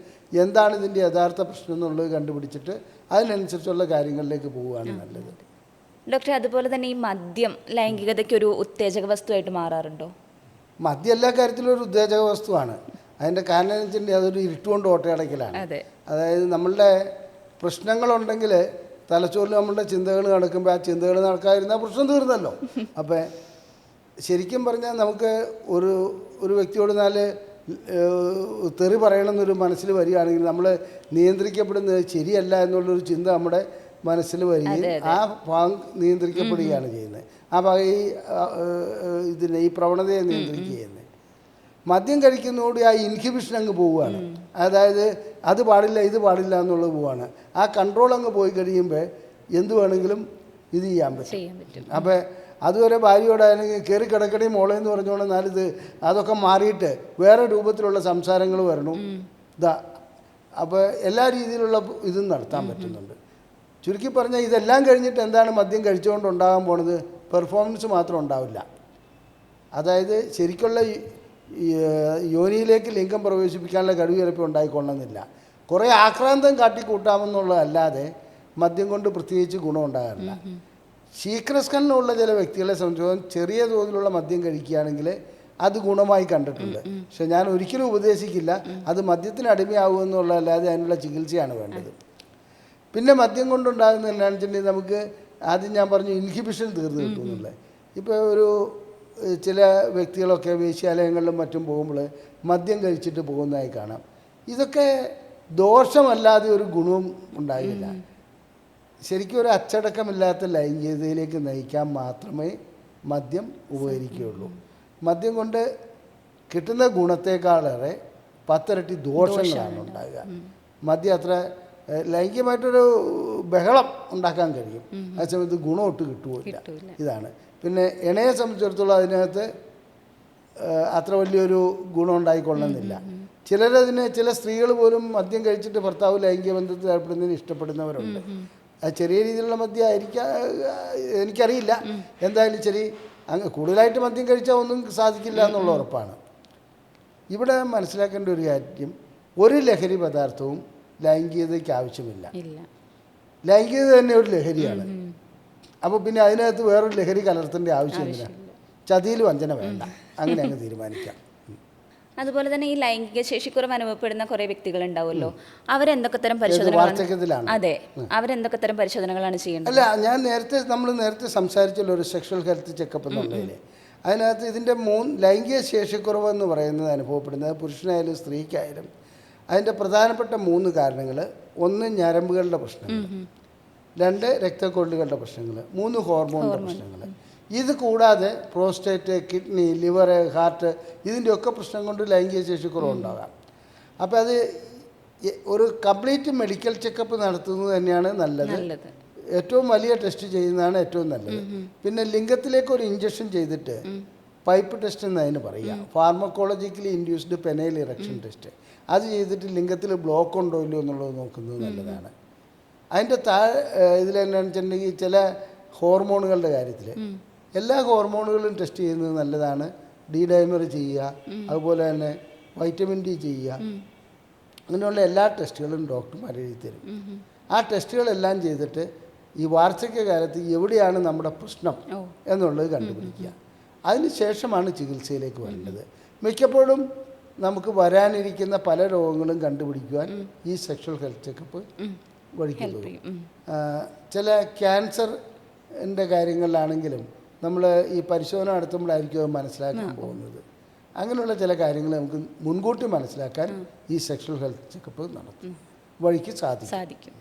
എന്താണ് ഇതിൻ്റെ യഥാർത്ഥ പ്രശ്നം എന്നുള്ളത് കണ്ടുപിടിച്ചിട്ട് അതിനനുസരിച്ചുള്ള കാര്യങ്ങളിലേക്ക് പോവുകയാണ് നല്ലത്. ഡോക്ടർ, അതുപോലെ തന്നെ ഈ മദ്യം ലൈംഗികതയ്ക്ക് ഒരു ഉത്തേജക വസ്തുവായിട്ട് മാറാറുണ്ടോ? മദ്യം എല്ലാ കാര്യത്തിലും ഒരു ഉത്തേജക വസ്തുവാണ്. അതിൻ്റെ കാരണം എന്ന് വെച്ചിട്ടുണ്ടെങ്കിൽ അതൊരു ഇരുട്ടുകൊണ്ട് ഓട്ടയടക്കലാണ്. അതായത് നമ്മളുടെ പ്രശ്നങ്ങളുണ്ടെങ്കിൽ തലച്ചോറിൽ നമ്മളുടെ ചിന്തകൾ നടക്കുമ്പോൾ ആ ചിന്തകൾ നടക്കാതിരുന്നാൽ പ്രശ്നം തീർന്നല്ലോ. അപ്പം ശരിക്കും പറഞ്ഞാൽ നമുക്ക് ഒരു വ്യക്തിയോട് തെറി പറയണമെന്നൊരു മനസ്സിൽ വരികയാണെങ്കിൽ നമ്മൾ നിയന്ത്രിക്കപ്പെടുന്നത് ശരിയല്ല എന്നുള്ളൊരു ചിന്ത നമ്മുടെ മനസ്സിൽ വരികയും ആ ഭാഗം നിയന്ത്രിക്കപ്പെടുകയാണ് ചെയ്യുന്നത്. ആ ഭാഗം ഈ പ്രവണതയെ നിയന്ത്രിക്കുകയാണ്. മദ്യം കഴിക്കുന്നതോടെ ആ ഇൻഹിബിഷൻ അങ്ങ് പോവുകയാണ്. അതായത് അത് പാടില്ല ഇത് പാടില്ല എന്നുള്ളത് പോവുകയാണ്. ആ കൺട്രോൾ അങ്ങ് പോയി കഴിയുമ്പോൾ എന്ത് വേണമെങ്കിലും ഇത് ചെയ്യാൻ പറ്റും. അപ്പോൾ അതുവരെ ഭാര്യയോടാണെങ്കിൽ കയറി കിടക്കണേ മോളെ എന്ന് പറഞ്ഞുകൊണ്ട് അതൊക്കെ മാറിയിട്ട് വേറെ രൂപത്തിലുള്ള സംസാരങ്ങൾ വരണം. അപ്പോൾ എല്ലാ രീതിയിലുള്ള ഇതും നടത്താൻ പറ്റുന്നുണ്ട്. ചുരുക്കി പറഞ്ഞാൽ ഇതെല്ലാം കഴിഞ്ഞിട്ട് എന്താണ് മദ്യം കഴിച്ചുകൊണ്ട് ഉണ്ടാകാൻ പോണത്? പെർഫോമൻസ് മാത്രം ഉണ്ടാവില്ല. അതായത് ശരിക്കുള്ള യോനിയിലേക്ക് ലിംഗം പ്രവേശിപ്പിക്കാനുള്ള കഴിവ് ചിലപ്പോൾ ഉണ്ടായിക്കൊള്ളുന്നില്ല. കുറേ ആക്രാന്തം കാട്ടിക്കൂട്ടാമെന്നുള്ളതല്ലാതെ മദ്യം കൊണ്ട് പ്രത്യേകിച്ച് ഗുണമുണ്ടാകാറില്ല. ശീഘ്രസ്ഖലനമുള്ള ചില വ്യക്തികളെ സംബന്ധിച്ചിടത്തോളം ചെറിയ തോതിലുള്ള മദ്യം കഴിക്കുകയാണെങ്കിൽ അത് ഗുണമായി കണ്ടിട്ടുണ്ട്. പക്ഷെ ഞാൻ ഒരിക്കലും ഉപദേശിക്കില്ല അത് മദ്യത്തിന് അടിമയാകുമെന്നുള്ളതല്ലാതെ അതിനുള്ള ചികിത്സയാണ് വേണ്ടത്. പിന്നെ മദ്യം കൊണ്ടുണ്ടാകുന്ന എന്താണെന്ന് വെച്ചിട്ടുണ്ടെങ്കിൽ നമുക്ക് ആദ്യം ഞാൻ പറഞ്ഞു ഇൻഹിബിഷൻ തീർന്നു കിട്ടുമെന്നുള്ളത്. ഇപ്പോൾ ചില വ്യക്തികളൊക്കെ വേശ്യാലയങ്ങളിലും മറ്റും പോകുമ്പോൾ മദ്യം കഴിച്ചിട്ട് പോകുന്നതായി കാണാം. ഇതൊക്കെ ദോഷമല്ലാതെ ഒരു ഗുണവും ഉണ്ടാകില്ല. ശരിക്കും ഒരു അച്ചടക്കമില്ലാത്ത ലൈംഗികതയിലേക്ക് നയിക്കാൻ മാത്രമേ മദ്യം ഉപകരിക്കുകയുള്ളൂ. മദ്യം കൊണ്ട് കിട്ടുന്ന ഗുണത്തേക്കാളേറെ 10 ഇരട്ടി ദോഷങ്ങളാണ് ഉണ്ടാകുക. മദ്യം അത്ര ലൈംഗികമായിട്ടൊരു ബഹളം ഉണ്ടാക്കാൻ കഴിയും, ആ സമയത്ത് ഗുണമൊട്ട് കിട്ടുകയില്ല. ഇതാണ്. പിന്നെ ഇണയെ സംബന്ധിച്ചിടത്തോളം അതിനകത്ത് അത്ര വലിയൊരു ഗുണം ഉണ്ടായിക്കൊള്ളുന്നില്ല. ചില സ്ത്രീകൾ പോലും മദ്യം കഴിച്ചിട്ട് ഭർത്താവ് ലൈംഗിക ബന്ധത്തിൽ ഏർപ്പെടുന്നതിന് ഇഷ്ടപ്പെടുന്നവരുണ്ട്. അത് ചെറിയ രീതിയിലുള്ള മദ്യം ആയിരിക്കാം, എനിക്കറിയില്ല. എന്തായാലും ശരി, കൂടുതലായിട്ട് മദ്യം കഴിച്ചാൽ ഒന്നും സാധിക്കില്ല എന്നുള്ള ഉറപ്പാണ്. ഇവിടെ മനസ്സിലാക്കേണ്ട ഒരു കാര്യം, ഒരു ലഹരി പദാർത്ഥവും ലൈംഗികതയ്ക്ക് ആവശ്യമില്ല. ലൈംഗികത തന്നെ ഒരു ലഹരിയാണ്. അപ്പോൾ പിന്നെ അതിനകത്ത് വേറൊരു ലഹരി കലർത്തേണ്ട ആവശ്യമില്ല. ചതിയിൽ വഞ്ചന വേണ്ട, അങ്ങനെ അങ്ങ് തീരുമാനിക്കാം. അതുപോലെ തന്നെ ഈ ലൈംഗിക ശേഷിക്കുറവ് അനുഭവപ്പെടുന്ന കുറേ വ്യക്തികൾ ഉണ്ടാവുമല്ലോ, അവരെന്തൊക്കെ തരം പരിശോധനകളാണ്? അതെ, അവരെന്തൊക്കെ തരം പരിശോധനകളാണ് ചെയ്യുന്നത്? അല്ല, നമ്മൾ നേരത്തെ സംസാരിച്ചല്ലോ ഒരു സെക്ഷൽ ഹെൽത്ത് ചെക്കപ്പ് എന്നുള്ളതിൽ. അതിനകത്ത് ഇതിൻ്റെ ലൈംഗിക ശേഷിക്കുറവ് എന്ന് പറയുന്നത് അനുഭവപ്പെടുന്നത് പുരുഷനായാലും സ്ത്രീക്കായാലും അതിൻ്റെ പ്രധാനപ്പെട്ട 3 കാരണങ്ങൾ: 1 ഞരമ്പുകളുടെ പ്രശ്നങ്ങൾ, 2 രക്തക്കൊള്ളുകളുടെ പ്രശ്നങ്ങൾ, 3 ഹോർമോണിൻ്റെ പ്രശ്നങ്ങൾ. ഇത് കൂടാതെ പ്രോസ്റ്റേറ്റ്, കിഡ്നി, ലിവർ, ഹാർട്ട്, ഇതിൻ്റെയൊക്കെ പ്രശ്നം കൊണ്ട് ലൈംഗിക ശേഷിക്കുറവുണ്ടാകാം. അപ്പോൾ അത് ഒരു കംപ്ലീറ്റ് മെഡിക്കൽ ചെക്കപ്പ് നടത്തുന്നത് തന്നെയാണ് നല്ലത്. ഏറ്റവും വലിയ ടെസ്റ്റ് ചെയ്യുന്നതാണ് ഏറ്റവും നല്ലത്. പിന്നെ ലിംഗത്തിലേക്ക് ഒരു ഇഞ്ചക്ഷൻ ചെയ്തിട്ട് പൈപ്പ് ടെസ്റ്റ് എന്നതിന് പറയുക, pharmacologically induced penile erection test. അത് ചെയ്തിട്ട് ലിംഗത്തിൽ ബ്ലോക്ക് ഉണ്ടോ ഇല്ലയോ എന്നുള്ളത് നോക്കുന്നത് നല്ലതാണ്. അതിൻ്റെ ഇതിലെന്താണെന്ന് വെച്ചിട്ടുണ്ടെങ്കിൽ ചില ഹോർമോണുകളുടെ കാര്യത്തിൽ എല്ലാ ഹോർമോണുകളും ടെസ്റ്റ് ചെയ്യുന്നത് നല്ലതാണ്. ഡൈമർ ചെയ്യുക, അതുപോലെ തന്നെ വൈറ്റമിൻ ഡി ചെയ്യുക, അങ്ങനെയുള്ള എല്ലാ ടെസ്റ്റുകളും ഡോക്ടർമാർ എഴുതി തരും. ആ ടെസ്റ്റുകളെല്ലാം ചെയ്തിട്ട് ഈ വാർദ്ധക്യകാലത്ത് എവിടെയാണ് നമ്മുടെ പ്രശ്നം എന്നുള്ളത് കണ്ടുപിടിക്കുക. അതിന് ശേഷമാണ് ചികിത്സയിലേക്ക് വരേണ്ടത്. മിക്കപ്പോഴും നമുക്ക് വരാനിരിക്കുന്ന പല രോഗങ്ങളും കണ്ടുപിടിക്കുവാൻ ഈ സെക്ഷൽ ഹെൽത്ത് ചെക്കപ്പ് വഴിക്കുന്നത്. ചില ക്യാൻസറിൻ്റെ കാര്യങ്ങളിലാണെങ്കിലും നമ്മൾ ഈ പരിശോധന നടത്തുമ്പോഴായിരിക്കും അത് മനസ്സിലാക്കാൻ പോകുന്നത്. അങ്ങനെയുള്ള ചില കാര്യങ്ങൾ നമുക്ക് മുൻകൂട്ടി മനസ്സിലാക്കാൻ ഈ സെക്ഷൽ ഹെൽത്ത് ചെക്കപ്പ് നടത്തും വഴിക്ക് സാധിക്കും.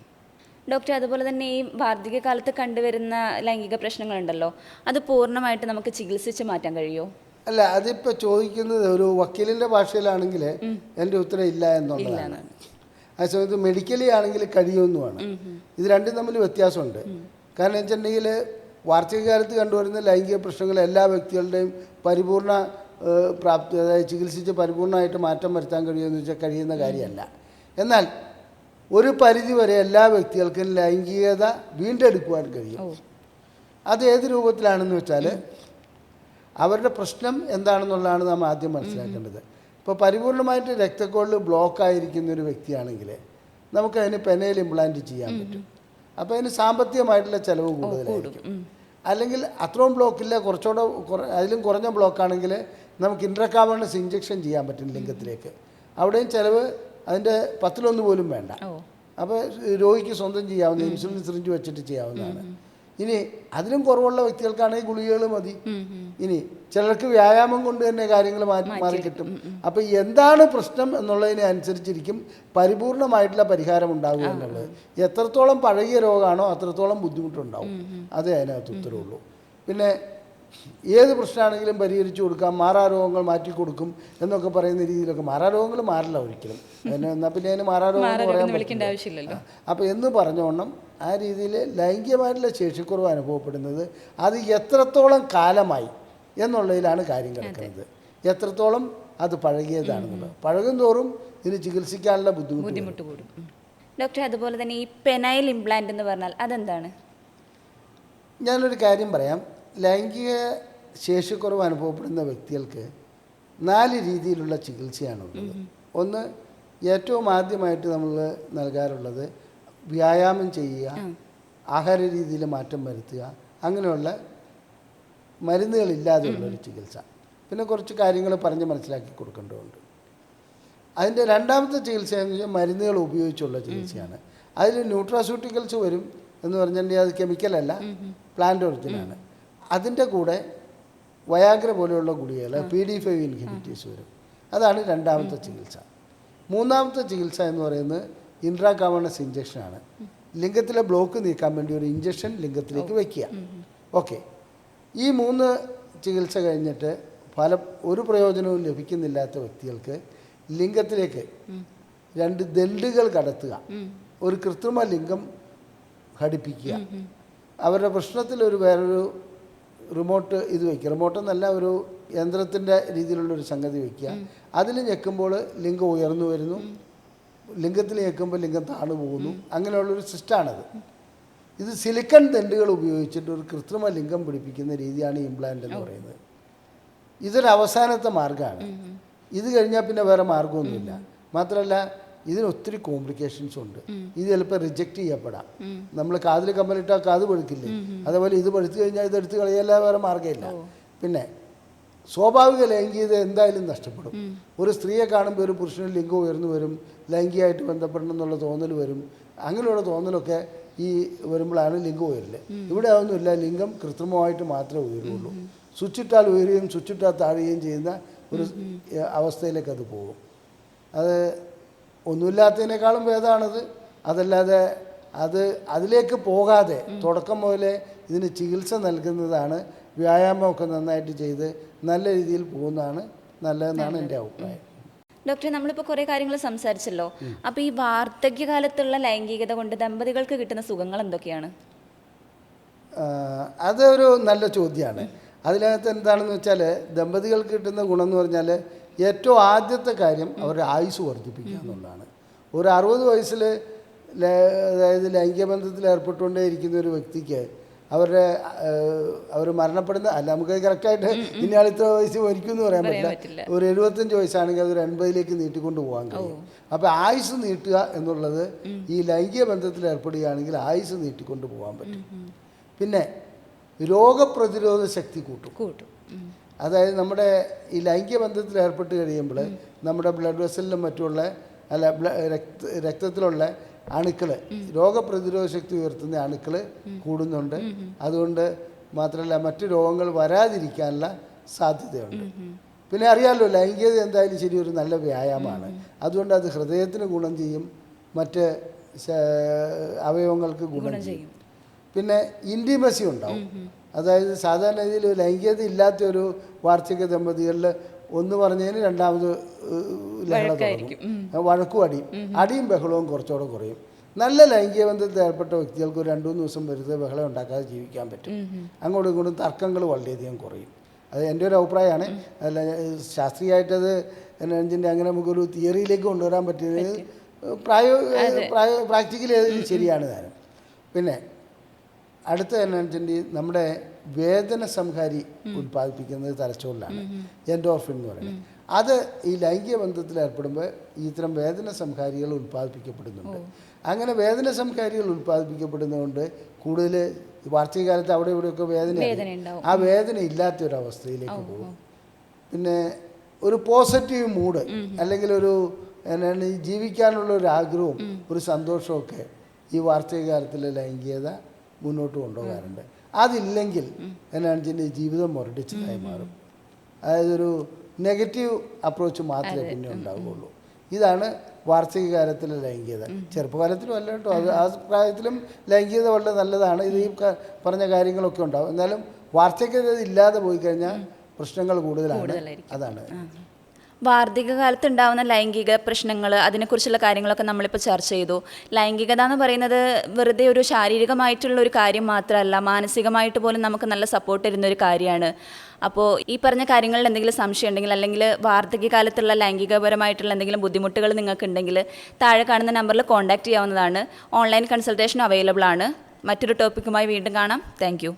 ഡോക്ടർ, അതുപോലെ തന്നെ ഈ വാർദ്ധക്യകാലത്ത് കണ്ടുവരുന്ന ലൈംഗിക പ്രശ്നങ്ങളുണ്ടല്ലോ, അത് പൂർണ്ണമായിട്ട് നമുക്ക് ചികിത്സിച്ച് മാറ്റാൻ കഴിയുമോ? അല്ല, അതിപ്പോൾ ചോദിക്കുന്നത് ഒരു വക്കീലിൻ്റെ ഭാഷയിലാണെങ്കിൽ എൻ്റെ ഉത്തരം ഇല്ല എന്നുള്ളതാണ്. ആ സമയത്ത് മെഡിക്കലി ആണെങ്കിൽ കഴിയുമെന്നുമാണ്. ഇത് രണ്ടും തമ്മിൽ വ്യത്യാസമുണ്ട്. കാരണം വെച്ചിട്ടുണ്ടെങ്കിൽ വാർദ്ധക്യകാലത്ത് കണ്ടുവരുന്ന ലൈംഗിക പ്രശ്നങ്ങൾ എല്ലാ വ്യക്തികളുടെയും പരിപൂർണ പ്രാപ്തി, അതായത് ചികിത്സിച്ച് പരിപൂർണമായിട്ട് മാറ്റം വരുത്താൻ കഴിയുമെന്ന് വെച്ചാൽ കഴിയുന്ന കാര്യമല്ല. എന്നാൽ ഒരു പരിധി വരെ എല്ലാ വ്യക്തികൾക്കും ലൈംഗികത വീണ്ടെടുക്കുവാൻ കഴിയും. അത് ഏത് രൂപത്തിലാണെന്ന് വെച്ചാൽ അവരുടെ പ്രശ്നം എന്താണെന്നുള്ളതാണ് നാം ആദ്യം മനസ്സിലാക്കേണ്ടത്. ഇപ്പോൾ പരിപൂർണമായിട്ട് രക്തക്കൊഴൽ ബ്ലോക്ക് ആയിരിക്കുന്ന ഒരു വ്യക്തിയാണെങ്കിൽ നമുക്കതിന് പെനയിൽ ഇംപ്ലാന്റ് ചെയ്യാൻ പറ്റും. അപ്പോൾ അതിന് സാമ്പത്തികമായിട്ടുള്ള ചിലവ് കൂടുതലായിരിക്കും. അല്ലെങ്കിൽ അത്രയും ബ്ലോക്കില്ല, കുറച്ചുകൂടെ അതിലും കുറഞ്ഞ ബ്ലോക്കാണെങ്കിൽ നമുക്ക് ഇൻട്രാകാവേണസ് ഇഞ്ചക്ഷൻ ചെയ്യാൻ പറ്റും ലിംഗത്തിലേക്ക്. അവിടെയും ചിലവ് അതിൻ്റെ 10 പോലും വേണ്ട. അപ്പോൾ രോഗിക്ക് സ്വന്തം ചെയ്യാവുന്ന ഇൻസുലിൻ സിറിഞ്ച് വെച്ചിട്ട് ചെയ്യാവുന്നതാണ്. ഇനി അതിലും കുറവുള്ള വ്യക്തികൾക്കാണെങ്കിൽ ഗുളികകൾ മതി. ഇനി ചിലർക്ക് വ്യായാമം കൊണ്ട് തന്നെ കാര്യങ്ങൾ മാറി കിട്ടും. അപ്പോൾ എന്താണ് പ്രശ്നം എന്നുള്ളതിനെ അനുസരിച്ചിരിക്കും പരിപൂർണമായിട്ടുള്ള പരിഹാരം ഉണ്ടാവുക എന്നുള്ളത്. എത്രത്തോളം പഴകിയ രോഗമാണോ അത്രത്തോളം ബുദ്ധിമുട്ടുണ്ടാവും. അതേ അതിനകത്ത് ഉത്തരവുള്ളൂ. പിന്നെ ഏത് പ്രശ്നമാണെങ്കിലും പരിഹരിച്ചു കൊടുക്കാം, മാറാരോഗങ്ങൾ മാറ്റി കൊടുക്കും എന്നൊക്കെ പറയുന്ന രീതിയിലൊക്കെ മാറാരോഗങ്ങൾ മാറില്ല ഒരിക്കലും. എന്നാൽ പിന്നെ അതിന് മാറാരോഗം പറയാൻ പറ്റില്ല. അപ്പോൾ എന്ന് പറഞ്ഞോണം ആ രീതിയിൽ ലൈംഗികമായിട്ടുള്ള ശേഷിക്കുറവ് അനുഭവപ്പെടുന്നത് അത് എത്രത്തോളം കാലമായി എന്നുള്ളതിലാണ് കാര്യം കിടക്കുന്നത്. എത്രത്തോളം അത് പഴകിയതാണെന്നുള്ളത്. പഴകും തോറും ഇതിന് ചികിത്സിക്കാനുള്ള ബുദ്ധിമുട്ട് കൂടും. ഡോക്ടർ, അതുപോലെ തന്നെ ഈ പെനൈൽ ഇംപ്ലാന്റ് എന്ന് പറഞ്ഞാൽ അതെന്താണ്? ഞാനൊരു കാര്യം പറയാം. ലൈംഗിക ശേഷിക്കുറവ് അനുഭവപ്പെടുന്ന വ്യക്തികൾക്ക് 4 രീതിയിലുള്ള ചികിത്സയാണുള്ളത്. ഒന്ന്, ഏറ്റവും ആദ്യമായിട്ട് നമ്മൾ നൽകാറുള്ളത് വ്യായാമം ചെയ്യുക, ആഹാര രീതിയിൽ മാറ്റം വരുത്തുക, അങ്ങനെയുള്ള മരുന്നുകളില്ലാതെയുള്ളൊരു ചികിത്സ. പിന്നെ കുറച്ച് കാര്യങ്ങൾ പറഞ്ഞ് മനസ്സിലാക്കി കൊടുക്കേണ്ടതുണ്ട്. അതിൻ്റെ രണ്ടാമത്തെ ചികിത്സ എന്ന് വെച്ചാൽ മരുന്നുകൾ ഉപയോഗിച്ചുള്ള ചികിത്സയാണ്. അതിൽ ന്യൂട്രാസ്യൂട്ടിക്കൽസ് വരും എന്ന് പറഞ്ഞിട്ടുണ്ടെങ്കിൽ അത് കെമിക്കലല്ല, പ്ലാന്റ് ഒറിജിനാണ്. അതിൻ്റെ കൂടെ വയാഗ്ര പോലെയുള്ള ഗുളികകൾ PD5 ഇൻഹിബിറ്റേഴ്സ് വരും. അതാണ് രണ്ടാമത്തെ ചികിത്സ. മൂന്നാമത്തെ ചികിത്സ എന്ന് പറയുന്നത് ഇൻട്രാകാവേണസ് ഇഞ്ചക്ഷനാണ്. ലിംഗത്തിലെ ബ്ലോക്ക് നീക്കാൻ വേണ്ടി ഒരു ഇഞ്ചക്ഷൻ ലിംഗത്തിലേക്ക് വയ്ക്കുക. ഓക്കെ, ഈ 3 ചികിത്സ കഴിഞ്ഞിട്ട് ഒരു പ്രയോജനവും ലഭിക്കുന്നില്ലാത്ത വ്യക്തികൾക്ക് ലിംഗത്തിലേക്ക് 2 ദണ്ഡുകൾ കടത്തുക, ഒരു കൃത്രിമ ലിംഗം ഘടിപ്പിക്കുക. അവരുടെ പ്രശ്നത്തിൽ വേറൊരു റിമോട്ട് ഇത് വയ്ക്കുക. റിമോട്ടെന്നല്ല, ഒരു യന്ത്രത്തിൻ്റെ രീതിയിലുള്ളൊരു സംഗതി വയ്ക്കുക. അതിൽ ഞെക്കുമ്പോൾ ലിംഗം ഉയർന്നു വരുന്നു, ലിംഗത്തിൽ ഞെക്കുമ്പോൾ ലിംഗം താണു പോകുന്നു. അങ്ങനെയുള്ളൊരു സിസ്റ്റമാണത്. ഇത് സിലിക്കൺ ദണ്ഡുകൾ ഉപയോഗിച്ചിട്ട് ഒരു കൃത്രിമ ലിംഗം പിടിപ്പിക്കുന്ന രീതിയാണ് ഇംപ്ലാന്റ് എന്ന് പറയുന്നത്. ഇതൊരു അവസാനത്തെ മാർഗ്ഗമാണ്. ഇത് കഴിഞ്ഞാൽ പിന്നെ വേറെ മാർഗ്ഗമൊന്നുമില്ല. മാത്രമല്ല ഇതിന് ഒത്തിരി കോംപ്ലിക്കേഷൻസ് ഉണ്ട്. ഇത് ചിലപ്പോൾ റിജക്റ്റ് ചെയ്യപ്പെടാം. നമ്മൾ കാതിൽ കമ്മലിട്ടാൽ കാത് പഴുക്കില്ലേ, അതേപോലെ ഇത് പഴുത്തു കഴിഞ്ഞാൽ ഇതെടുത്ത് കളയല്ല, വേറെ മാർഗ്ഗമില്ല. പിന്നെ സ്വാഭാവിക ലൈംഗികത എന്തായാലും നഷ്ടപ്പെടും. ഒരു സ്ത്രീയെ കാണുമ്പോൾ ഒരു പുരുഷന് ലിംഗം ഉയർന്നു വരും, ലൈംഗികമായിട്ട് ബന്ധപ്പെടണം എന്നുള്ള തോന്നൽ വരും. അങ്ങനെയുള്ള തോന്നലൊക്കെ ഈ വരുമ്പോഴാണ് ലിംഗം ഉയരില്ലേ. ഇവിടെ അതൊന്നുമില്ല, ലിംഗം കൃത്രിമമായിട്ട് മാത്രമേ ഉയരുള്ളൂ. സ്വിച്ചിട്ടാൽ ഉയരുകയും സ്വിച്ചിട്ടാൽ താഴുകയും ചെയ്യുന്ന ഒരു അവസ്ഥയിലേക്ക് അത് പോകും. അത് ഒന്നുമില്ലാത്തതിനേക്കാളും ഭേദമാണത്. അതല്ലാതെ അതിലേക്ക് പോകാതെ തുടക്കം മുതലേ ഇതിന് ചികിത്സ നൽകുന്നതാണ്. വ്യായാമമൊക്കെ നന്നായിട്ട് ചെയ്ത് നല്ല രീതിയിൽ പോകുന്നതാണ് നല്ലതെന്നാണ് എൻ്റെ അഭിപ്രായം. ഡോക്ടർ, നമ്മളിപ്പോൾ കുറേ കാര്യങ്ങൾ സംസാരിച്ചല്ലോ. അപ്പോൾ ഈ വാർദ്ധക്യകാലത്തുള്ള ലൈംഗികത കൊണ്ട് ദമ്പതികൾക്ക് കിട്ടുന്ന സുഖങ്ങൾ എന്തൊക്കെയാണ്? അതൊരു നല്ല ചോദ്യമാണ്. അതിനകത്ത് എന്താണെന്ന് വെച്ചാൽ ദമ്പതികൾക്ക് കിട്ടുന്ന ഗുണം എന്ന് പറഞ്ഞാൽ ഏറ്റവും ആദ്യത്തെ കാര്യം അവരുടെ ആയുസ് വർദ്ധിപ്പിക്കുക എന്നുള്ളതാണ്. ഒരു 60 വയസ്സിൽ അതായത് ലൈംഗിക ബന്ധത്തിൽ ഏർപ്പെട്ടുകൊണ്ടേ ഇരിക്കുന്ന ഒരു വ്യക്തിക്ക് അവർ മരണപ്പെടുന്ന അല്ല, നമുക്ക് കറക്റ്റായിട്ട് ഇന്നയാൾ ഇത്ര വയസ്സ് മരിക്കും എന്ന് പറയാൻ പറ്റില്ല. ഒരു 75 വയസ്സാണെങ്കിൽ അതൊരു 80ലേക്ക് നീട്ടിക്കൊണ്ട് പോകാൻ കഴിയും. അപ്പോൾ ആയുസ് നീട്ടുക എന്നുള്ളത് ഈ ലൈംഗിക ബന്ധത്തിൽ ഏർപ്പെടുകയാണെങ്കിൽ ആയുസ് നീട്ടിക്കൊണ്ട് പോകാൻ പറ്റും. പിന്നെ രോഗപ്രതിരോധ ശക്തി കൂട്ടും. അതായത് നമ്മുടെ ഈ ലൈംഗിക ബന്ധത്തിൽ ഏർപ്പെട്ട് കഴിയുമ്പോൾ നമ്മുടെ ബ്ലഡ് വെസലിലും മറ്റുള്ള രക്തത്തിലുള്ള അണുക്കൾ, രോഗപ്രതിരോധ ശക്തി ഉയർത്തുന്ന അണുക്കൾ കൂടുന്നുണ്ട്. അതുകൊണ്ട് മാത്രമല്ല മറ്റു രോഗങ്ങൾ വരാതിരിക്കാനുള്ള സാധ്യതയുണ്ട്. പിന്നെ അറിയാമല്ലോ, ലൈംഗികത എന്തായാലും ശരി ഒരു നല്ല വ്യായാമമാണ്. അതുകൊണ്ട് അത് ഹൃദയത്തിന് ഗുണം ചെയ്യും, മറ്റ് അവയവങ്ങൾക്ക് ഗുണം ചെയ്യും. പിന്നെ ഇൻറ്റിമസി ഉണ്ടാവും. അതായത് സാധാരണ രീതിയിൽ ലൈംഗികത ഇല്ലാത്തൊരു വാർഷിക ദമ്പതികളിൽ ഒന്ന് പറഞ്ഞതിന് രണ്ടാമത് ലഹള തുടങ്ങും, വഴക്കും അടിയും ബഹളവും കുറച്ചുകൂടെ കുറയും. നല്ല ലൈംഗിക ബന്ധത്തിൽ ഏർപ്പെട്ട വ്യക്തികൾക്ക് ഒരു 2-3 ദിവസം വെറുതെ ബഹളം ഉണ്ടാക്കാതെ ജീവിക്കാൻ പറ്റും. അങ്ങോട്ടും ഇങ്ങോട്ടും തർക്കങ്ങൾ വളരെയധികം കുറയും. അത് എൻ്റെ ഒരു അഭിപ്രായമാണ്. അല്ല, ശാസ്ത്രീയമായിട്ടത് എനർജിൻ്റെ അങ്ങനെ നമുക്കൊരു തിയറിയിലേക്ക് കൊണ്ടുവരാൻ പറ്റിയത് പ്രാക്ടിക്കലി അത് ശരിയാണ് താനും. പിന്നെ അടുത്ത എനർജിൻ്റെ നമ്മുടെ വേദന സംഹാരി ഉൽപ്പാദിപ്പിക്കുന്നത് തലച്ചോറിലാണ്, എൻഡോർഫിൻ എന്ന് പറയുന്നത്. അത് ഈ ലൈംഗിക ബന്ധത്തിൽ ഏർപ്പെടുമ്പോൾ ഇത്തരം വേദന സംഹാരികൾ ഉൽപ്പാദിപ്പിക്കപ്പെടുന്നുണ്ട്. അങ്ങനെ വേദന സംഹാരികൾ ഉൽപ്പാദിപ്പിക്കപ്പെടുന്നതുകൊണ്ട് കൂടുതൽ വാർഷികകാലത്ത് അവിടെ ഇവിടെയൊക്കെ വേദന, ആ വേദന ഇല്ലാത്തൊരവസ്ഥയിലേക്ക് പോകും. പിന്നെ ഒരു പോസിറ്റീവ് മൂഡ്, അല്ലെങ്കിൽ ഒരു എന്താണ് ജീവിക്കാനുള്ള ഒരു ആഗ്രഹവും ഒരു സന്തോഷമൊക്കെ ഈ വാർഷികകാലത്തിലെ ലൈംഗികത മുന്നോട്ട് കൊണ്ടുപോകാറുണ്ട്. അതില്ലെങ്കിൽ എന്നാണ് ജീവിതം മുരടിച്ചതായി മാറും. അതായത് ഒരു നെഗറ്റീവ് അപ്രോച്ച് മാത്രമേ പിന്നെ ഉണ്ടാവുകയുള്ളൂ. ഇതാണ് വാർഷികകാലത്തിലെ ലൈംഗികത. ചെറുപ്പകാലത്തിലും അല്ല കേട്ടോ, അത് ആ പ്രായത്തിലും ലൈംഗികത വളരെ നല്ലതാണ്. ഇത് ഈ പറഞ്ഞ കാര്യങ്ങളൊക്കെ ഉണ്ടാവും. എന്നാലും വാർഷികത ഇല്ലാതെ പോയി കഴിഞ്ഞാൽ പ്രശ്നങ്ങൾ കൂടുതലാണ്. അതാണ് വാർദ്ധക്യകാലത്ത് ഉണ്ടാകുന്ന ലൈംഗിക പ്രശ്നങ്ങൾ, അതിനെക്കുറിച്ചുള്ള കാര്യങ്ങളൊക്കെ നമ്മളിപ്പോൾ ചർച്ച ചെയ്തു. ലൈംഗികത എന്ന് പറയുന്നത് വെറുതെ ഒരു ശാരീരികമായിട്ടുള്ള ഒരു കാര്യം മാത്രമല്ല, മാനസികമായിട്ട് പോലും നമുക്ക് നല്ല സപ്പോർട്ട് തരുന്ന ഒരു കാര്യമാണ്. അപ്പോൾ ഈ പറഞ്ഞ കാര്യങ്ങളിൽ എന്തെങ്കിലും സംശയം ഉണ്ടെങ്കിൽ, അല്ലെങ്കിൽ വാർദ്ധക്യകാലത്തുള്ള ലൈംഗികപരമായിട്ടുള്ള എന്തെങ്കിലും ബുദ്ധിമുട്ടുകൾ നിങ്ങൾക്കുണ്ടെങ്കിൽ താഴെ കാണുന്ന നമ്പറിൽ കോൺടാക്റ്റ് ചെയ്യാവുന്നതാണ്. ഓൺലൈൻ കൺസൾട്ടേഷൻ അവൈലബിൾ ആണ്. മറ്റൊരു ടോപ്പിക്കുമായി വീണ്ടും കാണാം. താങ്ക്